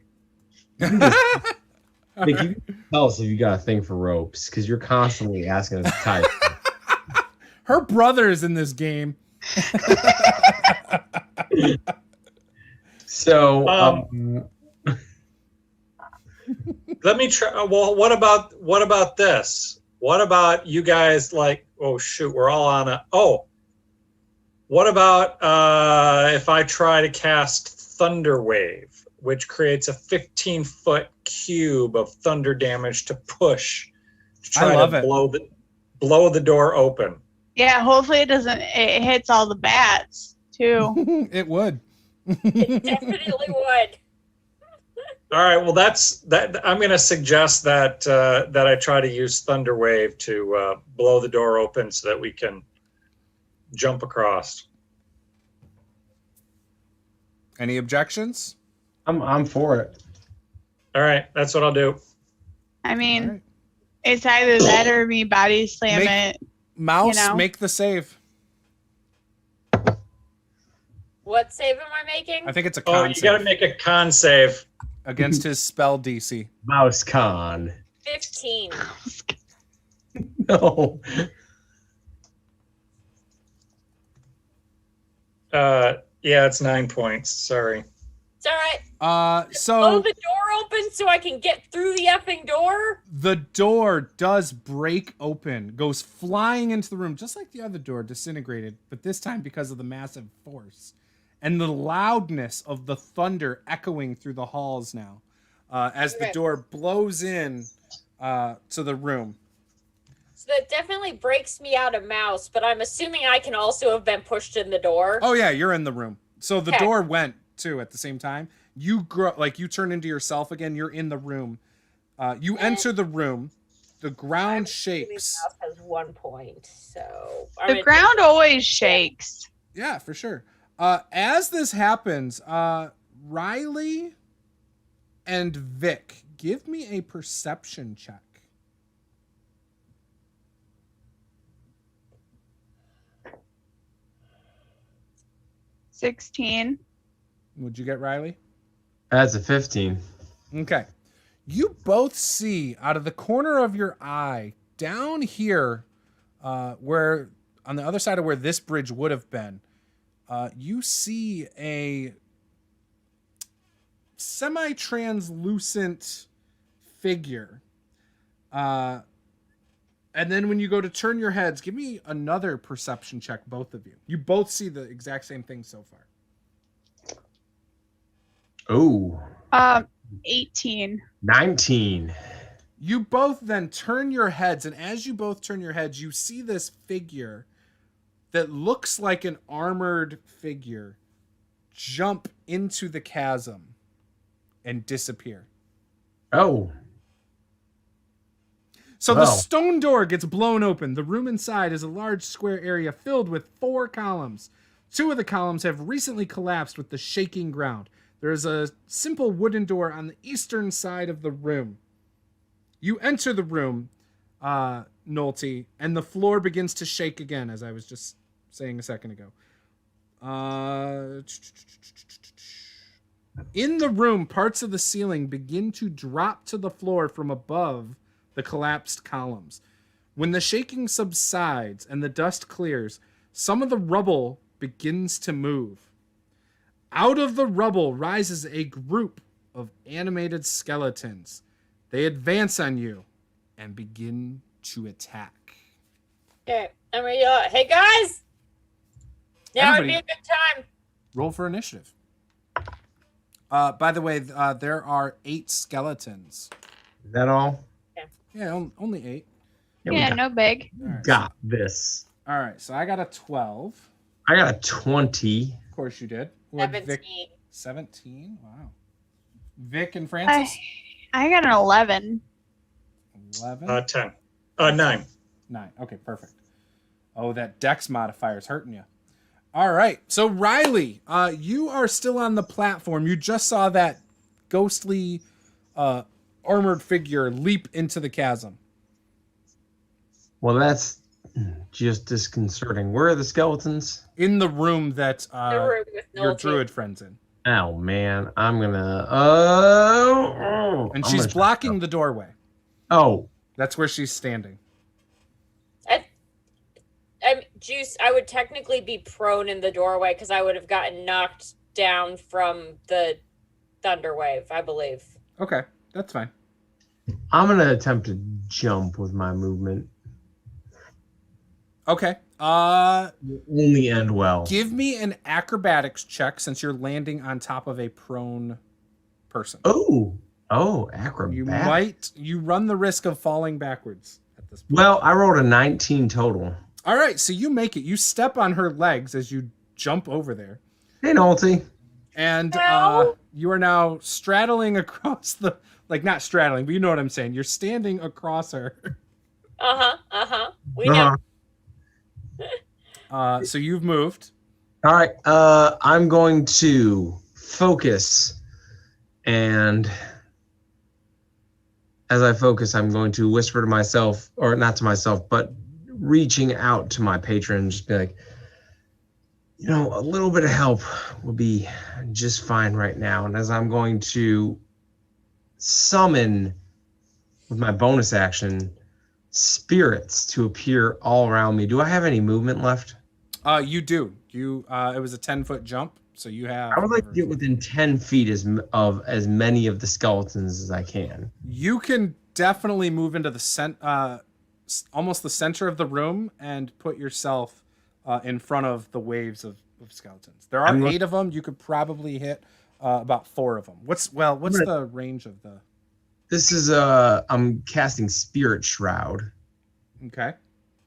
[SPEAKER 3] you can tell us if you got a thing for ropes because you're constantly asking us to tie.
[SPEAKER 1] Her brother is in this game.
[SPEAKER 3] So,
[SPEAKER 5] let me try. Well, what about this? What about you guys? Like, oh shoot, we're all on a. Oh, what about if I try to cast Thunder Wave, which creates a 15-foot cube of thunder damage to push to try to blow the door open.
[SPEAKER 2] Yeah, hopefully it hits all the bats too.
[SPEAKER 1] It would.
[SPEAKER 4] It definitely would.
[SPEAKER 5] All right, well that. I'm going to suggest that I try to use Thunder Wave to blow the door open so that we can jump across.
[SPEAKER 1] Any objections?
[SPEAKER 3] I'm for it.
[SPEAKER 5] All right, that's what I'll do.
[SPEAKER 2] I mean, it's either that or me body slam it.
[SPEAKER 1] Mouse, make the save.
[SPEAKER 4] What save am I making?
[SPEAKER 1] I think it's a con
[SPEAKER 5] save. You got to make a con save.
[SPEAKER 1] Against his spell DC.
[SPEAKER 3] Mouse con.
[SPEAKER 4] 15.
[SPEAKER 3] No.
[SPEAKER 5] Yeah, it's 9 points. Sorry.
[SPEAKER 4] It's all right.
[SPEAKER 1] So
[SPEAKER 4] blow the door open so I can get through the effing door.
[SPEAKER 1] The door does break open, goes flying into the room, just like the other door, disintegrated, but this time because of the massive force and the loudness of the thunder echoing through the halls now, as the door blows in to the room.
[SPEAKER 4] So that definitely breaks me out of mouse, but I'm assuming I can also have been pushed in the door.
[SPEAKER 1] Oh yeah, you're in the room. So the door went too at the same time. You grow, like you turn into yourself again. You're in the room. You enter the room. The ground shakes.
[SPEAKER 4] Mouse has 1 point, so
[SPEAKER 2] the ground always shakes.
[SPEAKER 1] Yeah, for sure. As this happens, Riley and Vic, give me a perception check.
[SPEAKER 2] 16.
[SPEAKER 1] What'd you get, Riley?
[SPEAKER 3] That's a 15.
[SPEAKER 1] Okay. You both see out of the corner of your eye down here, where on the other side of where this bridge would have been, you see a semi-translucent figure. And then when you go to turn your heads, give me another perception check, both of you. You both see the exact same thing so far.
[SPEAKER 3] Oh.
[SPEAKER 2] 18.
[SPEAKER 3] 19.
[SPEAKER 1] You both then turn your heads, and as you both turn your heads, you see this figure that looks like an armored figure jump into the chasm and disappear.
[SPEAKER 3] Oh.
[SPEAKER 1] So the stone door gets blown open. The room inside is a large square area filled with 4 columns. 2 of the columns have recently collapsed with the shaking ground. There is a simple wooden door on the eastern side of the room. You enter the room, Nolte, and the floor begins to shake again, as I was just saying a second ago. In the room, parts of the ceiling begin to drop to the floor from above the collapsed columns. When the shaking subsides and the dust clears, some of the rubble begins to move. Out of the rubble rises a group of animated skeletons. They advance on you and begin to attack.
[SPEAKER 4] Okay, I'm gonna yell, "Hey guys! Now would be a good time."
[SPEAKER 1] Roll for initiative. By the way, there are 8 skeletons.
[SPEAKER 3] Is that all?
[SPEAKER 1] Yeah, only 8.
[SPEAKER 2] Yeah, no big.
[SPEAKER 1] Right.
[SPEAKER 3] Got this.
[SPEAKER 1] All right, so I got a 12.
[SPEAKER 3] I got a 20.
[SPEAKER 1] Of course you did. What,
[SPEAKER 4] 17.
[SPEAKER 1] Vic? 17? Wow. Vic and Francis?
[SPEAKER 2] I got an 11.
[SPEAKER 1] 11?
[SPEAKER 5] 10. 9.
[SPEAKER 1] 9. Okay, perfect. Oh, that dex modifier is hurting you. All right, so Riley, you are still on the platform. You just saw that ghostly armored figure leap into the chasm.
[SPEAKER 3] Well, that's just disconcerting. Where are the skeletons?
[SPEAKER 1] In the room that
[SPEAKER 4] The room with
[SPEAKER 1] your
[SPEAKER 4] Nolte.
[SPEAKER 1] druid friend's in.
[SPEAKER 3] Oh, man. I'm going to...
[SPEAKER 1] And she's blocking the doorway.
[SPEAKER 3] Oh.
[SPEAKER 1] That's where she's standing.
[SPEAKER 4] Juice, I would technically be prone in the doorway because I would have gotten knocked down from the thunder wave, I believe.
[SPEAKER 1] Okay, that's fine.
[SPEAKER 3] I'm going to attempt to jump with my movement.
[SPEAKER 1] Okay.
[SPEAKER 3] Only end well.
[SPEAKER 1] Give me an acrobatics check since you're landing on top of a prone person.
[SPEAKER 3] Oh, acrobat.
[SPEAKER 1] You run the risk of falling backwards at this point.
[SPEAKER 3] Well, I rolled a 19 total.
[SPEAKER 1] All right, so you make it. You step on her legs as you jump over there.
[SPEAKER 3] Hey, Nolte.
[SPEAKER 1] And you are now straddling across the, like not straddling, but you know what I'm saying. You're standing across her.
[SPEAKER 4] We know.
[SPEAKER 1] So you've moved.
[SPEAKER 3] All right, I'm going to focus, and as I focus, I'm going to whisper to myself, or not to myself, but reaching out to my patron, just be like, a little bit of help will be just fine right now. And as I'm going to summon with my bonus action spirits to appear all around me. Do I have any movement left?
[SPEAKER 1] You do. It was a 10-foot jump, so you have.
[SPEAKER 3] I would like to get within 10 feet of as many of the skeletons as I can.
[SPEAKER 1] You can definitely move into the almost the center of the room and put yourself in front of the waves of skeletons. There are 8 of them. You could probably hit about 4 of them. What's the range of the?
[SPEAKER 3] This is I'm casting Spirit Shroud.
[SPEAKER 1] Okay.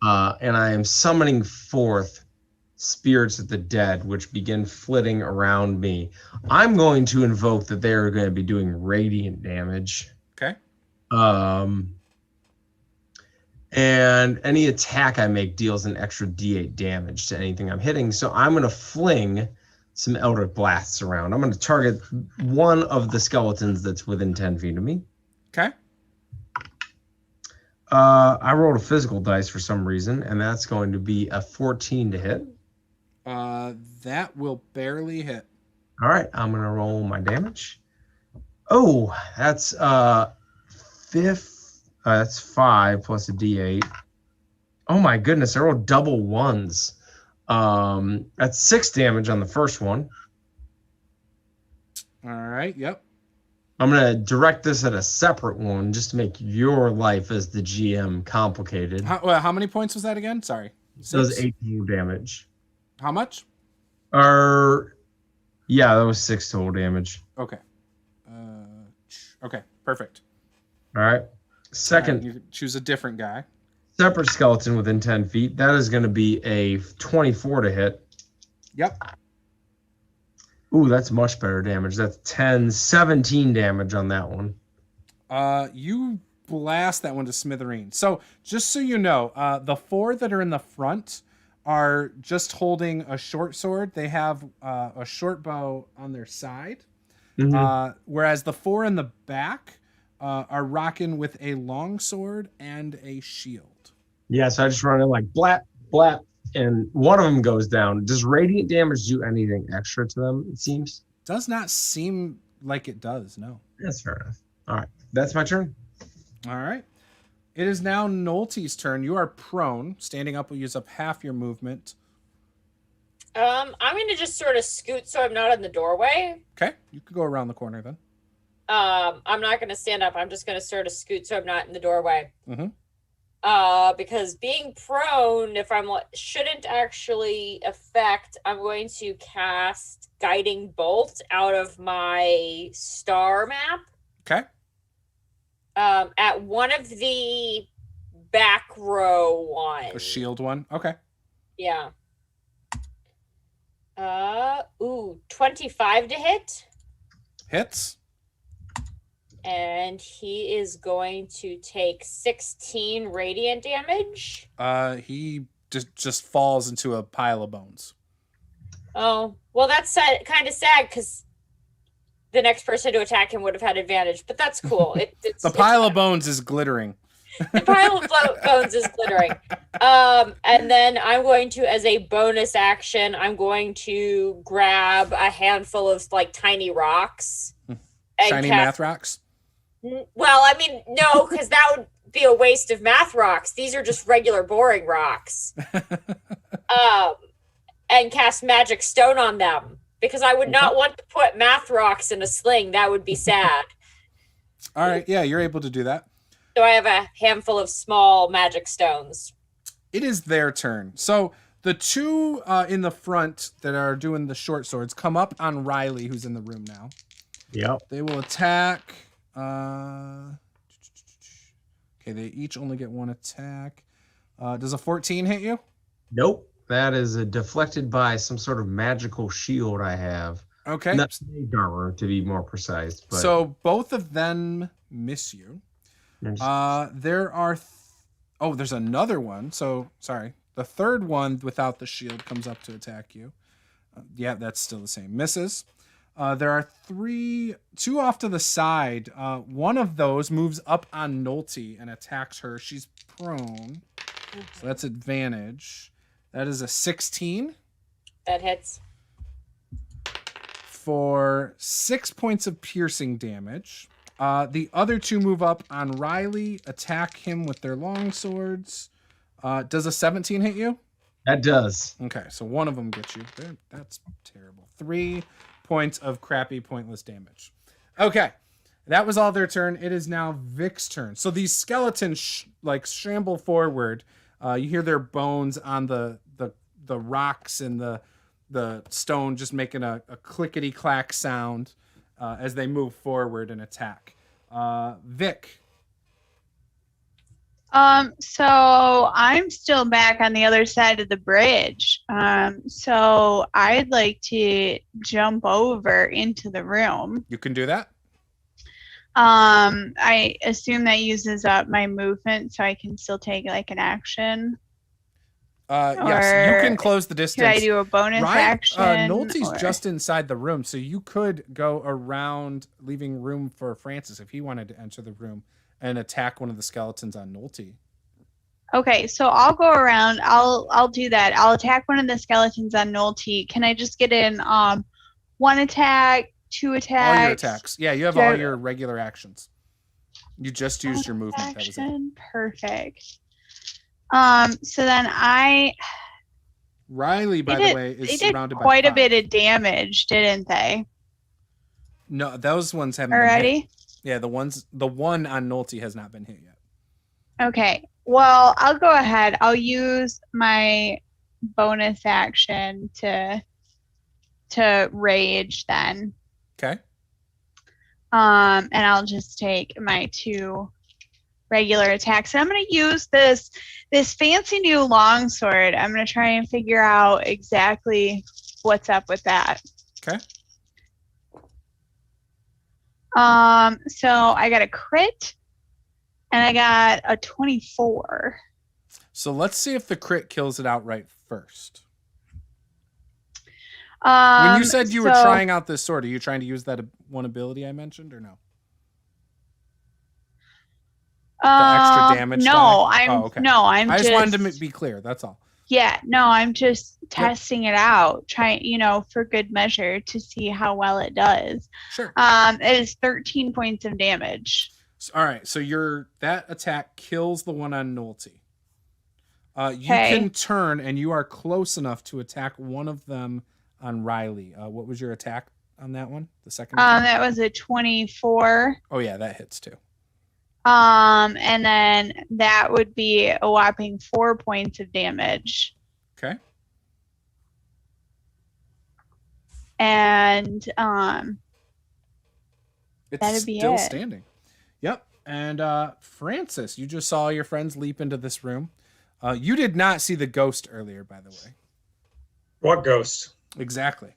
[SPEAKER 3] And I am summoning forth spirits of the dead, which begin flitting around me. I'm going to invoke that they are going to be doing radiant damage.
[SPEAKER 1] Okay.
[SPEAKER 3] And any attack I make deals an extra D8 damage to anything I'm hitting. So I'm going to fling some Eldritch Blasts around. I'm going to target one of the skeletons that's within 10 feet of me.
[SPEAKER 1] Okay.
[SPEAKER 3] I rolled a physical dice for some reason, and that's going to be a 14 to hit.
[SPEAKER 1] That will barely hit.
[SPEAKER 3] All right, I'm going to roll my damage. Oh, that's that's 5 plus a D8. Oh my goodness, I rolled double ones. That's 6 damage on the first one.
[SPEAKER 1] All right, yep.
[SPEAKER 3] I'm going to direct this at a separate one just to make your life as the GM complicated.
[SPEAKER 1] How many points was that again? Sorry.
[SPEAKER 3] It does 8 total damage.
[SPEAKER 1] How much?
[SPEAKER 3] Yeah, that was 6 total damage.
[SPEAKER 1] Okay. Okay, perfect.
[SPEAKER 3] All right. Second.
[SPEAKER 1] Right, you can choose a different guy.
[SPEAKER 3] Separate skeleton within 10 feet. That is going to be a 24 to hit.
[SPEAKER 1] Yep.
[SPEAKER 3] Ooh, that's much better damage. That's 17 damage on that one.
[SPEAKER 1] You blast that one to smithereens. So just so you know, the 4 that are in the front are just holding a short sword. They have a short bow on their side. Mm-hmm. Whereas the 4 in the back are rocking with a longsword and a shield.
[SPEAKER 3] Yeah, so I just run in like blap, blap, and one of them goes down. Does radiant damage do anything extra to them, it seems?
[SPEAKER 1] Does not seem like it does, no.
[SPEAKER 3] That's fair enough. All right, that's my turn.
[SPEAKER 1] All right. It is now Nolte's turn. You are prone. Standing up will use up half your movement.
[SPEAKER 4] I'm going to just sort of scoot so I'm not in the doorway.
[SPEAKER 1] Okay, you could go around the corner then.
[SPEAKER 4] I'm not going to stand up. I'm just going to sort of scoot so I'm not in the doorway.
[SPEAKER 1] Mm-hmm.
[SPEAKER 4] Because being prone, shouldn't actually affect. I'm going to cast Guiding Bolt out of my star map.
[SPEAKER 1] Okay.
[SPEAKER 4] At one of the back row ones.
[SPEAKER 1] The shield one. Okay.
[SPEAKER 4] Yeah. 25 to hit.
[SPEAKER 1] Hits.
[SPEAKER 4] And he is going to take 16 radiant damage.
[SPEAKER 1] He just falls into a pile of bones.
[SPEAKER 4] Oh, well, that's kind of sad because the next person to attack him would have had advantage, but that's cool.
[SPEAKER 1] The pile of bones is glittering.
[SPEAKER 4] The pile of bones is glittering. And then I'm going to, as a bonus action, I'm going to grab a handful of like tiny rocks.
[SPEAKER 1] Shiny math rocks?
[SPEAKER 4] Well, I mean, no, because that would be a waste of math rocks. These are just regular boring rocks. And cast magic stone on them. Because I would not want to put math rocks in a sling. That would be sad.
[SPEAKER 1] All right. Yeah, you're able to do that.
[SPEAKER 4] So I have a handful of small magic stones.
[SPEAKER 1] It is their turn. So the two in the front that are doing the short swords come up on Riley, who's in the room now.
[SPEAKER 3] Yep.
[SPEAKER 1] They will attack. Okay, they each only get one attack. Does a 14 hit you?
[SPEAKER 3] Nope. That is deflected by some sort of magical shield I have.
[SPEAKER 1] Okay.
[SPEAKER 3] Not mage armor, to be more precise. But
[SPEAKER 1] So both of them miss you. There are... there's another one. So, sorry. The third one without the shield comes up to attack you. Yeah, that's still the same. Misses. There are two off to the side. One of those moves up on Nolte and attacks her. She's prone. So that's advantage. That is a 16.
[SPEAKER 4] That hits.
[SPEAKER 1] For 6 points of piercing damage. The other two move up on Riley, attack him with their long swords. Does a 17 hit you?
[SPEAKER 3] that does.
[SPEAKER 1] Okay, so one of them gets you. That's terrible. 3 points of crappy, pointless damage. Okay, that was all their turn. It is now Vic's turn. So these skeletons shamble forward. You hear their bones on the rocks and the stone just making a clickety clack sound as they move forward and attack. Vic.
[SPEAKER 2] So I'm still back on the other side of the bridge. So I'd like to jump over into the room.
[SPEAKER 1] You can do that.
[SPEAKER 2] I assume that uses up my movement, so I can still take like an action.
[SPEAKER 1] Yes, you can close the distance.
[SPEAKER 2] Could I do a bonus action?
[SPEAKER 1] Nolte's just inside the room, so you could go around, leaving room for Francis if he wanted to enter the room and attack one of the skeletons on Nolte.
[SPEAKER 2] Okay, so I'll go around. I'll do that. I'll attack one of the skeletons on Nolte. Can I just get in one attack, 2 attacks?
[SPEAKER 1] All your attacks. Yeah, you have all your regular actions. You just used your movement. That was it.
[SPEAKER 2] Perfect. So then
[SPEAKER 1] Riley, by the way, is surrounded by
[SPEAKER 2] quite a bit of damage, didn't they?
[SPEAKER 1] No, those ones haven't
[SPEAKER 2] already.
[SPEAKER 1] Been hit. Yeah, the one on Nolte has not been hit yet.
[SPEAKER 2] Okay. Well, I'll go ahead. I'll use my bonus action to rage then.
[SPEAKER 1] Okay.
[SPEAKER 2] And I'll just take my 2 regular attacks. And I'm going to use this fancy new longsword. I'm going to try and figure out exactly what's up with that.
[SPEAKER 1] Okay.
[SPEAKER 2] So I got a crit and I got a 24.
[SPEAKER 1] So let's see if the crit kills it outright first. When you said you were trying out this sword, are you trying to use that one ability I mentioned or no? extra damage
[SPEAKER 2] No,
[SPEAKER 1] die?
[SPEAKER 2] I'm
[SPEAKER 1] I just
[SPEAKER 2] just
[SPEAKER 1] wanted to be clear. That's all.
[SPEAKER 2] Yeah, no, I'm just testing it out, trying, for good measure to see how well it does.
[SPEAKER 1] Sure.
[SPEAKER 2] It is 13 points of damage.
[SPEAKER 1] All right, so that attack kills the one on Nolte. You can turn, and you are close enough to attack one of them on Riley. What was your attack on that one? The second attack?
[SPEAKER 2] That was a 24.
[SPEAKER 1] Oh yeah, that hits too.
[SPEAKER 2] And then that would be a whopping 4 points of damage.
[SPEAKER 1] Okay.
[SPEAKER 2] And
[SPEAKER 1] it's
[SPEAKER 2] that'd be
[SPEAKER 1] still
[SPEAKER 2] it.
[SPEAKER 1] Standing. Yep. And Francis, you just saw your friends leap into this room. You did not see the ghost earlier, by the way.
[SPEAKER 5] What ghost?
[SPEAKER 1] Exactly.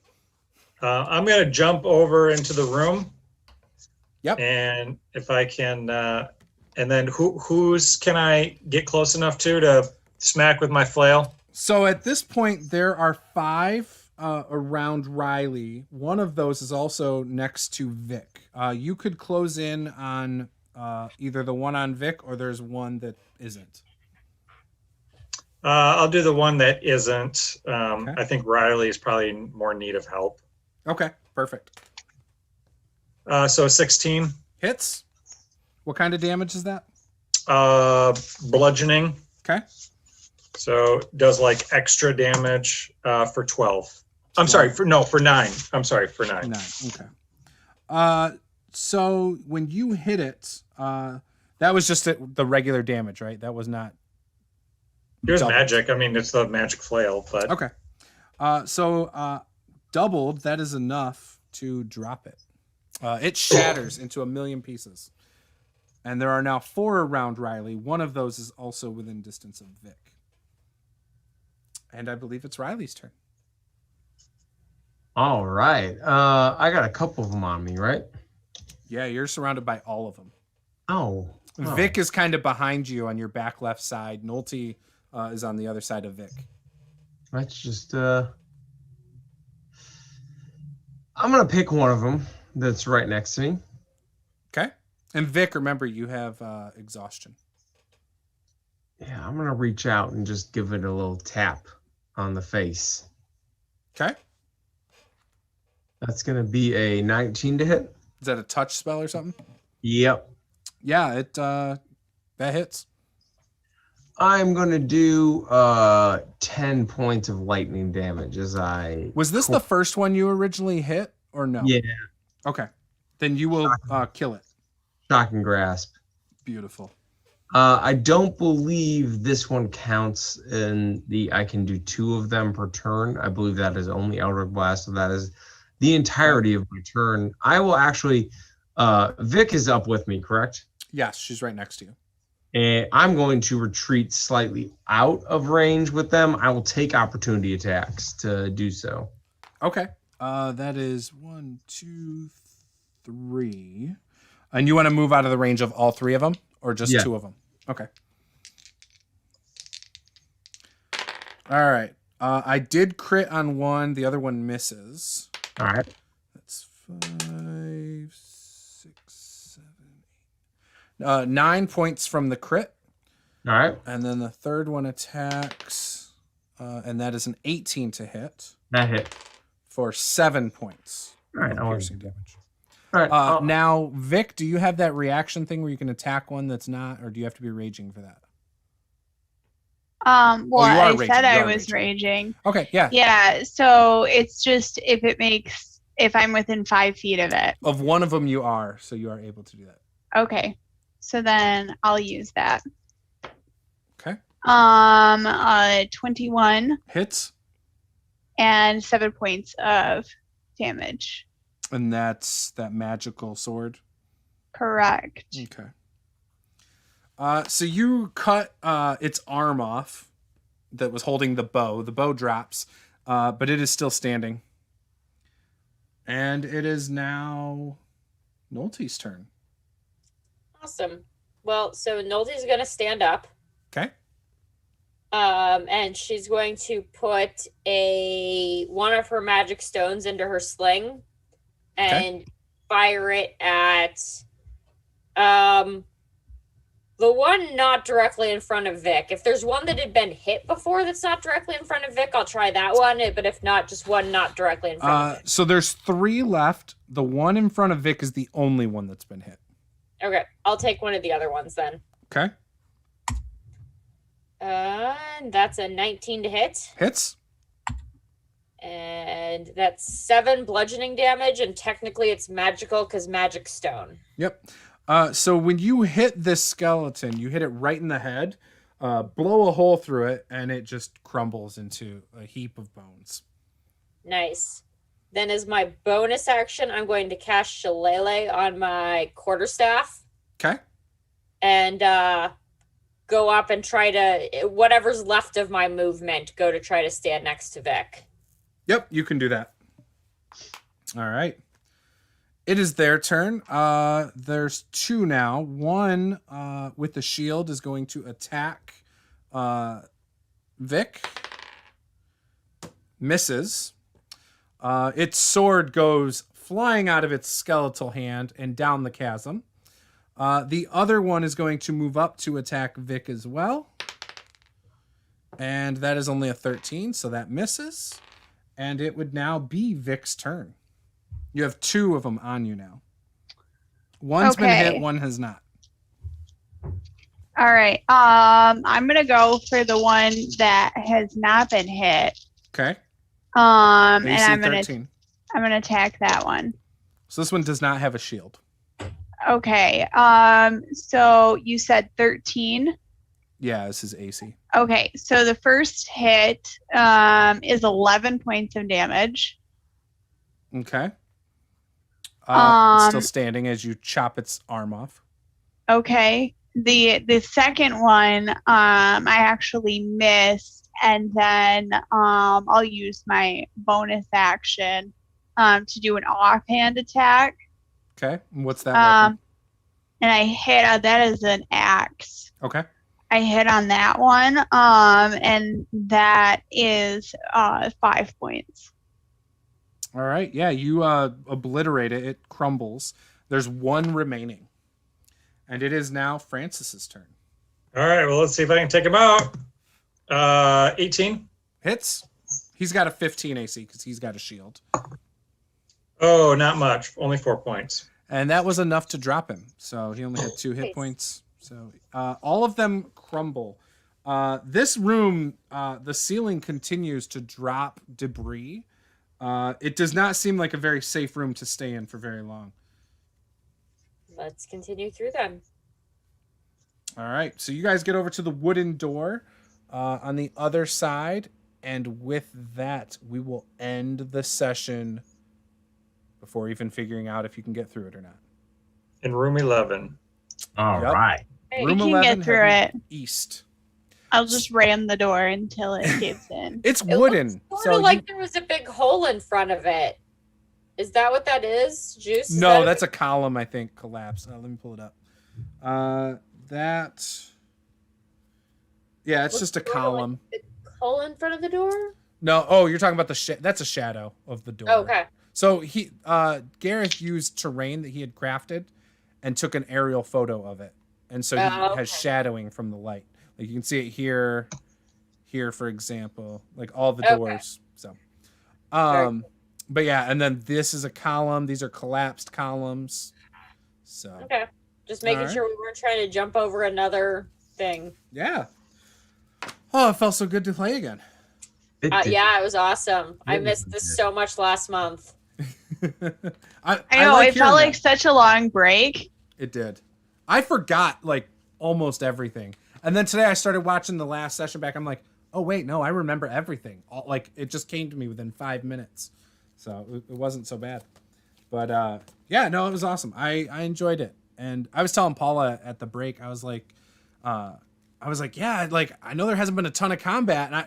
[SPEAKER 5] I'm going to jump over into the room.
[SPEAKER 1] Yep.
[SPEAKER 5] And if I can, and then who's can I get close enough to smack with my flail?
[SPEAKER 1] So at this point, there are 5 around Riley. One of those is also next to Vic. You could close in on either the one on Vic, or there's one that isn't.
[SPEAKER 5] I'll do the one that isn't.
[SPEAKER 1] Okay.
[SPEAKER 5] I think Riley is probably more in need of help.
[SPEAKER 1] Okay, perfect.
[SPEAKER 5] So 16.
[SPEAKER 1] Hits. What kind of damage is that?
[SPEAKER 5] Bludgeoning.
[SPEAKER 1] Okay.
[SPEAKER 5] So does like extra damage for 12. I'm sorry, for 9. I'm sorry, for 9.
[SPEAKER 1] 9. Okay. So when you hit it, that was just the regular damage, right? That was not.
[SPEAKER 5] It was
[SPEAKER 1] doubled.
[SPEAKER 5] magic. I mean, it's the magic flail, but
[SPEAKER 1] Okay. So doubled, that is enough to drop it. It shatters into 1,000,000 pieces. And there are now 4 around Riley. One of those is also within distance of Vic. And I believe it's Riley's turn.
[SPEAKER 3] All right. I got a couple of them on me, right?
[SPEAKER 1] Yeah, you're surrounded by all of them.
[SPEAKER 3] Oh.
[SPEAKER 1] Vic is kind of behind you on your back left side. Nolte is on the other side of Vic.
[SPEAKER 3] Let's just I'm gonna pick one of them that's right next to me.
[SPEAKER 1] Okay. And Vic, remember, you have exhaustion.
[SPEAKER 3] Yeah, I'm gonna reach out and just give it a little tap on the face.
[SPEAKER 1] Okay.
[SPEAKER 3] That's gonna be a 19 to hit.
[SPEAKER 1] Is that a touch spell or something?
[SPEAKER 3] Yep.
[SPEAKER 1] Yeah, it that hits.
[SPEAKER 3] I'm gonna do 10 points of lightning damage as I.
[SPEAKER 1] Was this the first one you originally hit, or no?
[SPEAKER 3] Yeah.
[SPEAKER 1] Okay. Then you will kill it.
[SPEAKER 3] Shocking grasp.
[SPEAKER 1] Beautiful.
[SPEAKER 3] I don't believe this one counts in the. I can do 2 of them per turn. I believe that is only Eldritch Blast, so that is the entirety of my turn. I will actually. Vic is up with me, correct?
[SPEAKER 1] Yes, she's right next to you.
[SPEAKER 3] And I'm going to retreat slightly out of range with them. I will take opportunity attacks to do so.
[SPEAKER 1] Okay. That is 1, 2, 3. And you want to move out of the range of all 3 of them, or just 2 of them? Okay. All right. I did crit on one. The other one misses.
[SPEAKER 3] All right.
[SPEAKER 1] That's 5, 6, 7, 8. 9 points from the crit.
[SPEAKER 3] All right.
[SPEAKER 1] And then the third one attacks, and that is an 18 to hit.
[SPEAKER 3] That hit.
[SPEAKER 1] For 7 points.
[SPEAKER 3] All right.
[SPEAKER 1] of piercing damage.
[SPEAKER 3] All right.
[SPEAKER 1] Now, Vic, do you have that reaction thing where you can attack one that's not, or do you have to be raging for that?
[SPEAKER 2] Well, I
[SPEAKER 1] raging.
[SPEAKER 2] said I
[SPEAKER 1] You are
[SPEAKER 2] was raging.
[SPEAKER 1] Okay, yeah.
[SPEAKER 2] Yeah, so it's just if I'm within 5 feet of it.
[SPEAKER 1] Of one of them you are, so you are able to do that.
[SPEAKER 2] Okay, so then I'll use that.
[SPEAKER 1] Okay.
[SPEAKER 2] 21
[SPEAKER 1] Hits,
[SPEAKER 2] and 7 points of damage.
[SPEAKER 1] and that's that magical sword.
[SPEAKER 2] Correct.
[SPEAKER 1] Okay. So you cut its arm off that was holding the bow. The bow drops, but it is still standing. And it is now Nolte's turn.
[SPEAKER 4] Awesome. Well, so Nolte's going to stand up.
[SPEAKER 1] Okay.
[SPEAKER 4] And she's going to put one of her magic stones into her sling and fire it at The one not directly in front of Vic. If there's one that had been hit before that's not directly in front of Vic, I'll try that one. But if not, just one not directly in front of Vic.
[SPEAKER 1] So there's 3 left. The one in front of Vic is the only one that's been hit.
[SPEAKER 4] Okay, I'll take one of the other ones then.
[SPEAKER 1] Okay.
[SPEAKER 4] That's a 19 to hit.
[SPEAKER 1] Hits.
[SPEAKER 4] And that's 7 bludgeoning damage, and technically it's magical because magic stone.
[SPEAKER 1] Yep. So when you hit this skeleton, you hit it right in the head, blow a hole through it, and it just crumbles into a heap of bones.
[SPEAKER 4] Nice. Then as my bonus action, I'm going to cast Shillelagh on my quarterstaff.
[SPEAKER 1] Okay.
[SPEAKER 4] And go up and try to, whatever's left of my movement, go to try to stand next to Vic.
[SPEAKER 1] Yep, you can do that. All right. It is their turn. There's 2 now. One with the shield is going to attack Vic. Misses. Its sword goes flying out of its skeletal hand and down the chasm. The other one is going to move up to attack Vic as well. And that is only a 13, so that misses. And it would now be Vic's turn. You have 2 of them on you now. One's been hit, one has not.
[SPEAKER 2] All right. I'm gonna go for the one that has not been hit.
[SPEAKER 1] Okay.
[SPEAKER 2] And
[SPEAKER 1] AC
[SPEAKER 2] I'm
[SPEAKER 1] 13.
[SPEAKER 2] gonna attack that one.
[SPEAKER 1] So this one does not have a shield.
[SPEAKER 2] Okay. So you said 13.
[SPEAKER 1] Yeah, this is AC.
[SPEAKER 2] Okay. So the first hit is 11 points of damage.
[SPEAKER 1] Okay. It's still standing as you chop its arm off.
[SPEAKER 2] Okay. The second one, I actually missed, and then I'll use my bonus action to do an offhand attack.
[SPEAKER 1] Okay. And what's that weapon?
[SPEAKER 2] And I hit. That is an axe.
[SPEAKER 1] Okay.
[SPEAKER 2] I hit on that one, and that is 5 points.
[SPEAKER 1] All right. Yeah, you obliterate it. It crumbles. There's 1 remaining. And it is now Francis's turn.
[SPEAKER 5] All right, well, let's see if I can take him out. 18.
[SPEAKER 1] Hits. He's got a 15 AC because he's got a shield.
[SPEAKER 5] Oh, not much. Only 4 points.
[SPEAKER 1] And that was enough to drop him. So he only had 2 hit
[SPEAKER 4] Nice.
[SPEAKER 1] points. So all of them crumble. This room, the ceiling continues to drop debris. It does not seem like a very safe room to stay in for very long.
[SPEAKER 4] Let's continue through them.
[SPEAKER 1] All right. So you guys get over to the wooden door on the other side. And with that, we will end the session before even figuring out if you can get through it or not.
[SPEAKER 5] In room 11.
[SPEAKER 3] All
[SPEAKER 1] Yep.
[SPEAKER 3] right.
[SPEAKER 2] We
[SPEAKER 1] Room
[SPEAKER 2] can
[SPEAKER 1] 11,
[SPEAKER 2] get through
[SPEAKER 1] heading
[SPEAKER 2] it.
[SPEAKER 1] east.
[SPEAKER 2] I'll just ram the door until it gives in.
[SPEAKER 1] It's
[SPEAKER 4] It
[SPEAKER 1] wooden.
[SPEAKER 4] looks
[SPEAKER 1] So
[SPEAKER 4] sort of like
[SPEAKER 1] you-
[SPEAKER 4] there was a big hole in front of it. Is that what that is? Juice? Is
[SPEAKER 1] no,
[SPEAKER 4] that
[SPEAKER 1] that's a column, I think, collapsed. Let me pull it up. Yeah, it's just a
[SPEAKER 4] What's the
[SPEAKER 1] column.
[SPEAKER 4] hole in front of the door?
[SPEAKER 1] No, oh, you're talking about that's a shadow of the door.
[SPEAKER 4] Oh, okay.
[SPEAKER 1] So Gareth used terrain that he had crafted and took an aerial photo of it. And so he
[SPEAKER 4] Okay.
[SPEAKER 1] has shadowing from the light. Like you can see it here, for example, like all the
[SPEAKER 4] Okay.
[SPEAKER 1] doors. So,
[SPEAKER 4] Very
[SPEAKER 1] but yeah, and then this is a column. These are collapsed columns. So
[SPEAKER 4] Okay. Just making
[SPEAKER 1] Alright.
[SPEAKER 4] sure we weren't trying to jump over another thing.
[SPEAKER 1] yeah. Oh, it felt so good to play again.
[SPEAKER 4] Yeah, it was awesome. I
[SPEAKER 3] Yeah,
[SPEAKER 4] missed
[SPEAKER 3] it
[SPEAKER 4] this
[SPEAKER 3] did.
[SPEAKER 4] so much last month.
[SPEAKER 1] I
[SPEAKER 2] I know,
[SPEAKER 1] like
[SPEAKER 2] it felt
[SPEAKER 1] hearing
[SPEAKER 2] like
[SPEAKER 1] that.
[SPEAKER 2] such a long break.
[SPEAKER 1] It did. I forgot like almost everything. And then today I started watching the last session back. I'm like, oh wait, no, I remember everything. Like it just came to me within 5 minutes. So it wasn't so bad. But yeah, no, it was awesome. I enjoyed it. And I was telling Paula at the break, I was like, yeah, like I know there hasn't been a ton of combat. And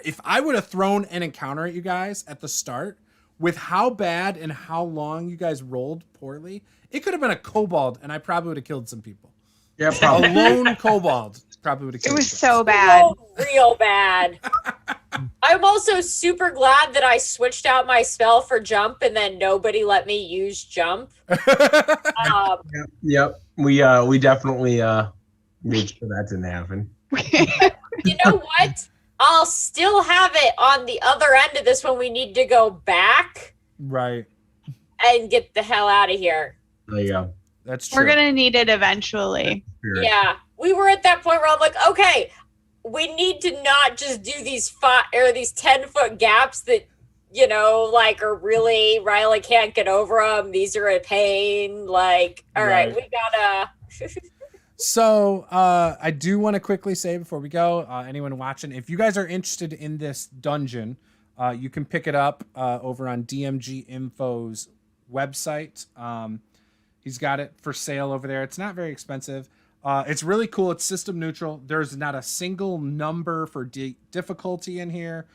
[SPEAKER 1] if I would have thrown an encounter at you guys at the start, with how bad and how long you guys rolled poorly, it could have been a kobold, and I probably would have killed some people.
[SPEAKER 3] Yeah,
[SPEAKER 1] A
[SPEAKER 3] probably.
[SPEAKER 1] lone kobold probably would have
[SPEAKER 2] It
[SPEAKER 1] killed
[SPEAKER 2] was
[SPEAKER 1] some.
[SPEAKER 2] so bad.
[SPEAKER 4] Real bad. I'm also super glad that I switched out my spell for jump and then nobody let me use jump.
[SPEAKER 3] Yep. We definitely Make sure that didn't happen.
[SPEAKER 4] You know what? I'll still have it on the other end of this when we need to go back
[SPEAKER 1] Right.
[SPEAKER 4] and get the hell out of here.
[SPEAKER 3] There you go.
[SPEAKER 1] That's true.
[SPEAKER 2] We're gonna need it eventually.
[SPEAKER 3] Spirit.
[SPEAKER 4] Yeah, we were at that point where I'm like, okay, we need to not just do these 10-foot gaps that, you know, like are really Riley can't get over them. These are a pain. Like, all right, we gotta.
[SPEAKER 1] So I do want to quickly say before we go, anyone watching, if you guys are interested in this dungeon, you can pick it up over on DMG Info's website. He's got it for sale over there. It's not very expensive. It's really cool. It's system neutral. There's not a single number for difficulty in here.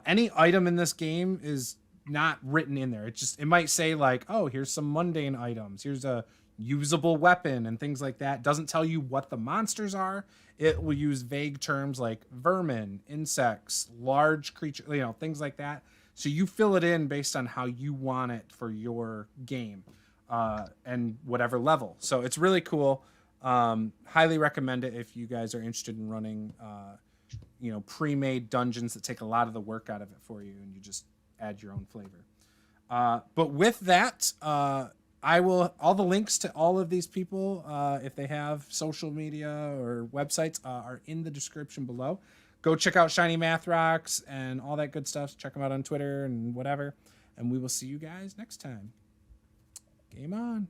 [SPEAKER 1] Any item in this game is not written in there. It might say like, oh, here's some mundane items. Here's a usable weapon and things like that. Doesn't tell you what the monsters are. It will use vague terms like vermin, insects, large creatures, you know, things like that. So you fill it in based on how you want it for your game and whatever level. So it's really cool. Highly recommend it if you guys are interested in running you know, pre-made dungeons that take a lot of the work out of it for you and you just add your own flavor. But with that, I will, all the links to all of these people, if they have social media or websites, are in the description below. Go check out Shiny Math Rocks and all that good stuff. Check them out on Twitter and whatever. And we will see you guys next time. Game on.